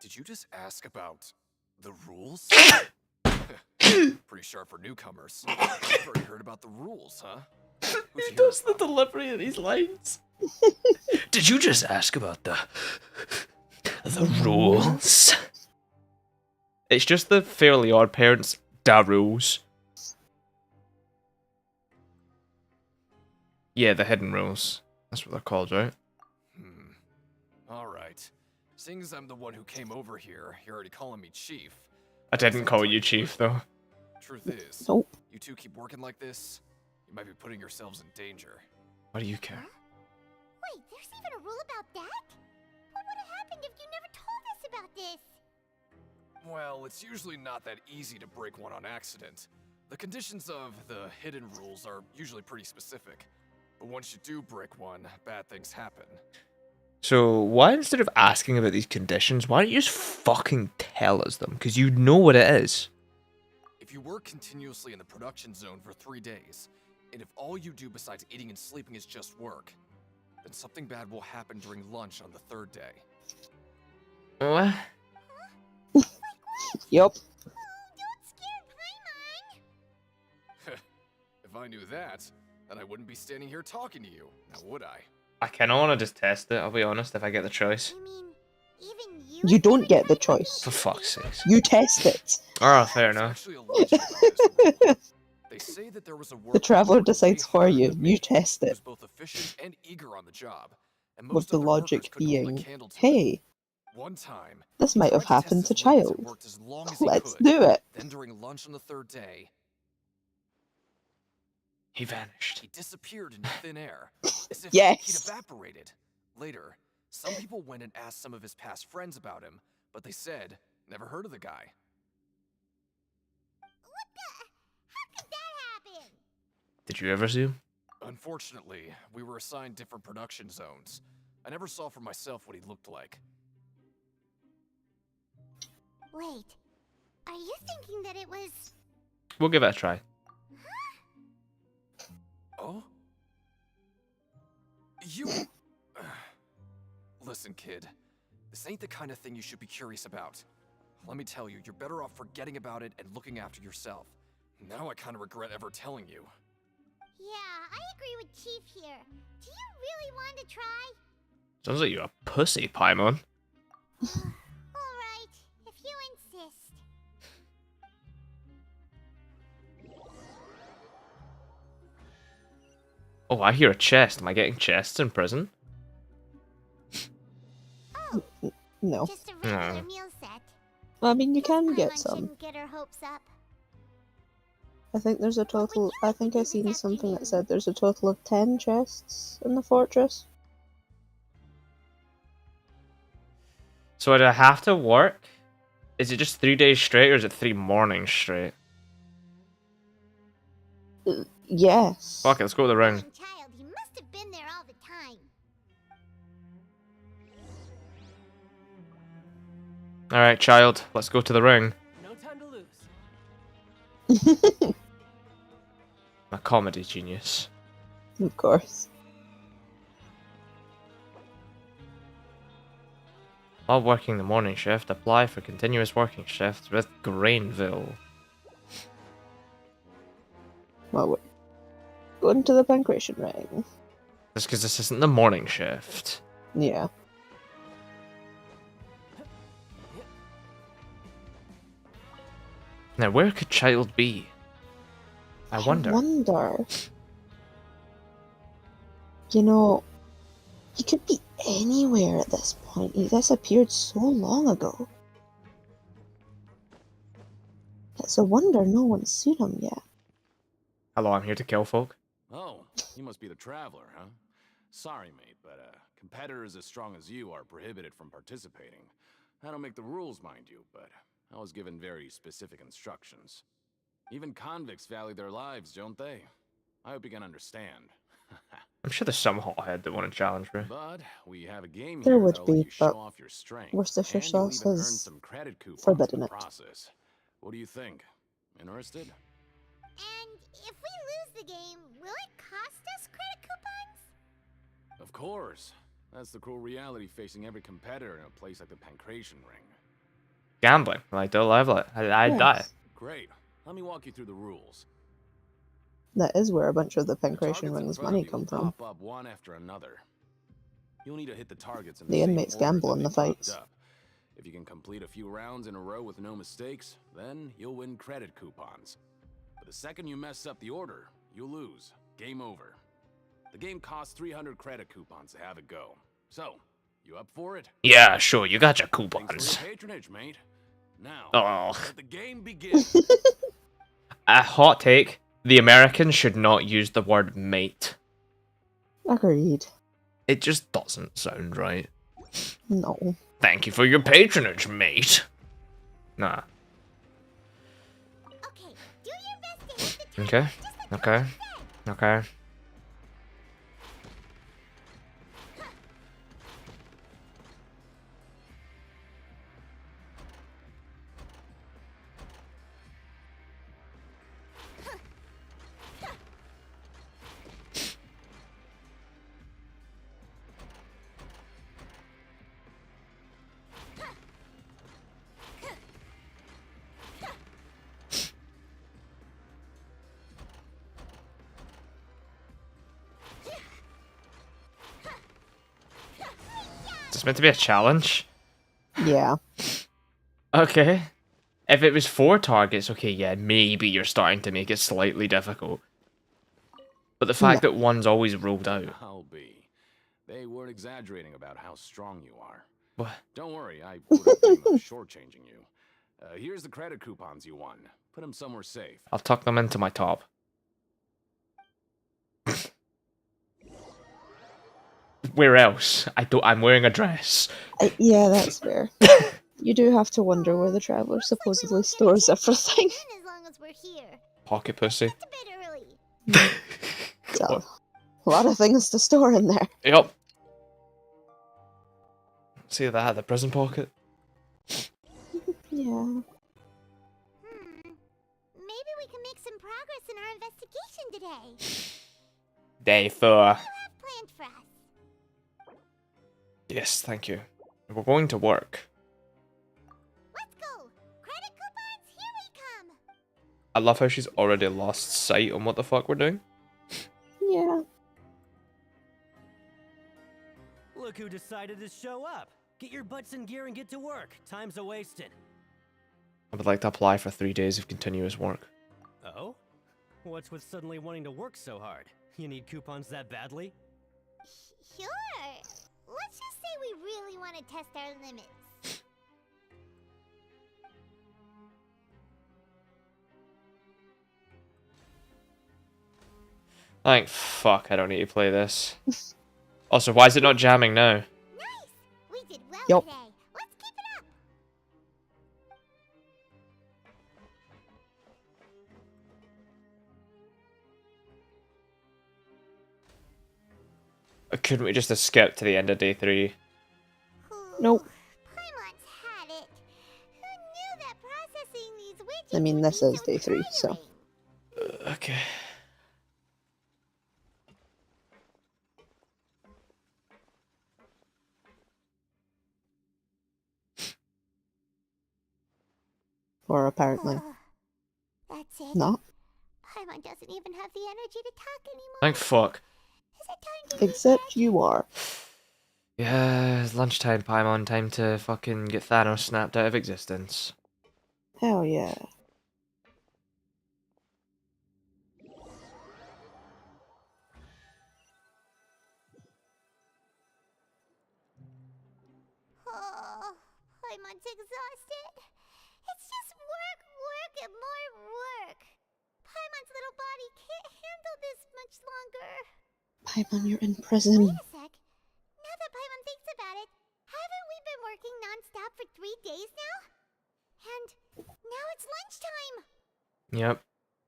Did you just ask about the rules? Pretty sharp for newcomers. I've already heard about the rules, huh? Who does the delivery of these lines? Did you just ask about the rules? It's just the Fairly Odd Parents da rules. Yeah, the hidden rules. That's what they're called, right? Alright. Seeing as I'm the one who came over here, you're already calling me Chief. I didn't call you Chief, though. Truth is, Nope. you two keep working like this, you might be putting yourselves in danger. Why do you care? Wait, there's even a rule about that? What would have happened if you never told us about this? Well, it's usually not that easy to break one on accident. The conditions of the hidden rules are usually pretty specific. But once you do break one, bad things happen. So, why instead of asking about these conditions, why don't you just fucking tell us them? Because you know what it is. If you work continuously in the production zone for 3 days, and if all you do besides eating and sleeping is just work, then something bad will happen during lunch on the 3rd day. What? Yup. Don't scare Paimon. If I knew that, then I wouldn't be standing here talking to you, now would I? I kind of want to just test it, I'll be honest, if I get the choice. You mean, even you? You don't get the choice. For fuck's sake. You test it. Oh, fair enough. Actually, a logic behind this rule. They say that there was a The worker traveler who worked way decides for harder you. than me, You test who it. was both efficient and eager on the job, and With most the other workers logic couldn't hold a being, candle to it. hey, One time, this he might have tried to happened test to his limits and child. worked as long as he Let's could. do it. Then during lunch on the 3rd day, He vanished. he disappeared into thin air, as if Yes. he'd evaporated. Later, some people went and asked some of his past friends about him, but they said, never heard of the guy. What the? How could that happen? Did you ever see him? Unfortunately, we were assigned different production zones. I never saw for myself what he looked like. Wait, are you thinking that it was... We'll give it a try. Oh? You... Listen, kid. This ain't the kind of thing you should be curious about. Let me tell you, you're better off forgetting about it and looking after yourself. Now I kind of regret ever telling you. Yeah, I agree with Chief here. Do you really want to try? Sounds like you're a pussy, Paimon. Alright, if you insist. Oh, I hear a chest. Am I getting chests in prison? No. Just a regular meal set. I mean, you can Paimon get some. shouldn't get her hopes up. I think there's a total. I think I seen something that said there's a total of 10 chests in the fortress. So do I have to work? Is it just 3 days straight or is it 3 mornings straight? Yes. Fuck it, let's go to the ring. Child, he must have been there all the time. Alright, child, let's go to the ring. No time to lose. I'm a comedy genius. Of course. While working the morning shift, apply for continuous working shifts with Grainville. Well, we're going to the pancreation ring. Just because this isn't the morning shift. Yeah. Now, where could child be? I wonder. You know, he could be anywhere at this point. He disappeared so long ago. It's a wonder no one's seen him yet. Hello, I'm here to kill folk. Oh, you must be the traveler, huh? Sorry, mate, but competitors as strong as you are prohibited from participating. I don't make the rules, mind you, but I was given very specific instructions. Even convicts value their lives, don't they? I hope you can understand. I'm sure there's some hothead that want to challenge me. But we have a game There here would that'll let be, you show but off your strength, Worcestershire and you'll sauce even earn has some credit coupons in forbidden the it. process. What do you think? Interested? And if we lose the game, will it cost us credit coupons? Of course. That's the cruel reality facing every competitor in a place like the Pancration Ring. Gambling, like the level it. I'd die. Great. Let me walk you through the rules. That is where a bunch of the The Pancration targets in Ring's front of money you come will from. pop up one after another. You'll need to hit the targets in The same inmates order gamble that in they the popped fights. up. If you can complete a few rounds in a row with no mistakes, then you'll win credit coupons. But the second you mess up the order, you'll lose. Game over. The game costs 300 credit coupons to have it go. So, you up for it? Yeah, sure, you got your Thanks coupons. for your patronage, mate. Now, Oh. let the game begin. A hot take. The Americans should not use the word mate. Agreed. It just doesn't sound right. No. Thank you for your patronage, mate. Nah. Okay, do your best to hit the Okay. Okay. Okay. Is this meant to be a challenge? Yeah. Okay. If it was 4 targets, okay, yeah, maybe you're starting to make it slightly difficult. But the fact that one's always ruled out. I'll be. They weren't exaggerating about how strong you are. What? Don't worry, I wouldn't dream of shortchanging you. Here's the credit coupons you won. Put them somewhere safe. I'll tuck them into my top. Where else? I'm wearing a dress. Yeah, that's fair. You do have to wonder where the Traveler supposedly stores everything. As long as we're here. Pocket pussy. It's a bit early. So, a lot of things to store in there. Yep. See that, the prison pocket? Yeah. Maybe we can make some progress in our investigation today. Day 4. Planned for us. Yes, thank you. We're going to work. Let's go. Credit coupons, here we come. I love how she's already lost sight on what the fuck we're doing. Yeah. Look who decided to show up. Get your butts in gear and get to work. Time's a-wasted. I would like to apply for 3 days of continuous work. Oh? What's with suddenly wanting to work so hard? You need coupons that badly? Sure. Let's just say we really want to test our limits. Thank fuck I don't need to play this. Also, why is it not jamming now? Nice. We did well Yup. today. Let's keep it up. Couldn't we just have skipped to the end of day 3? Nope. Paimon's had it. Who knew that processing these widgets I mean, would this be is so day 3, so. tiring? Okay. Or apparently That's it. not. Paimon doesn't even have the energy to talk anymore. Thank fuck. Is it time to Except you are. Yeah, it's lunchtime, Paimon. Time to fucking get Thanos snapped out of existence. Hell yeah. Oh, Paimon's exhausted. It's just work, work, and more work. Paimon's little body can't handle this much longer. Paimon, you're in prison. Wait a sec. Now that Paimon thinks about it, haven't we been working non-stop for 3 days now? And now it's lunchtime. Yep.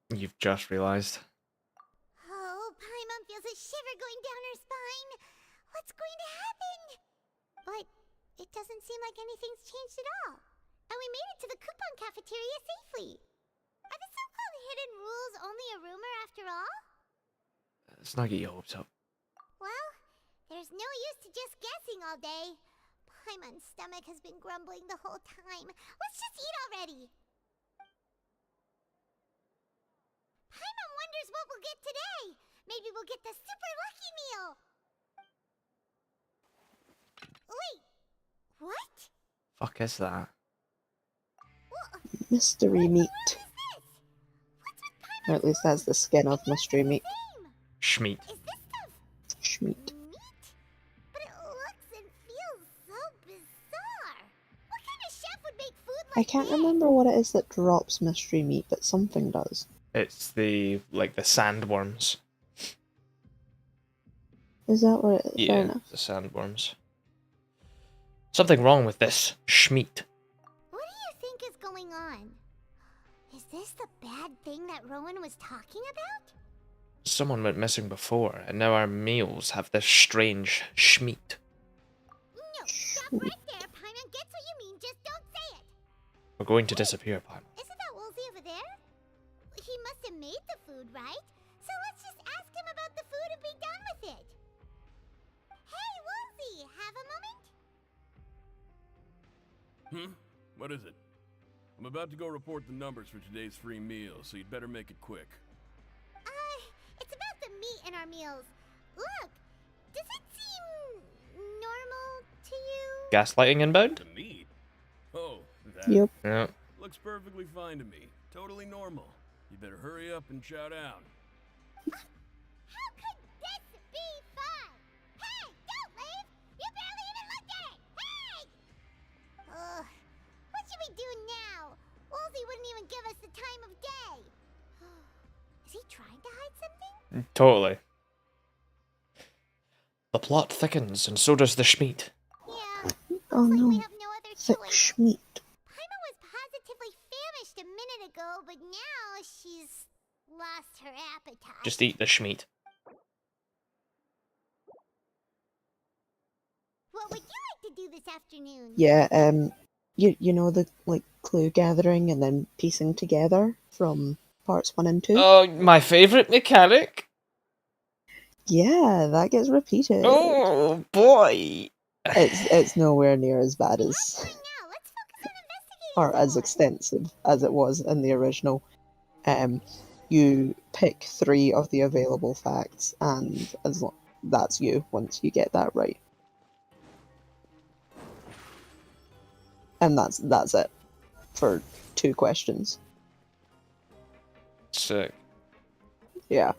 You've just realised. Oh, Paimon feels a shiver going down her spine. What's going to happen? But it doesn't seem like anything's changed at all. And we made it to the coupon cafeteria safely. Are the so-called hidden rules only a rumor after all? Let's not get your hopes up. Well, there's no use to just guessing all day. Paimon's stomach has been grumbling the whole time. Let's just eat already. Paimon wonders what we'll get today. Maybe we'll get the super lucky meal. Wait, what? Fuck is that? Mystery meat. Or at least that's the skin of mystery meat. Schmeat. Schmeat. But it looks and feels so bizarre. What kind of chef would make food I like can't this? remember what it is that drops mystery meat, but something does. It's the sandworms. Is that what it is? Fair Yeah, enough. the sandworms. Something wrong with this schmeat. What do you think is going on? Is this the bad thing that Rowan was talking about? Someone went missing before, and now our meals have this strange schmeat. No, stop right there, Paimon gets what you mean, just don't say it. We're going to disappear, Paimon. Isn't that Woolsey over there? He must have made the food, right? So let's just ask him about the food and be done with it. Hey, Woolsey, have a moment? What is it? I'm about to go report the numbers for today's free meal, so you'd better make it quick. It's about the meat in our meals. Look, does it seem normal to you? Gaslighting inbound? The meat? Oh, that? Yep. Yeah. Looks perfectly fine to me. Totally normal. You better hurry up and chow down. How could this be fun? Hey, don't leave! You barely even looked at it! Hey! Ugh, what should we do now? Woolsey wouldn't even give us the time of day. Is he trying to hide something? Totally. The plot thickens, and so does the schmeat. Yeah. Oh We no. have no other Thick choice. schmeat. Paimon was positively famished a minute ago, but now she's lost her appetite. Just eat the schmeat. What would you like to do this afternoon? Yeah, you know the clue gathering and then piecing together from parts 1 and 2? Oh, my favourite mechanic? Yeah, that gets repeated. Oh, boy! It's nowhere near as bad as or as extensive as it was in the original. You pick 3 of the available facts, and that's you once you get that right. And that's it for 2 questions. Sick. Yeah.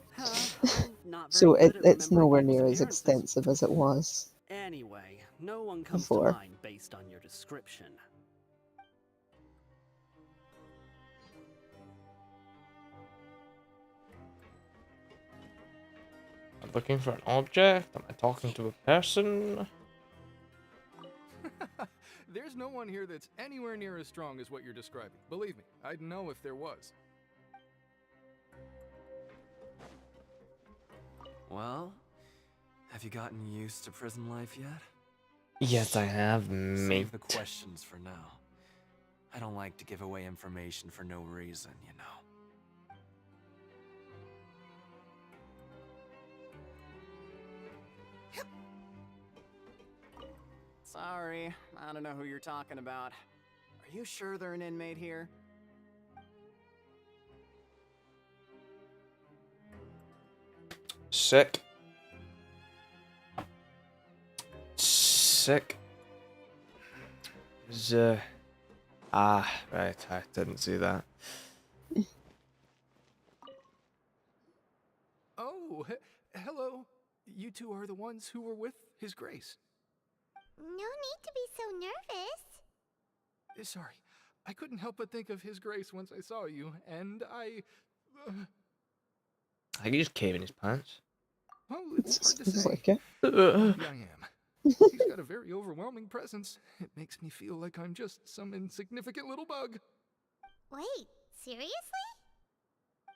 So it's nowhere near as extensive as it was. Anyway, no one comes Before. to mind based on your description. I'm looking for an object. Am I talking to a person? There's no one here that's anywhere near as strong as what you're describing. Believe me, I'd know if there was. Well, have you gotten used to prison life yet? Yes, I have, mate. Save the questions for now. I don't like to give away information for no reason, you know. Sorry, I don't know who you're talking about. Are you sure they're an inmate here? Sick. Sick. Right, I didn't see that. Oh, hello. You two are the ones who were with His Grace. No need to be so nervous. Sorry, I couldn't help but think of His Grace once I saw you, and I think he just came in his pants. Well, it's hard to Seems say. like it. Maybe I am. He's got a very overwhelming presence. It makes me feel like I'm just some insignificant little bug. Wait, seriously?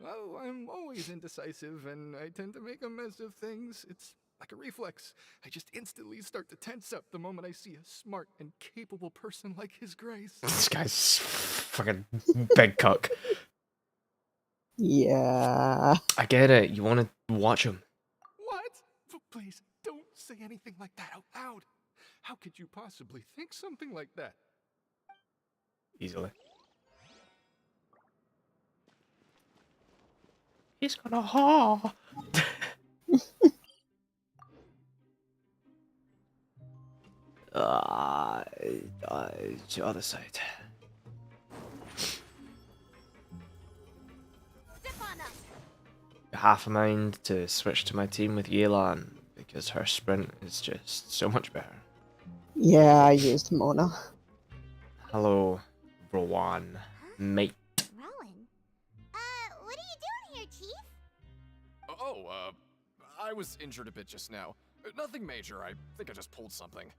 Well, I'm always indecisive, and I tend to make a mess of things. It's like a reflex. I just instantly start to tense up the moment I see a smart and capable person like His Grace. This guy's fucking big cock. Yeah. I get it. You want to watch him. What? Please, don't say anything like that out loud. How could you possibly think something like that? Easily. He's gonna haw. The other side. Half a mind to switch to my team with Yelan because her sprint is just so much better. Yeah, I used Mona. Hello, Rowan, mate. Rowan? What are you doing here, Chief? Oh, I was injured a bit just now. Nothing major, I think I just pulled something.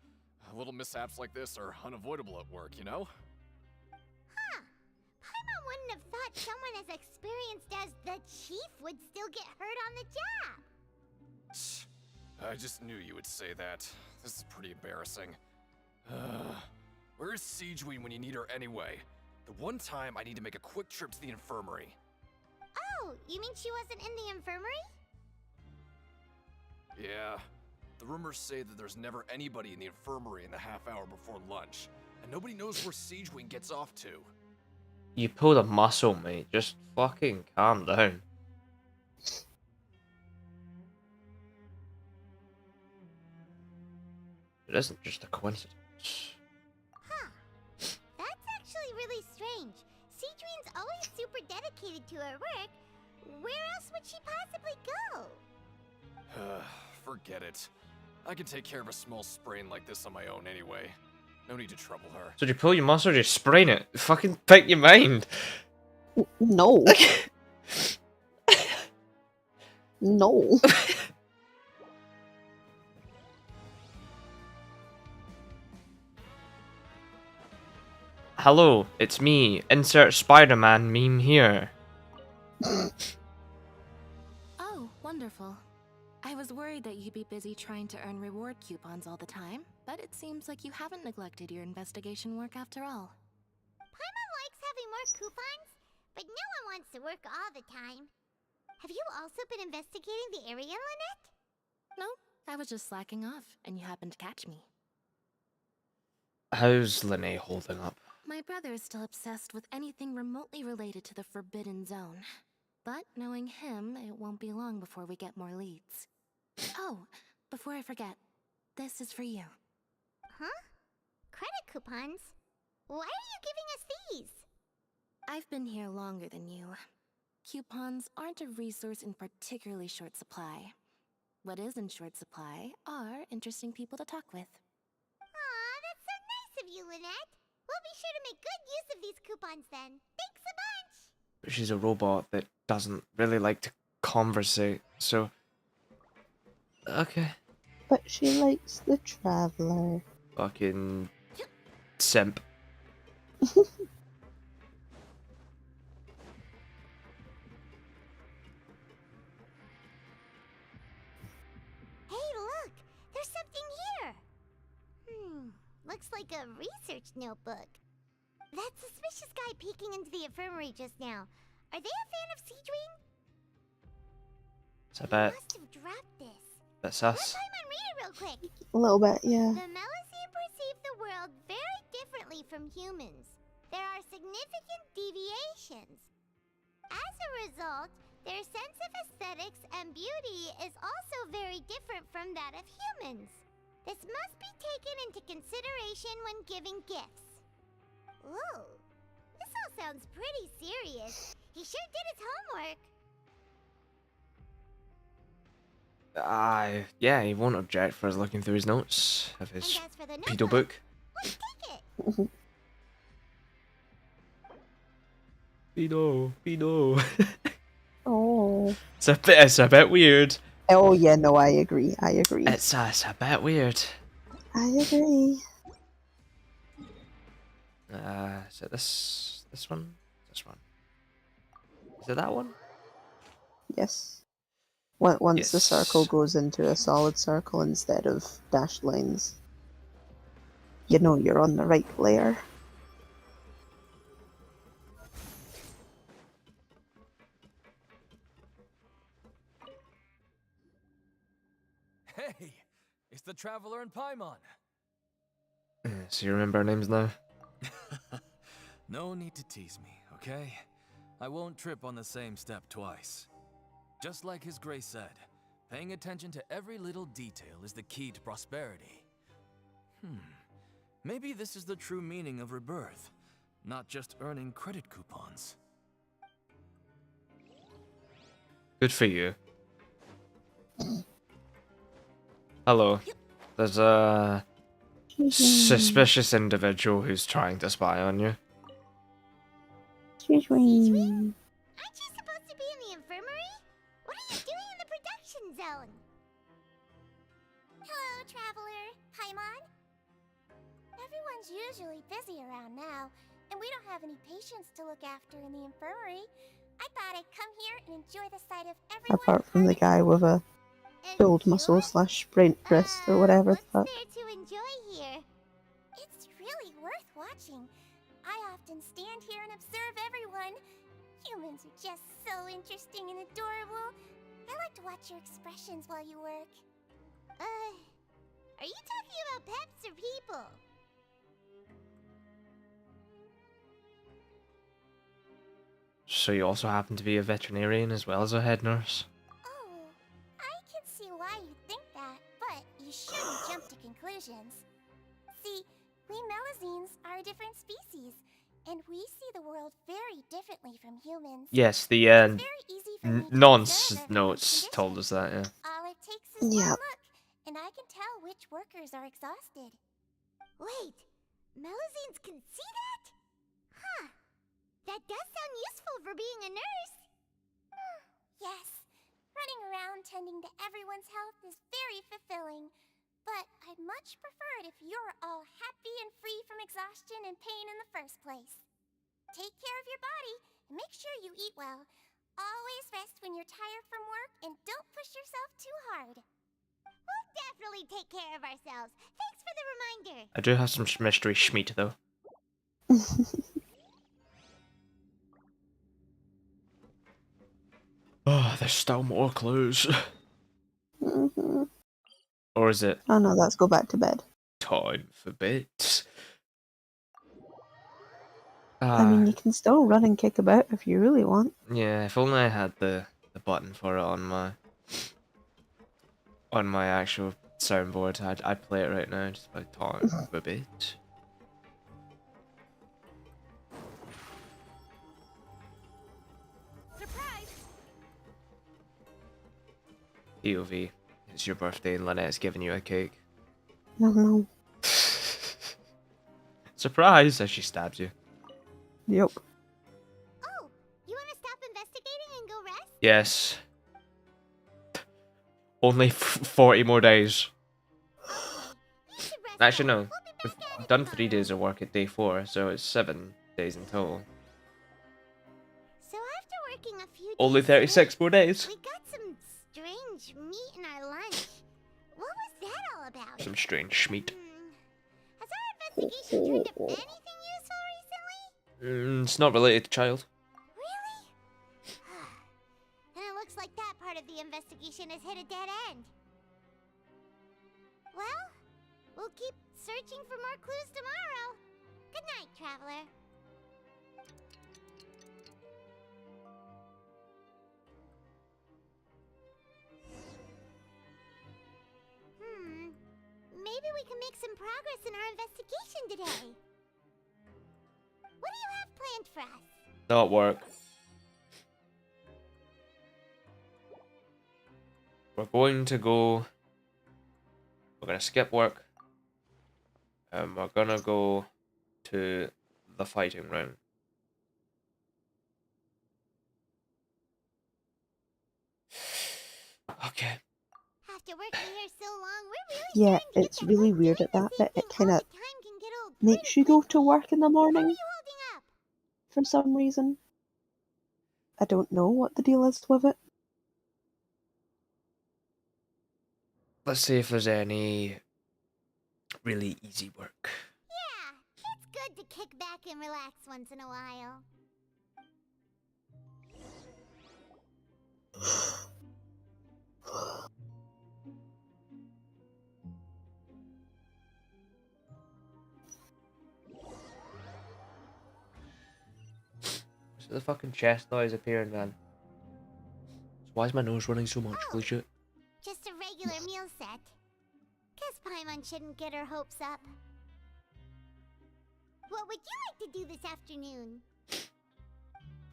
Little mishaps like this are unavoidable at work, you know? Huh. Paimon wouldn't have thought someone as experienced as the Chief would still get hurt on the job. I just knew you would say that. This is pretty embarrassing. Where is Siegeween when you need her anyway? The one time I need to make a quick trip to the infirmary. Oh, you mean she wasn't in the infirmary? Yeah. The rumors say that there's never anybody in the infirmary in the half hour before lunch, and nobody knows where Siegeween gets off to. You pulled a muscle, mate. Just fucking calm down. It isn't just a coincidence. Huh. That's actually really strange. Siegeween's always super dedicated to her work. Where else would she possibly go? Forget it. I can take care of a small sprain like this on my own anyway. No need to trouble her. So did you pull your muscle or just sprain it? Fucking pick your mind. No. No. Hello, it's me. Insert Spider-Man meme here. Oh, wonderful. I was worried that you'd be busy trying to earn reward coupons all the time, but it seems like you haven't neglected your investigation work after all. Paimon likes having more coupons, but no one wants to work all the time. Have you also been investigating the area, Lynette? No, I was just slacking off, and you happened to catch me. How's Linnae holding up? My brother is still obsessed with anything remotely related to the Forbidden Zone. But knowing him, it won't be long before we get more leads. Oh, before I forget, this is for you. Huh? Credit coupons? Why are you giving us these? I've been here longer than you. Coupons aren't a resource in particularly short supply. What is in short supply are interesting people to talk with. Aw, that's so nice of you, Lynette. We'll be sure to make good use of these coupons then. Thanks a bunch! She's a robot that doesn't really like to conversate, so... Okay. But she likes the Traveler. Fucking... simp. Hey, look! There's something here! Looks like a research notebook. That suspicious guy peeking into the infirmary just now. Are they a fan of Siegeween? It's a bit... Must have dropped this. bit sus. Let Paimon read it real quick. A little bit, yeah. The Melusine perceive the world very differently from humans. There are significant deviations. As a result, their sense of aesthetics and beauty is also very different from that of humans. This must be taken into consideration when giving gifts. Ooh, this all sounds pretty serious. He sure did his homework. Yeah, he won't object for us looking through his notes of his And as for the pedo book. Let's take it. Pedo. Oh. It's a bit weird. Oh yeah, no, I agree. It's a bit weird. I agree. Is it this one? This one. Is it that one? Yes. Once the circle goes into a solid circle instead of dashed lines, you know you're on the right layer. Hey, it's the Traveler and Paimon. So you remember our names now? No need to tease me, okay? I won't trip on the same step twice. Just like His Grace said, paying attention to every little detail is the key to prosperity. Maybe this is the true meaning of rebirth, not just earning credit coupons. Good for you. Hello. There's a suspicious individual who's trying to spy on you. Excuse me. Aren't you supposed to be in the infirmary? What are you doing in the production zone? Hello, Traveler. Paimon. Everyone's usually busy around now, and we don't have any patients to look after in the infirmary. I thought I'd come here and enjoy the sight of everyone. Apart from the guy with a pulled muscle slash sprained wrist or whatever the fuck. There to enjoy here. It's really worth watching. I often stand here and observe everyone. Humans are just so interesting and adorable. I like to watch your expressions while you work. Are you talking about pets or people? So you also happen to be a veterinarian as well as a head nurse? Oh, I can see why you think that, but you shouldn't jump to conclusions. See, we Melazines are a different species, and we see the world very differently from humans. Yes, the nonce notes told us that, yeah. All it takes is one look, and I can tell which workers are exhausted. Wait, Melazines can see that? Huh. That does sound useful for being a nurse. Yes, running around tending to everyone's health is very fulfilling. But I'd much prefer it if you're all happy and free from exhaustion and pain in the first place. Take care of your body and make sure you eat well. Always rest when you're tired from work and don't push yourself too hard. We'll definitely take care of ourselves. Thanks for the reminder. I do have some mystery schmeat though. Oh, there's still more clues. Or is it? Oh no, let's go back to bed. Time for bits. I mean, you can still run and kick about if you really want. Yeah, if only I had the button for it on my actual soundboard, I'd play it right now. Just by time for bits. POV. It's your birthday and Lynette's giving you a cake. No. Surprise! As she stabs you. Yep. Oh, you want to stop investigating and go rest? Yes. Only 40 more days. Actually, no. We've done 3 days of work at day 4, so it's 7 days in total. So after working a few days Only 36 more days. we got some strange meat in our lunch. What was that all about? Some strange schmeat. Has our investigation turned up anything useful recently? It's not related to child. Really? Then it looks like that part of the investigation has hit a dead end. Well, we'll keep searching for more clues tomorrow. Good night, Traveler. Maybe we can make some progress in our investigation today. What do you have planned for us? Not work. We're going to skip work. And we're gonna go to the fighting round. Okay. After working here so long, we're really Yeah, it's really weird at that bit. It kind of makes you go to work in the morning for some reason. I don't know what the deal is with it. let's see if there's any really easy work. Yeah, it's good to kick back and relax once in a while. So the fucking chest noise appearing, man. Why is my nose running so much? Holy shit. Just a regular meal set. Guess Paimon shouldn't get her hopes up. What would you like to do this afternoon?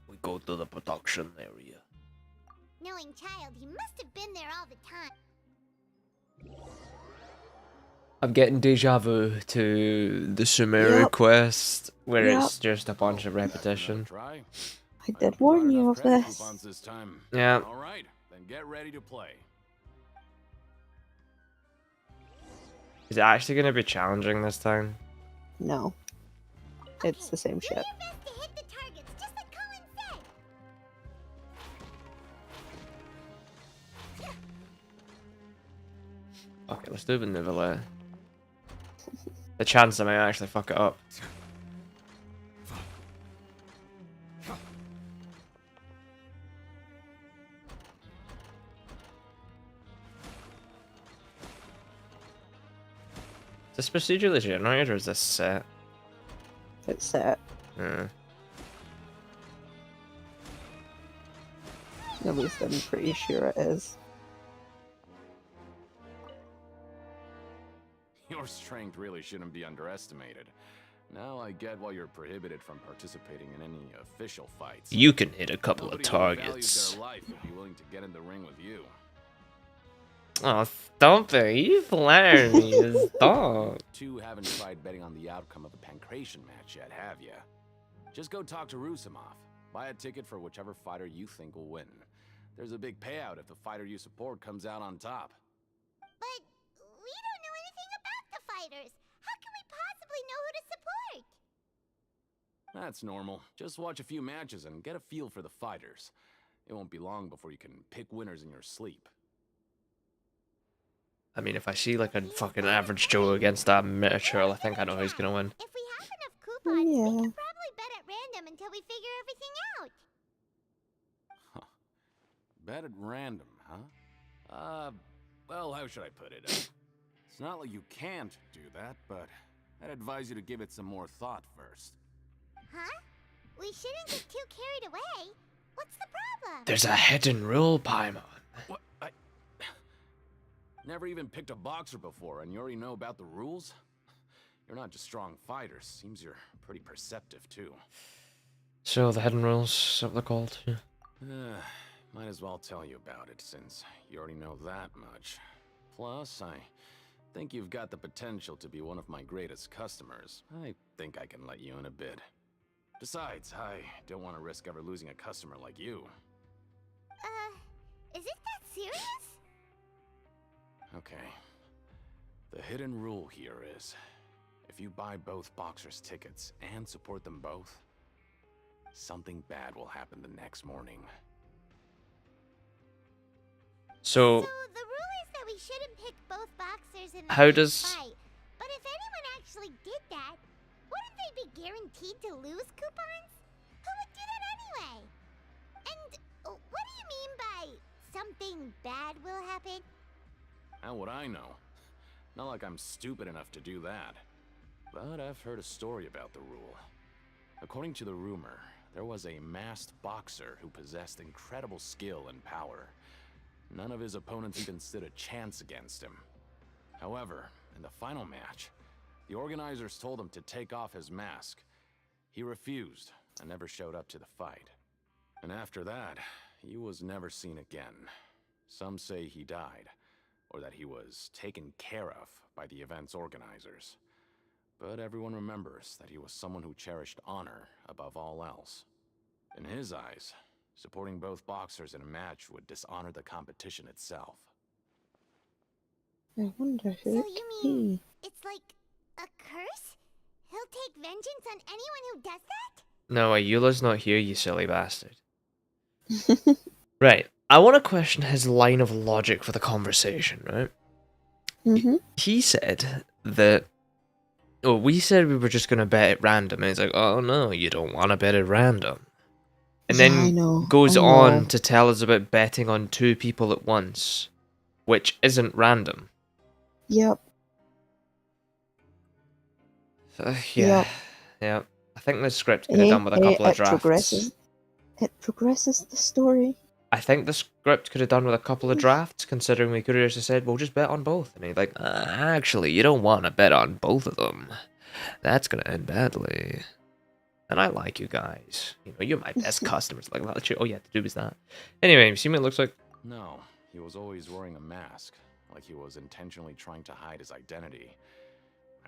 We go to the production area. Knowing Child, he must have been there all the time. I'm getting deja vu to the Sumeru quest, where it's just a bunch of repetition. I did warn you of this. Yeah. All right, then get ready to play. Is it actually going to be challenging this time? No. It's the same shit. Okay, let's do Vanilla. The chance I may actually fuck it up. Is this procedurally generated or is this set? It's set. Yeah. At least I'm pretty sure it is. Your strength really shouldn't be underestimated. Now I get why you're prohibited from participating in any official fights. You can hit a couple Nobody of who values targets. their life would be willing to get in the ring with you. Oh, stop it. You flatter me. Stop. Two haven't tried betting on the outcome of a pancration match yet, have ya? Just go talk to Rusimov. Buy a ticket for whichever fighter you think will win. There's a big payout if the fighter you support comes out on top. But we don't know anything about the fighters. How can we possibly know who to support? That's normal. Just watch a few matches and get a feel for the fighters. It won't be long before you can pick winners in your sleep. I mean, if I see like a fucking average Joe against that miniature, I think I know who's gonna win. If we have enough coupons, we could probably bet at random until we figure everything out. Bet at random, huh? Well, how should I put it? It's not like you can't do that, but I'd advise you to give it some more thought first. Huh? We shouldn't get too carried away. What's the problem? There's a hidden rule, Paimon. What? Never even picked a boxer before, and you already know about the rules? You're not just strong fighters. Seems you're pretty perceptive, too. So, the hidden rules, is what they're called. Yeah. Might as well tell you about it, since you already know that much. Plus, I think you've got the potential to be one of my greatest customers. I think I can let you in a bid. Besides, I don't want to risk ever losing a customer like you. Is it that serious? Okay. The hidden rule here is, if you buy both boxers' tickets and support them both, something bad will happen the next morning. So the rule is that we shouldn't pick both boxers in the How same does- fight. But if anyone actually did that, wouldn't they be guaranteed to lose coupons? Who would do that anyway? And what do you mean by something bad will happen? How would I know? Not like I'm stupid enough to do that. But I've heard a story about the rule. According to the rumor, there was a masked boxer who possessed incredible skill and power. None of his opponents even stood a chance against him. However, in the final match, the organizers told him to take off his mask. He refused and never showed up to the fight. And after that, he was never seen again. Some say he died, or that he was taken care of by the event's organizers. But everyone remembers that he was someone who cherished honor above all else. In his eyes, supporting both boxers in a match would dishonor the competition itself. I wonder who So it you could mean be. it's like a curse? He'll take vengeance on anyone who does that? No, Ayula's not here, you silly bastard. Right. I want to question his line of logic for the conversation, right? He said that. Oh, we said we were just gonna bet at random, and he's like, "Oh no, you don't want to bet at random." And Yeah, then I know. goes I on know. to tell us about betting on 2 people at once, which isn't random. Yep. Yeah, Yep. yeah. I think the script could have done with a couple of It drafts. progresses. It progresses the story. I think the script could have done with a couple of drafts, considering we could have just said, "We'll just bet on both." And he's like, "Actually, you don't want to bet on both of them. That's gonna end badly." And I like you guys. You know, you're my best customers. Like, all you have to do is that. Anyway, you see what it looks like? No, he was always wearing a mask, like he was intentionally trying to hide his identity.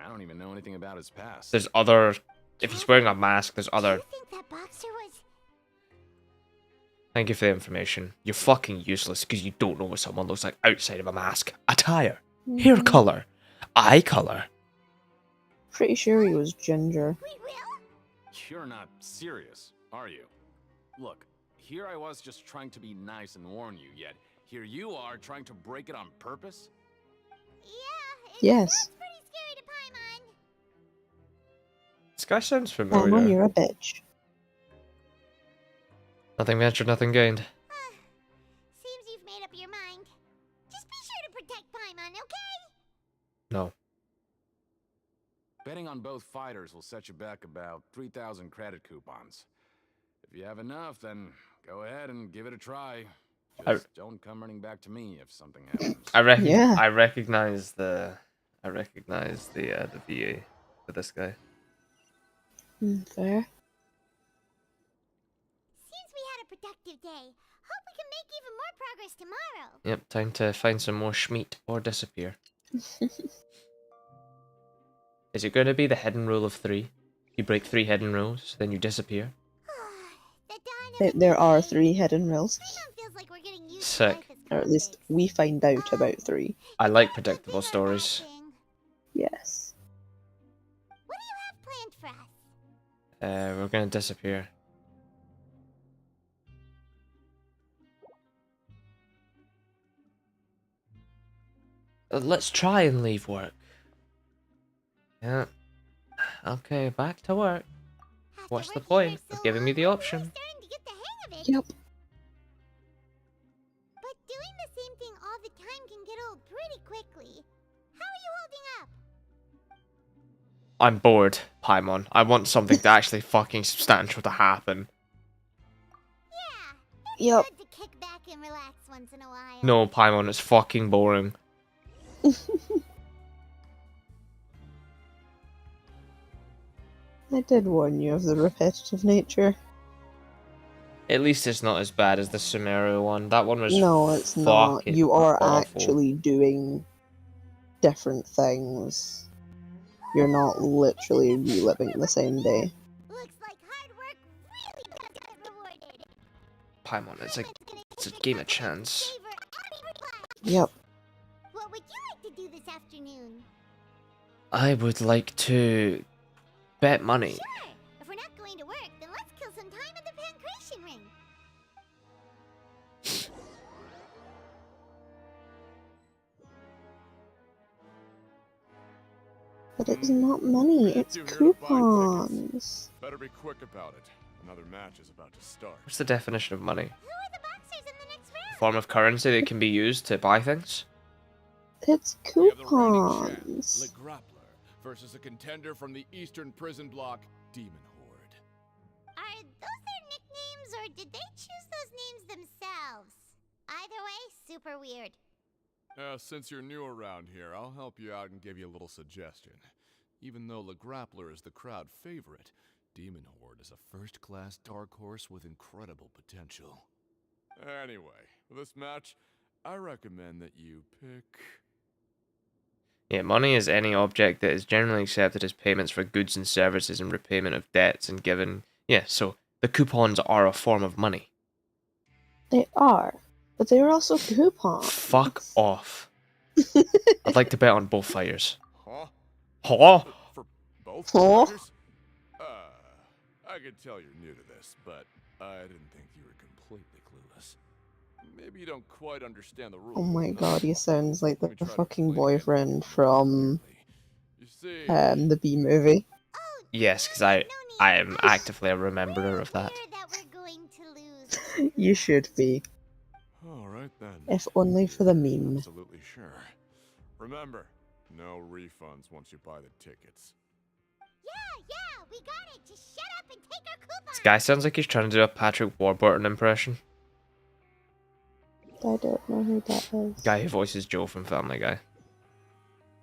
I don't even know anything about his past. There's other. If he's wearing a mask, there's other. think that boxer was... Thank you for the information. You're fucking useless because you don't know what someone looks like outside of a mask. Attire, hair color, eye color. Pretty sure he was ginger. You're not serious, are you? Look, here I was just trying to be nice and warn you, yet here you are trying to break it on purpose? Yes. This guy sounds Paimon, familiar. you're a bitch. Nothing ventured, nothing gained. Seems you've made up your mind. Just be sure to protect Paimon, okay? No. Betting on both fighters will set you back about 3,000 credit coupons. If you have enough, then go ahead and give it a try. Just don't come running back to me if something happens. I recognize the VA for this guy. Fair. Seems we had a productive day. Hope we can make even more progress tomorrow. Yep, time to find some more schmeat or disappear. Is it going to be the hidden rule of 3? You break 3 hidden rules, then you disappear. There are 3 hidden rules. Sick. Or at least we find out about 3. I like predictable stories. Yes. What do you have planned for us? We're going to disappear. Let's try and leave work. Yeah. Okay, back to work. What's the point of giving me the option? Yep. But doing the same thing all the time can get old pretty quickly. How are you holding up? I'm bored, Paimon. I want something to actually fucking substantial to happen. Yep. Good to kick back and relax once in a while. No, Paimon, it's fucking boring. I did warn you of the repetitive nature. At least it's not as bad as the Sumeru one. That one was No, it's not. fucking You are awful. actually doing different things. You're not literally reliving the same day. Looks like hard work really does get rewarded. Paimon, it's a game of chance. Yep. What would you like to do this afternoon? I would like to bet money. Sure. If we're not going to work, then let's kill some time at the Pancration Ring. But it's not money, it's coupons. Better be quick about it. Another match is about to start. What's the definition of money? A form of currency that can be used to buy things? It's coupons. Le Grappler versus a contender from the Eastern Prison Block, Demon Horde. Are those their nicknames, or did they choose those names themselves? Either way, super weird. Since you're new around here, I'll help you out and give you a little suggestion. Even though Le Grappler is the crowd favorite, Demon Horde is a first-class dark horse with incredible potential. Anyway, for this match, I recommend that you pick... Yeah, money is any object that is generally accepted as payments for goods and services and repayment of debts and given... Yeah, so the coupons are a form of money. They are, but they are also coupons. Fuck off. I'd like to bet on both fighters. Huh? Huh? For both Huh? fighters? I could tell you're new to this, but I didn't think you were completely clueless. Maybe Maybe you don't quite understand the rules. Oh my god, he sounds like the Let me try to fucking explain it boyfriend from You see, the B movie. Yes, because I am actively a rememberer of that. You should be. all right then. If only for the meme. Absolutely sure. Remember, no refunds once you buy the tickets. Yeah, we got it. Just shut up and take our coupon. This guy sounds like he's trying to do a Patrick Warburton impression. I don't know who that is. Guy who voices Joe from Family Guy.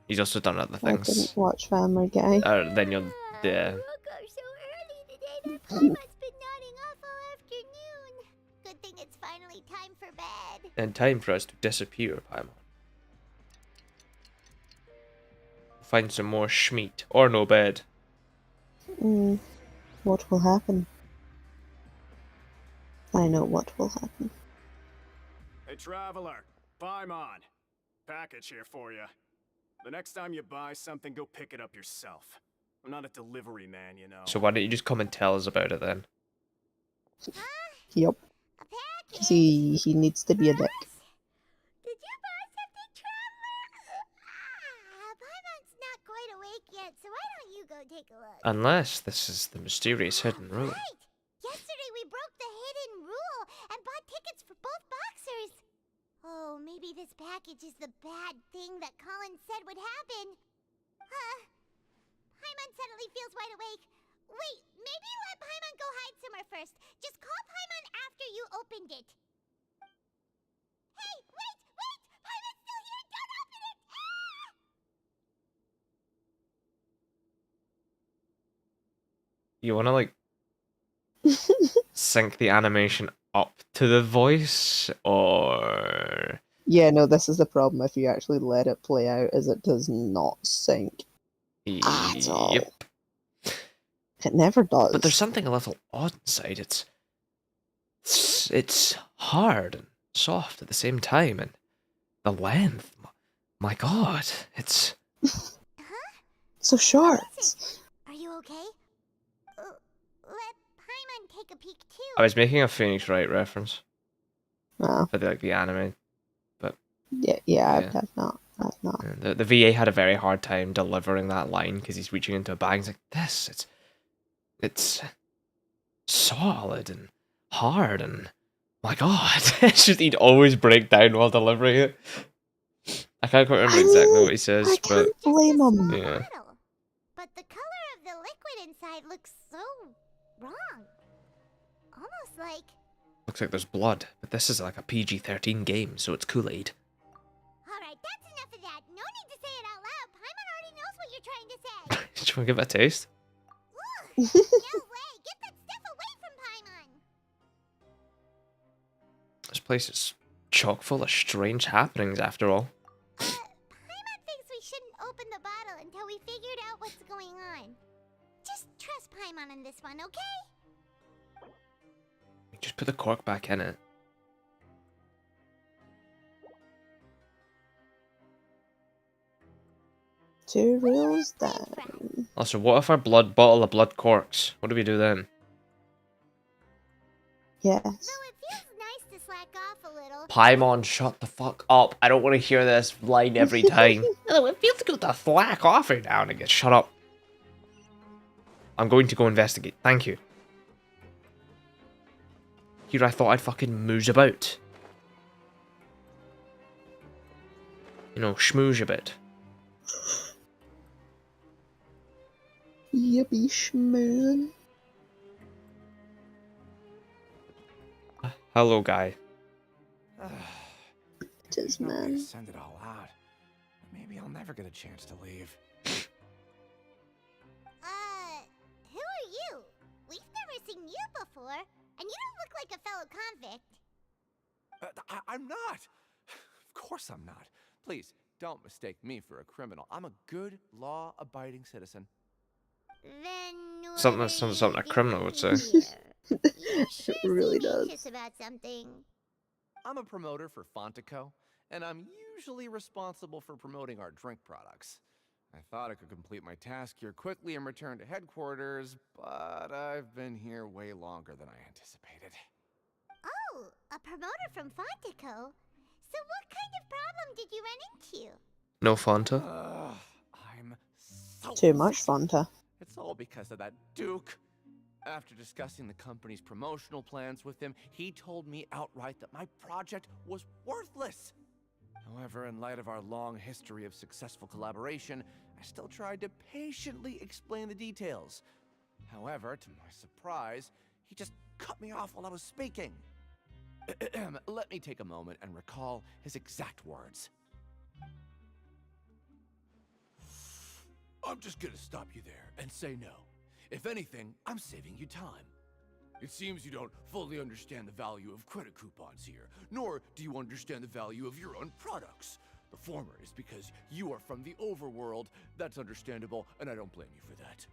He's also done other I things. didn't watch Family Guy. Then you'll, yeah. Paimon's been nodding off all afternoon. Good thing it's finally time for bed. And time for us to disappear, Paimon. Find some more schmeat or no bed. What will happen? I know what will happen. Hey, traveler, Paimon. Package here for you. The next time you buy something, go pick it up yourself. I'm not a delivery man, you know. So why don't you just come and tell us about it then? Yep. 'Cause he needs to be a dick. Did you buy something, traveler? Paimon's not quite awake yet, so why don't you go take a look? Unless this is the mysterious hidden rule. Yesterday we broke the hidden rule and bought tickets for both boxers. Oh, maybe this package is the bad thing that Colin said would happen. Paimon suddenly feels wide awake. Wait, maybe let Paimon go hide somewhere first. Just call Paimon after you opened it. Hey, wait! Paimon's still here! Don't open it! You wanna like sync the animation up to the voice, or Yeah, no, this is the problem if you actually let it play out, is it does not sync at all. Yep. It never does. But there's something a little odd inside. It's hard and soft at the same time, and the length. My God, it's so short. Are you okay? Let Paimon take a peek too. I was making a Phoenix Wright reference Oh. for the anime, but Yeah, I've not. The VA had a very hard time delivering that line because he's reaching into a bag. He's like, "This, it's solid and hard, and my God, it's just he'd always break down while delivering it." I can't quite remember exactly what he says, I but can't blame him. yeah. But the color of the liquid inside looks so wrong. Almost like... Looks like there's blood, but this is like a PG-13 game, so it's Kool-Aid. Alright, that's enough of that. No need to say it out loud. Paimon already knows what you're trying to say. Do you want to give it a taste? No way! Get that stuff away from Paimon! This place is chock full of strange happenings, after all. Paimon thinks we shouldn't open the bottle until we figured out what's going on. Just trust Paimon on this one, okay? Just put the cork back in it. Two rules down. Also, what if our bottle of blood corks? What do we do then? Yes. Paimon, shut the fuck up. I don't want to hear this line every time. Oh, it feels good to thwack off every now and again. Shut up. I'm going to go investigate. Thank you. Here I thought I'd fucking mooze about. You know, schmooze a bit. Yippee schmoon. Hello, guy. Bitches, No way to man. send it all out. Maybe I'll never get a chance to leave. Who are you? We've never seen you before, and you don't look like a fellow convict. I'm not. Of course I'm not. Please, don't mistake me for a criminal. I'm a good, law-abiding citizen. Then Something a criminal would say. It really does. anxious about something. I'm a promoter for Fontaine, and I'm usually responsible for promoting our drink products. I thought I could complete my task here quickly and return to headquarters, but I've been here way longer than I anticipated. Oh, a promoter from Fontico. So what kind of problem did you run into? No Fanta. I'm so Too much Fanta. It's all because of that Duke. After discussing the company's promotional plans with him, he told me outright that my project was worthless. However, in light of our long history of successful collaboration, I still tried to patiently explain the details. However, to my surprise, he just cut me off while I was speaking. Let me take a moment and recall his exact words. I'm just gonna stop you there and say no. If anything, I'm saving you time. It seems you don't fully understand the value of credit coupons here, nor do you understand the value of your own products. The former is because you are from the overworld. That's understandable, and I don't blame you for that.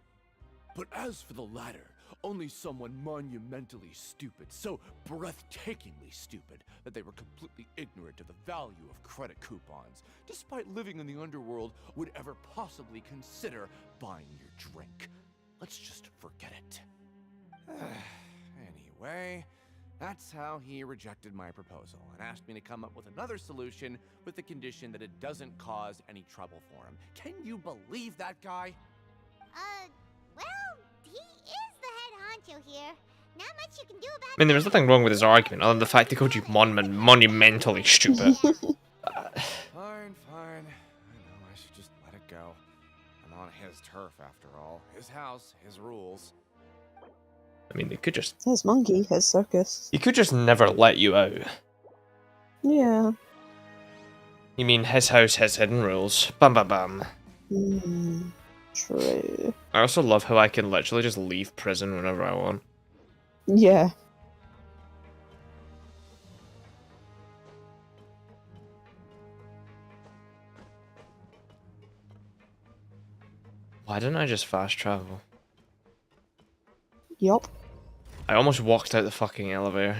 But as for the latter, only someone monumentally stupid, so breathtakingly stupid, that they were completely ignorant of the value of credit coupons, despite living in the underworld, would ever possibly consider buying your drink. Let's just forget it. Anyway, that's how he rejected my proposal and asked me to come up with another solution with the condition that it doesn't cause any trouble for him. Can you believe that guy? Well, he is the head honcho here. Not much you can do about I mean, there was nothing wrong with his argument, other than the fact he called you monumentally stupid. Fine. I know, I should just let it go. I'm on his turf, after all. His house, his rules. I mean, they could just... His monkey, his circus. He could just never let you out. Yeah. You mean his house, his hidden rules. Bam bam bam. True. I also love how I can literally just leave prison whenever I want. Yeah. Why didn't I just fast travel? Yup. I almost walked out the fucking elevator.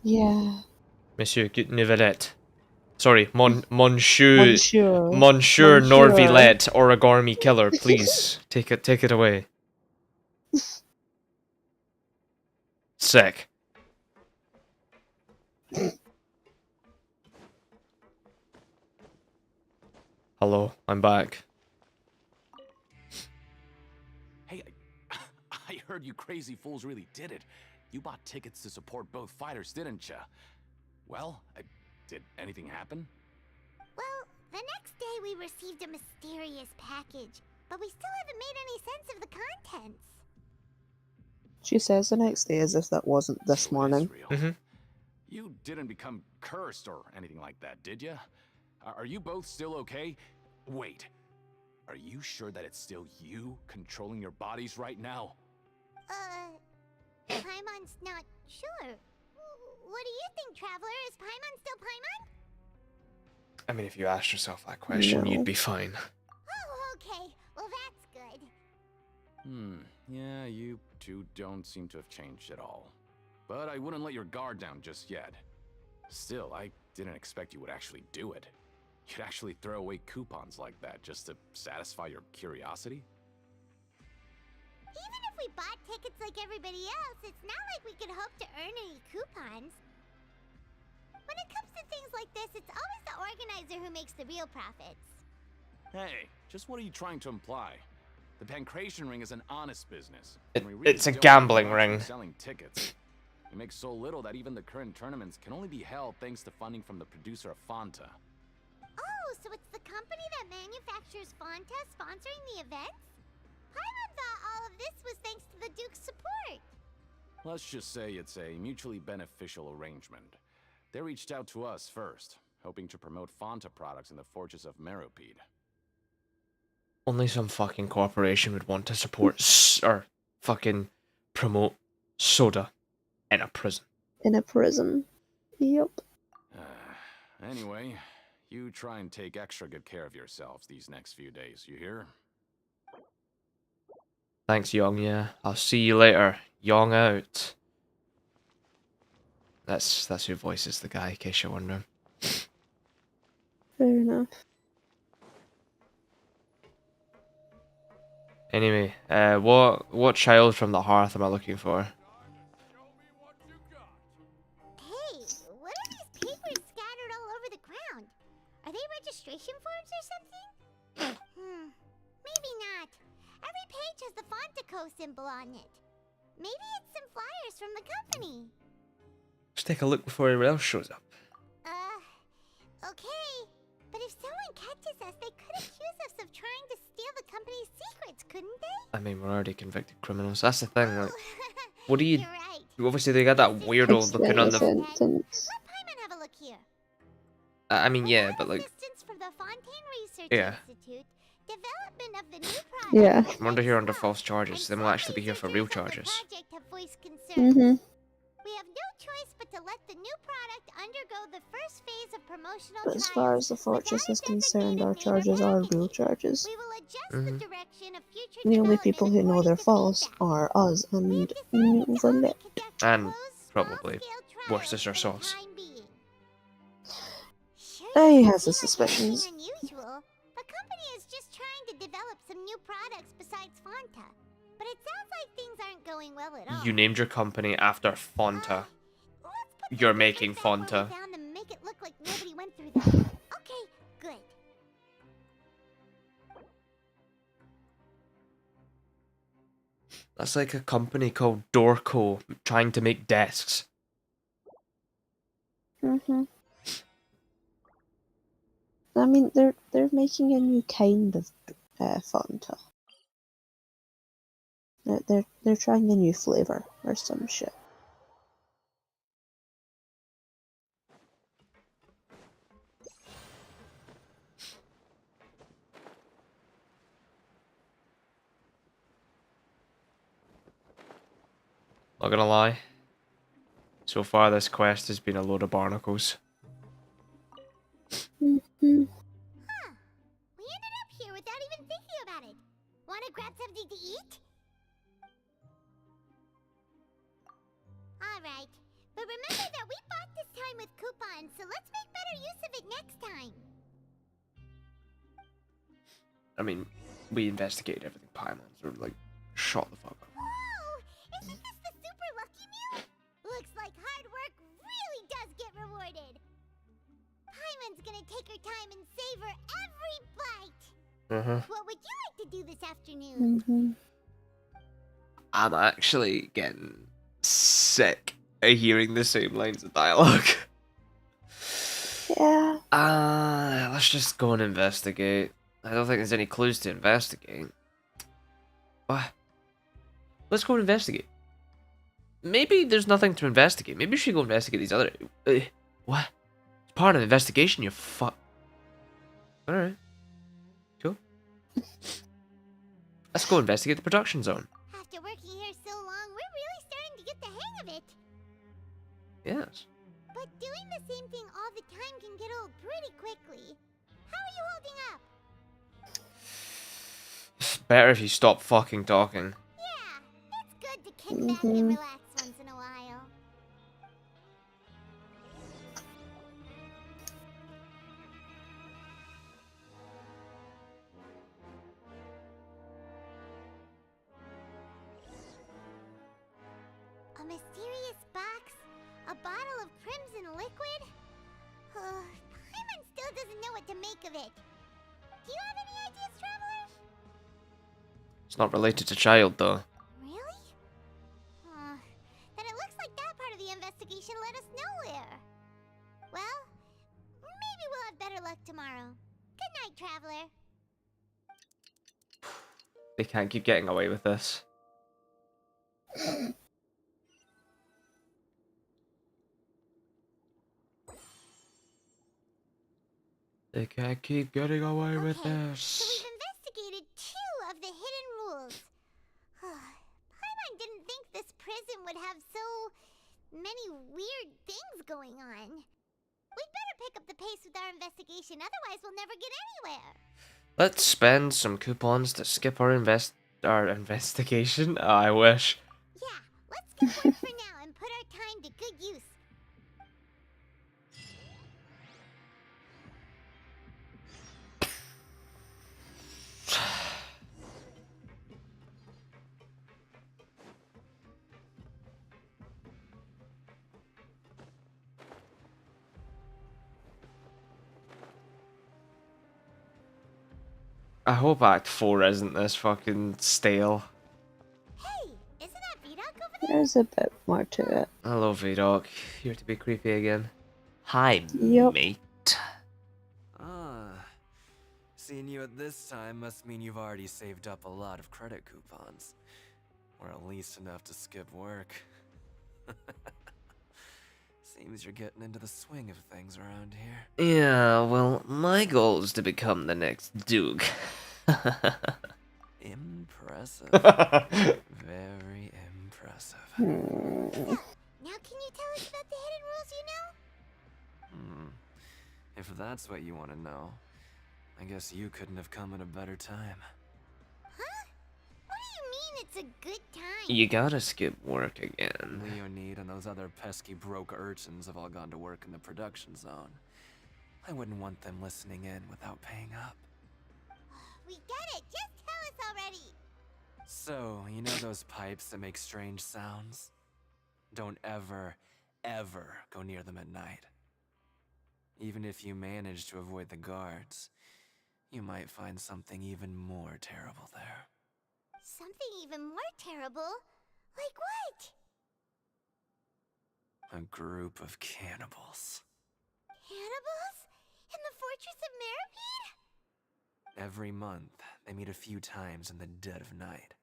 Yeah. Monsieur Neuvillette. Sorry, Monsieur Monsieur. Norvillette, origami killer, please. Take it away. Sick. Hello, I'm back. Hey, I heard you crazy fools really did it. You bought tickets to support both fighters, didn't ya? Well, did anything happen? Well, the next day we received a mysterious package, but we still haven't made any sense of the contents. She says the next day as if that wasn't this morning. You didn't become cursed or anything like that, did ya? Are you both still okay? Wait, are you sure that it's still you controlling your bodies right now? Paimon's not sure. What do you think, Traveler? Is Paimon still Paimon? I mean, if you asked yourself that question, you'd be fine. Oh, okay. Well, that's good. Yeah, you two don't seem to have changed at all. But I wouldn't let your guard down just yet. Still, I didn't expect you would actually do it. You'd actually throw away coupons like that just to satisfy your curiosity? Even if we bought tickets like everybody else, it's not like we could hope to earn any coupons. When it comes to things like this, it's always the organizer who makes the real profits. Hey, just what are you trying to imply? The Pancration Ring is an honest business. It's a gambling ring. Selling tickets. We make so little that even the current tournaments can only be held thanks to funding from the producer of Fanta. Oh, so it's the company that manufactures Fanta sponsoring the events? Paimon thought all of this was thanks to the Duke's support. Let's just say it's a mutually beneficial arrangement. They reached out to us first, hoping to promote Fanta products in the Fortress of Meropide. Only some fucking corporation would want to support or fucking promote soda in a prison. In a prison. Yep. Anyway, you try and take extra good care of yourselves these next few days, you hear? Thanks, Young, yeah. I'll see you later. Young out. That's who voices the guy, in case you're wondering. Fair enough. Anyway, what child from the hearth am I looking for? ground. Are they registration forms or something? Maybe not. Every page has the Fontaine symbol on it. Maybe it's some flyers from the company. Let's take a look before anyone else shows up. Okay. But if someone catches us, they could accuse us of trying to steal the company's secrets, couldn't they? I mean, we're already convicted criminals. That's the thing. Like, what do you? You're right. Obviously, they got that weirdo It's looking on the. sentence. Let Paimon have a look here. I mean, yeah, but like. Assistance from the Fontaine Research Yeah. Institute. Development of the new product. Yeah. We're under here under false charges. Then we'll actually be here for real charges. Project have voiced concerns. Mhm. We have no choice but to let the new product undergo the first phase of promotional But as trials. far as the fortress is concerned, our charges are real charges. We will adjust Mhm. the direction of future The only people who know they're false are us and Valet. And probably Worcestershire sauce. He has his suspicions. Unusual. The company is just trying to develop some new products besides Fanta. But it sounds like things aren't going well at all. You named your company after Fonta. You're making Fonta. Down to make it look like nobody went through that. Okay, good. That's like a company called Dorco trying to make desks. Mhm. I mean, they're making a new kind of Fanta. They're trying a new flavor or some shit. Not gonna lie. So far, this quest has been a load of barnacles. Mhm. We ended up here without even thinking about it. Wanna grab something to eat? Alright. But remember that we bought this time with coupons, so let's make better use of it next time. I mean, we investigated everything Paimon's or like shot the fuck up. Whoa! Isn't this the super lucky meal? Looks like hard work really does get rewarded. Paimon's gonna take her time and savor every bite. What would you like to do this afternoon? Mhm. I'm actually getting sick of hearing the same lines of dialogue. Yeah. Let's just go and investigate. I don't think there's any clues to investigate. What? Let's go and investigate. Maybe there's nothing to investigate. Maybe we should go investigate these other. What? It's part of the investigation, you fuck. Alright. Cool. Let's go investigate the production zone. After working here so long, we're really starting to get the hang of it. Yes. But doing the same thing all the time can get old pretty quickly. How are you holding up? It's better if you stop fucking talking. Yeah, it's good to kick back and relax once in a while. A mysterious box? A bottle of crimson liquid? Paimon still doesn't know what to make of it. Do you have any ideas, Traveler? It's not related to child, though. Really? Then it looks like that part of the investigation led us nowhere. Well, maybe we'll have better luck tomorrow. Good night, Traveler. They can't keep getting away with this. They can't keep getting away with So this. we've investigated 2 of the hidden rules. Paimon didn't think this prison would have so many weird things going on. We'd better pick up the pace with our investigation, otherwise we'll never get anywhere. Let's spend some coupons to skip our investigation. Oh, I wish. Yeah, let's skip work for now and put our time to good use. I hope Act 4 isn't this fucking stale. There's a bit more to it. Hello, Vdoc. Here to be creepy again. Hi, Yep. mate. Ah, seeing you at this time must mean you've already saved up a lot of credit coupons. Or at least enough to skip work. Seems you're getting into the swing of things around here. Yeah, well, my goal is to become the next Duke. Impressive. Very impressive. Now can you tell us about the hidden rules you know? If that's what you want to know, I guess you couldn't have come at a better time. Huh? What do you mean it's a good time? You gotta skip work again. Leonid and those other pesky broke urchins have all gone to work in the production zone. I wouldn't want them listening in without paying up. We get it! Just tell us already! So, you know those pipes that make strange sounds? Don't ever, ever go near them at night. Even if you manage to avoid the guards, you might find something even more terrible there. Something even more terrible? Like what? A group of cannibals. Cannibals? In the Fortress of Meripede? Every month, they meet a few times in the dead of night.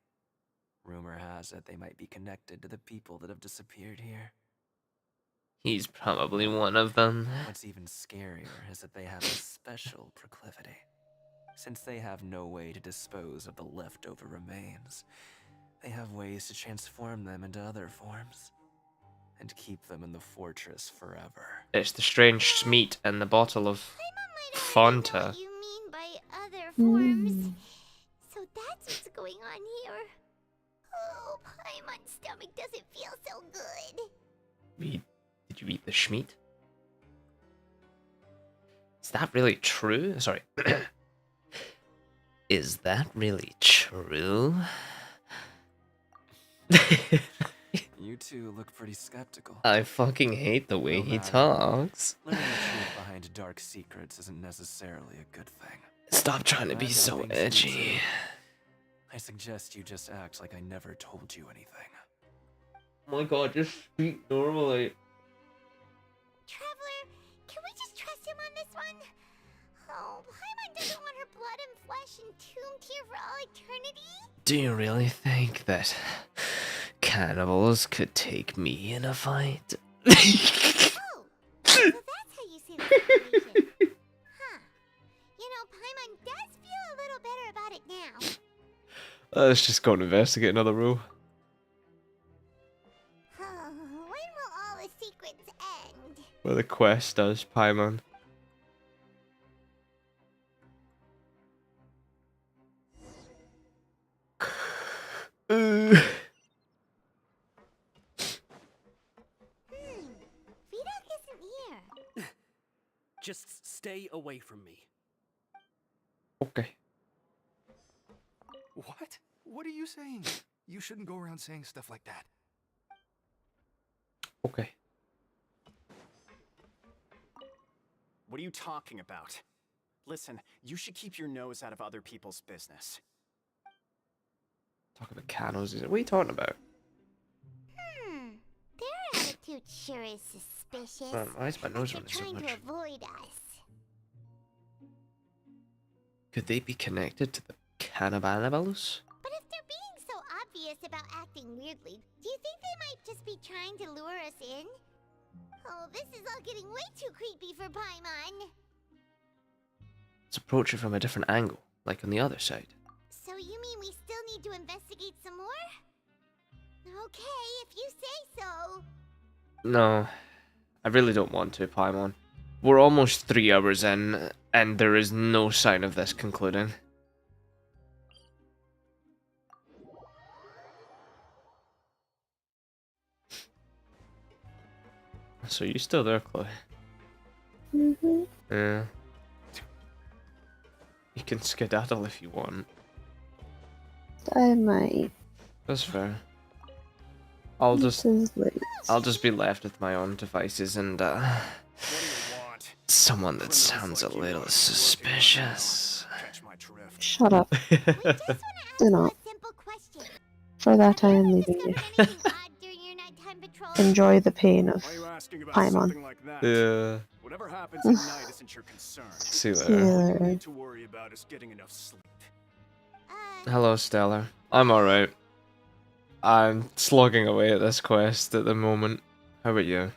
Rumor has it they might be connected to the people that have disappeared here. He's probably one of them. What's even scarier is that they have a special proclivity. Since they have no way to dispose of the leftover remains, they have ways to transform them into other forms and keep them in the fortress forever. It's the strange Smeat and the bottle of Fonta. What you mean by other forms? So that's what's going on here. Oh, Paimon's stomach doesn't feel so good. Did you eat the Schmeat? Is that really true? Sorry. Is that really true? You two look pretty skeptical. I fucking hate the way he talks. Learning the truth behind dark secrets isn't necessarily a good thing. Stop trying to be That so brings me edgy. to- I suggest you just act like I never told you anything. Oh my god, just speak normally. Traveler, can we just trust him on this one? Oh, Paimon doesn't want her blood and flesh entombed here for all eternity? Do you really think that cannibals could take me in a fight? Oh, so that's how you see the situation. Huh. You know, Paimon does feel a little better about it now. Let's just go and investigate another room. Oh, when will all the secrets end? Where the quest does, Paimon. Vdoc isn't here. Just stay away from me. Okay. What? What are you saying? You shouldn't go around saying stuff like that. Okay. What are you talking about? Listen, you should keep your nose out of other people's business. Talk about cannibals. What are you talking about? Their attitude sure is suspicious. Why is my nose Like running they're so trying much? to avoid us. Could they be connected to the cannibals? But if they're being so obvious about acting weirdly, do you think they might just be trying to lure us in? Oh, this is all getting way too creepy for Paimon. Let's approach it from a different angle, like on the other side. So you mean we still need to investigate some more? Okay, if you say so. No, I really don't want to, Paimon. We're almost 3 hours in, and there is no sign of this concluding. So you still there, Chloe? Mm-hmm. Yeah. You can skedaddle if you want. I might. That's fair. I'll just This is late. I'll just be left with my own devices and someone that sounds a little suspicious. Catch my drift. Shut up. We just want to ask Do you not. a simple question. For that I am leaving you. Anything odd during your nighttime patrol? Enjoy the pain of Why are you asking about Paimon. something like that? Yeah. Whatever happens at night isn't your concern. See you See you later. All you later. need to worry about is getting enough sleep. Hello, Stellar. I'm alright. I'm slogging away at this quest at the moment. How about you?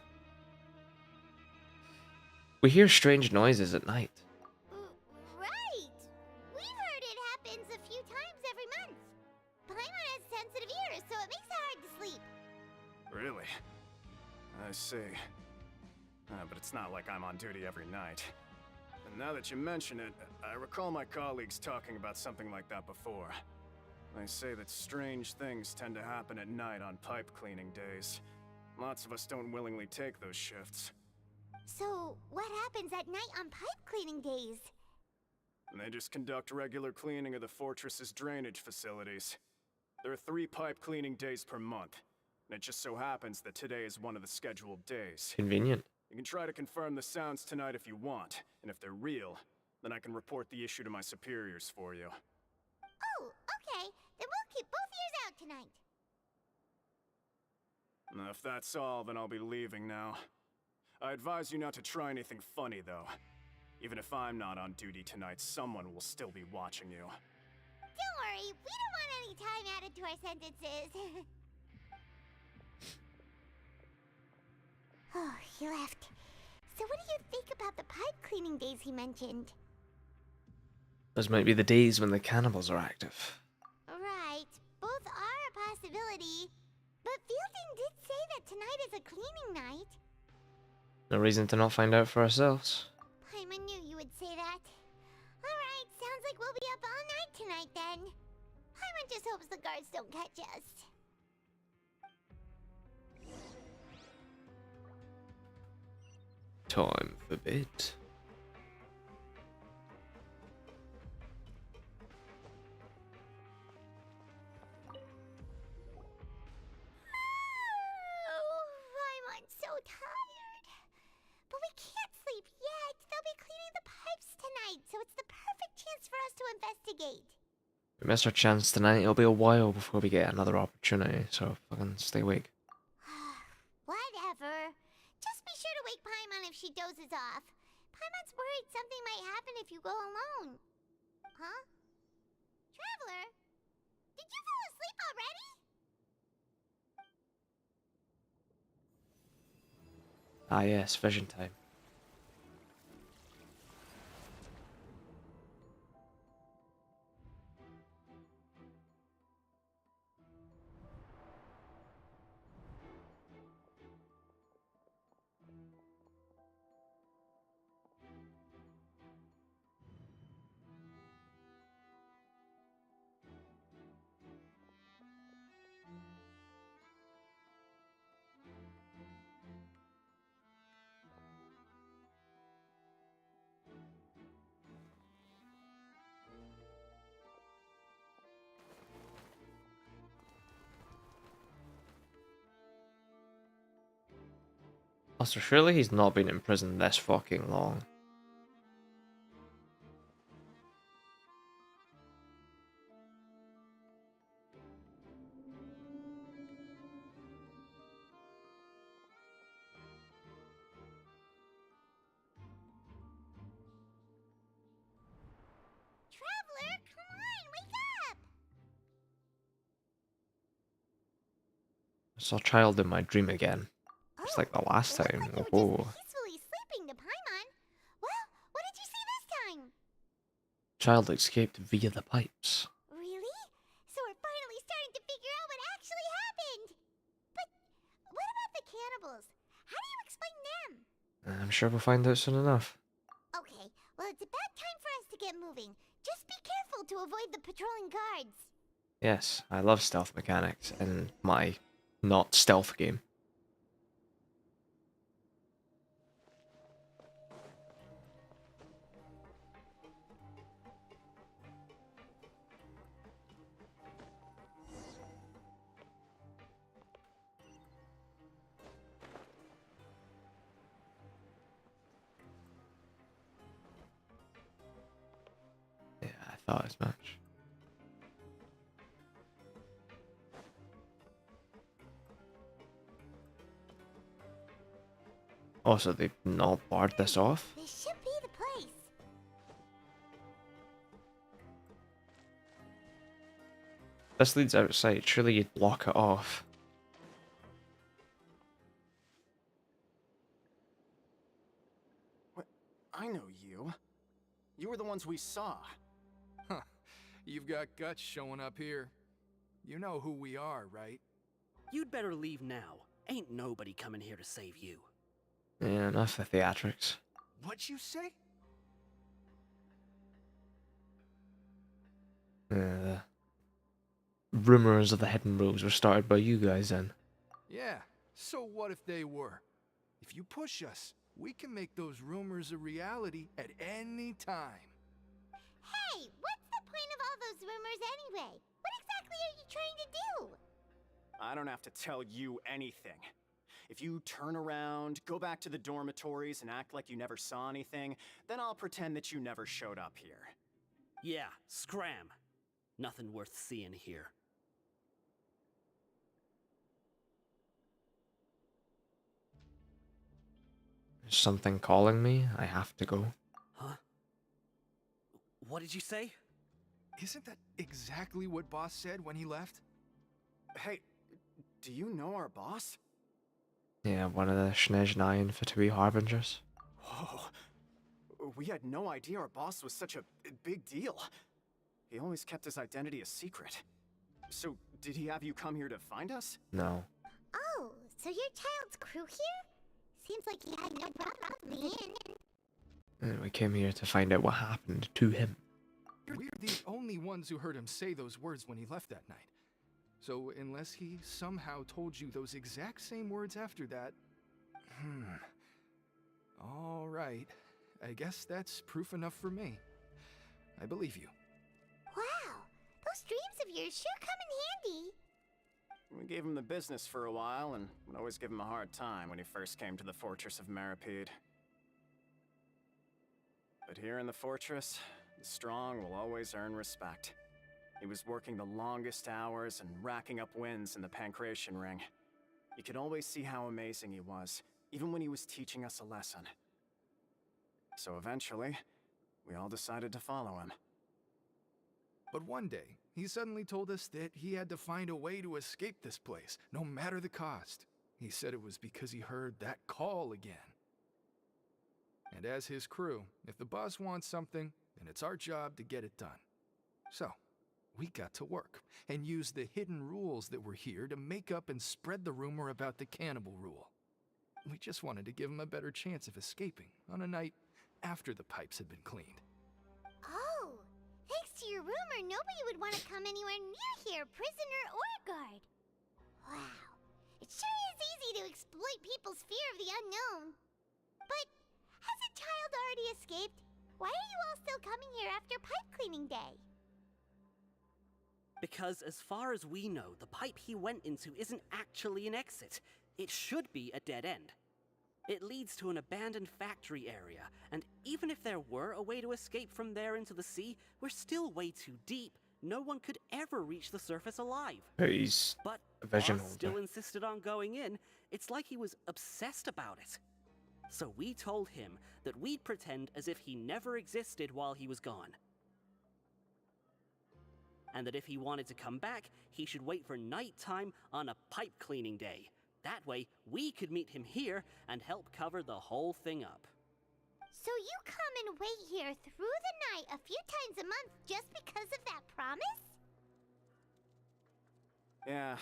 We hear strange noises at night. Right. We've heard it happens a few times every month. Paimon has sensitive ears, so it makes it hard to sleep. Really? I see. But it's not like I'm on duty every night. And now that you mention it, I recall my colleagues talking about something like that before. They say that strange things tend to happen at night on pipe cleaning days. Lots of us don't willingly take those shifts. So, what happens at night on pipe cleaning days? They just conduct regular cleaning of the fortress's drainage facilities. There are 3 pipe cleaning days per month, and it just so happens that today is one of the scheduled days. Convenient. You can try to confirm the sounds tonight if you want, and if they're real, then I can report the issue to my superiors for you. Oh, okay. Then we'll keep both ears out tonight. If that's all, then I'll be leaving now. I advise you not to try anything funny, though. Even if I'm not on duty tonight, someone will still be watching you. Don't worry, we don't want any time added to our sentences. Oh, he left. So what do you think about the pipe cleaning days he mentioned? Those might be the days when the cannibals are active. Right, both are a possibility. But Fielding did say that tonight is a cleaning night. No reason to not find out for ourselves. Paimon knew you would say that. Alright, sounds like we'll be up all night tonight then. Paimon just hopes the guards don't catch us. Time for bed. I'm so tired. But we can't sleep yet. They'll be cleaning the pipes tonight, so it's the perfect chance for us to investigate. We miss our chance tonight. It'll be a while before we get another opportunity, so fucking stay awake. Whatever. Just be sure to wake Paimon if she dozes off. Paimon's worried something might happen if you go alone. Huh? Traveler? Did you fall asleep already? Ah yes, vision time. Also, surely he's not been in prison this fucking long. Traveler, come on, wake up! I saw a child in my dream again. Just like the last time. Whoa. Peacefully sleeping to Paimon. Well, what did you see this time? Child escaped via the pipes. Really? So we're finally starting to figure out what actually happened. But what about the cannibals? How do you explain them? I'm sure we'll find out soon enough. Okay, well it's about time for us to get moving. Just be careful to avoid the patrolling guards. Yes, I love stealth mechanics in my not stealth game. thought as much. Also, they've not barred this off. This should be the place. This leads outside. Surely you'd block it off. What? I know you. You were the ones we saw. Huh. You've got guts showing up here. You know who we are, right? You'd better leave now. Ain't nobody coming here to save you. Yeah, enough of theatrics. What'd you say? The rumors of the hidden rules were started by you guys then. Yeah, so what if they were? If you push us, we can make those rumors a reality at any time. Hey, what's the point of all those rumors anyway? What exactly are you trying to do? I don't have to tell you anything. If you turn around, go back to the dormitories, and act like you never saw anything, then I'll pretend that you never showed up here. Yeah, scram. Nothing worth seeing here. There's something calling me. I have to go. Huh? What did you say? Isn't that exactly what Boss said when he left? Hey, do you know our boss? Yeah, one of the Snezhnaya Vtuber harbingers. Whoa. We had no idea our boss was such a big deal. He always kept his identity a secret. So, did he have you come here to find us? No. Oh, so your child's crew here? Seems like he had no problem me in. And we came here to find out what happened to him. We're the only ones who heard him say those words when he left that night. So, unless he somehow told you those exact same words after that... All right. I guess that's proof enough for me. I believe you. Wow, those dreams of yours sure come in handy. We gave him the business for a while, and would always give him a hard time when he first came to the Fortress of Meripede. But here in the fortress, the strong will always earn respect. He was working the longest hours and racking up wins in the Pancration Ring. You could always see how amazing he was, even when he was teaching us a lesson. So eventually, we all decided to follow him. But one day, he suddenly told us that he had to find a way to escape this place, no matter the cost. He said it was because he heard that call again. And as his crew, if the boss wants something, then it's our job to get it done. So, we got to work, and used the hidden rules that were here to make up and spread the rumor about the cannibal rule. We just wanted to give him a better chance of escaping on a night after the pipes had been cleaned. Oh, thanks to your rumor, nobody would want to come anywhere near here, prisoner or guard. Wow, it sure is easy to exploit people's fear of the unknown. But has a child already escaped? Why are you all still coming here after pipe cleaning day? Because as far as we know, the pipe he went into isn't actually an exit. It should be a dead end. It leads to an abandoned factory area, and even if there were a way to escape from there into the sea, we're still way too deep. No one could ever reach the surface alive. He's But a vision Boss holder. still insisted on going in. It's like he was obsessed about it. So we told him that we'd pretend as if he never existed while he was gone. And that if he wanted to come back, he should wait for nighttime on a pipe cleaning day. That way, we could meet him here and help cover the whole thing up. So you come and wait here through the night a few times a month just because of that promise? Yeah,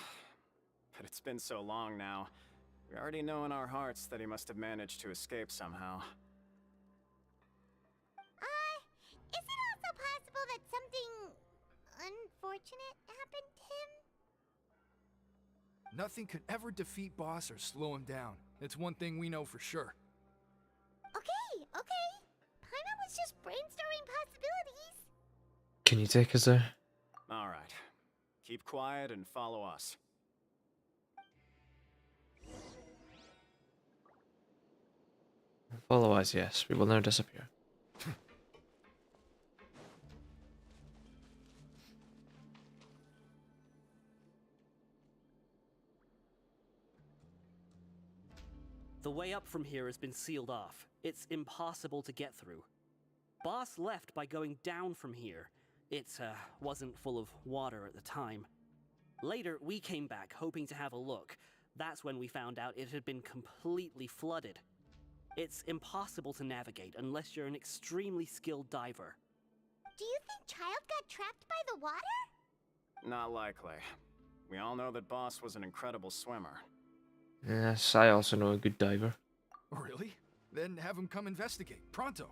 but it's been so long now. We already know in our hearts that he must have managed to escape somehow. Is it also possible that something unfortunate happened to him? Nothing could ever defeat Boss or slow him down. It's one thing we know for sure. Okay. Paimon was just brainstorming possibilities. Can you take us there? Alright. Keep quiet and follow us. Follow us, yes. We will never disappear. The way up from here has been sealed off. It's impossible to get through. Boss left by going down from here. It wasn't full of water at the time. Later, we came back hoping to have a look. That's when we found out it had been completely flooded. It's impossible to navigate unless you're an extremely skilled diver. Do you think Child got trapped by the water? Not likely. We all know that Boss was an incredible swimmer. Yes, I also know a good diver. Really? Then have him come investigate, pronto.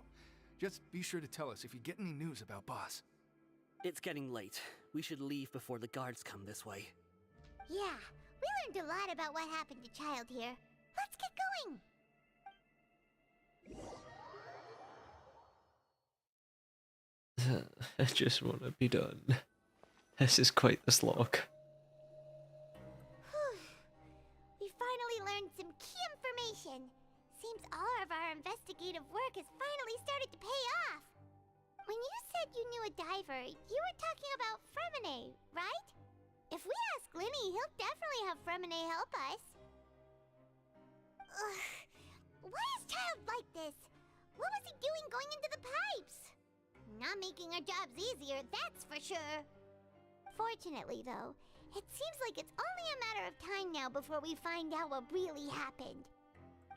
Just be sure to tell us if you get any news about Boss. It's getting late. We should leave before the guards come this way. Yeah, we learned a lot about what happened to Child here. Let's get going! I just want to be done. This is quite the slog. We finally learned some key information. Seems all of our investigative work has finally started to pay off. When you said you knew a diver, you were talking about Fremine, right? If we ask Linny, he'll definitely have Fremine help us. Ugh. Why is Child like this? What was he doing going into the pipes? Not making our jobs easier, that's for sure. Fortunately, though, it seems like it's only a matter of time now before we find out what really happened.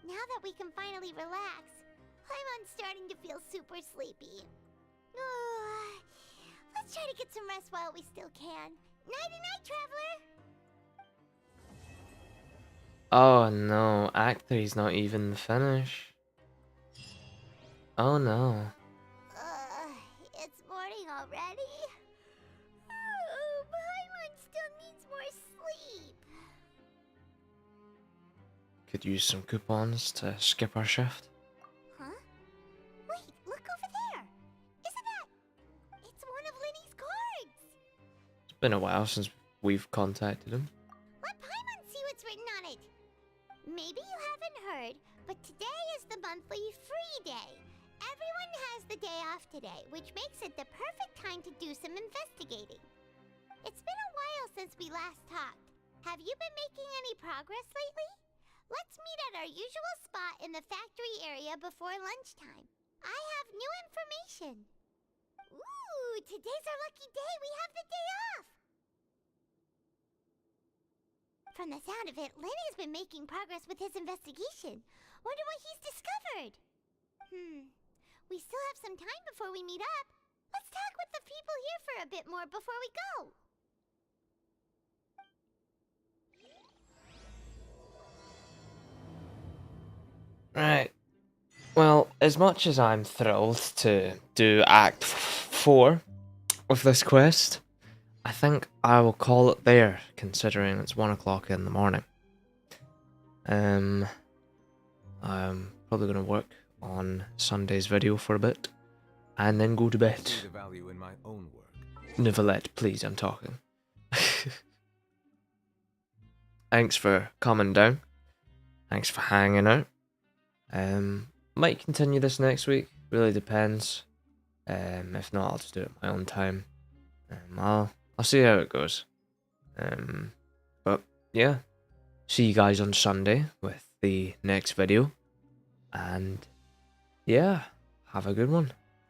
Now that we can finally relax, I'm starting to feel super sleepy. Let's try to get some rest while we still can. Nighty-night, traveler! Oh no, Act 3's not even the finish. Oh no. It's morning already? Oh, Paimon still needs more sleep. Could use some coupons to skip our shift. Huh? Wait, look over there! Isn't that... It's one of Linny's cards! It's been a while since we've contacted him. Let Paimon see what's written on it! Maybe you haven't heard, but today is the monthly free day. Everyone has the day off today, which makes it the perfect time to do some investigating. It's been a while since we last talked. Have you been making any progress lately? Let's meet at our usual spot in the factory area before lunchtime. I have new information. Ooh, today's our lucky day. We have the day off. From the sound of it, Lenny's been making progress with his investigation. Wonder what he's discovered. We still have some time before we meet up. Let's talk with the people here for a bit more before we go. Right. Well, as much as I'm thrilled to do Act 4 of this quest, I think I will call it there, considering it's 1 o'clock in the morning. I'm probably going to work on Sunday's video for a bit, and then go to bed. See the value in my own work. Nicolette, please, I'm talking. Thanks for coming down. Thanks for hanging out. Might continue this next week. Really depends. If not, I'll just do it at my own time. I'll see how it goes. But yeah, see you guys on Sunday with the next video. And yeah, have a good one.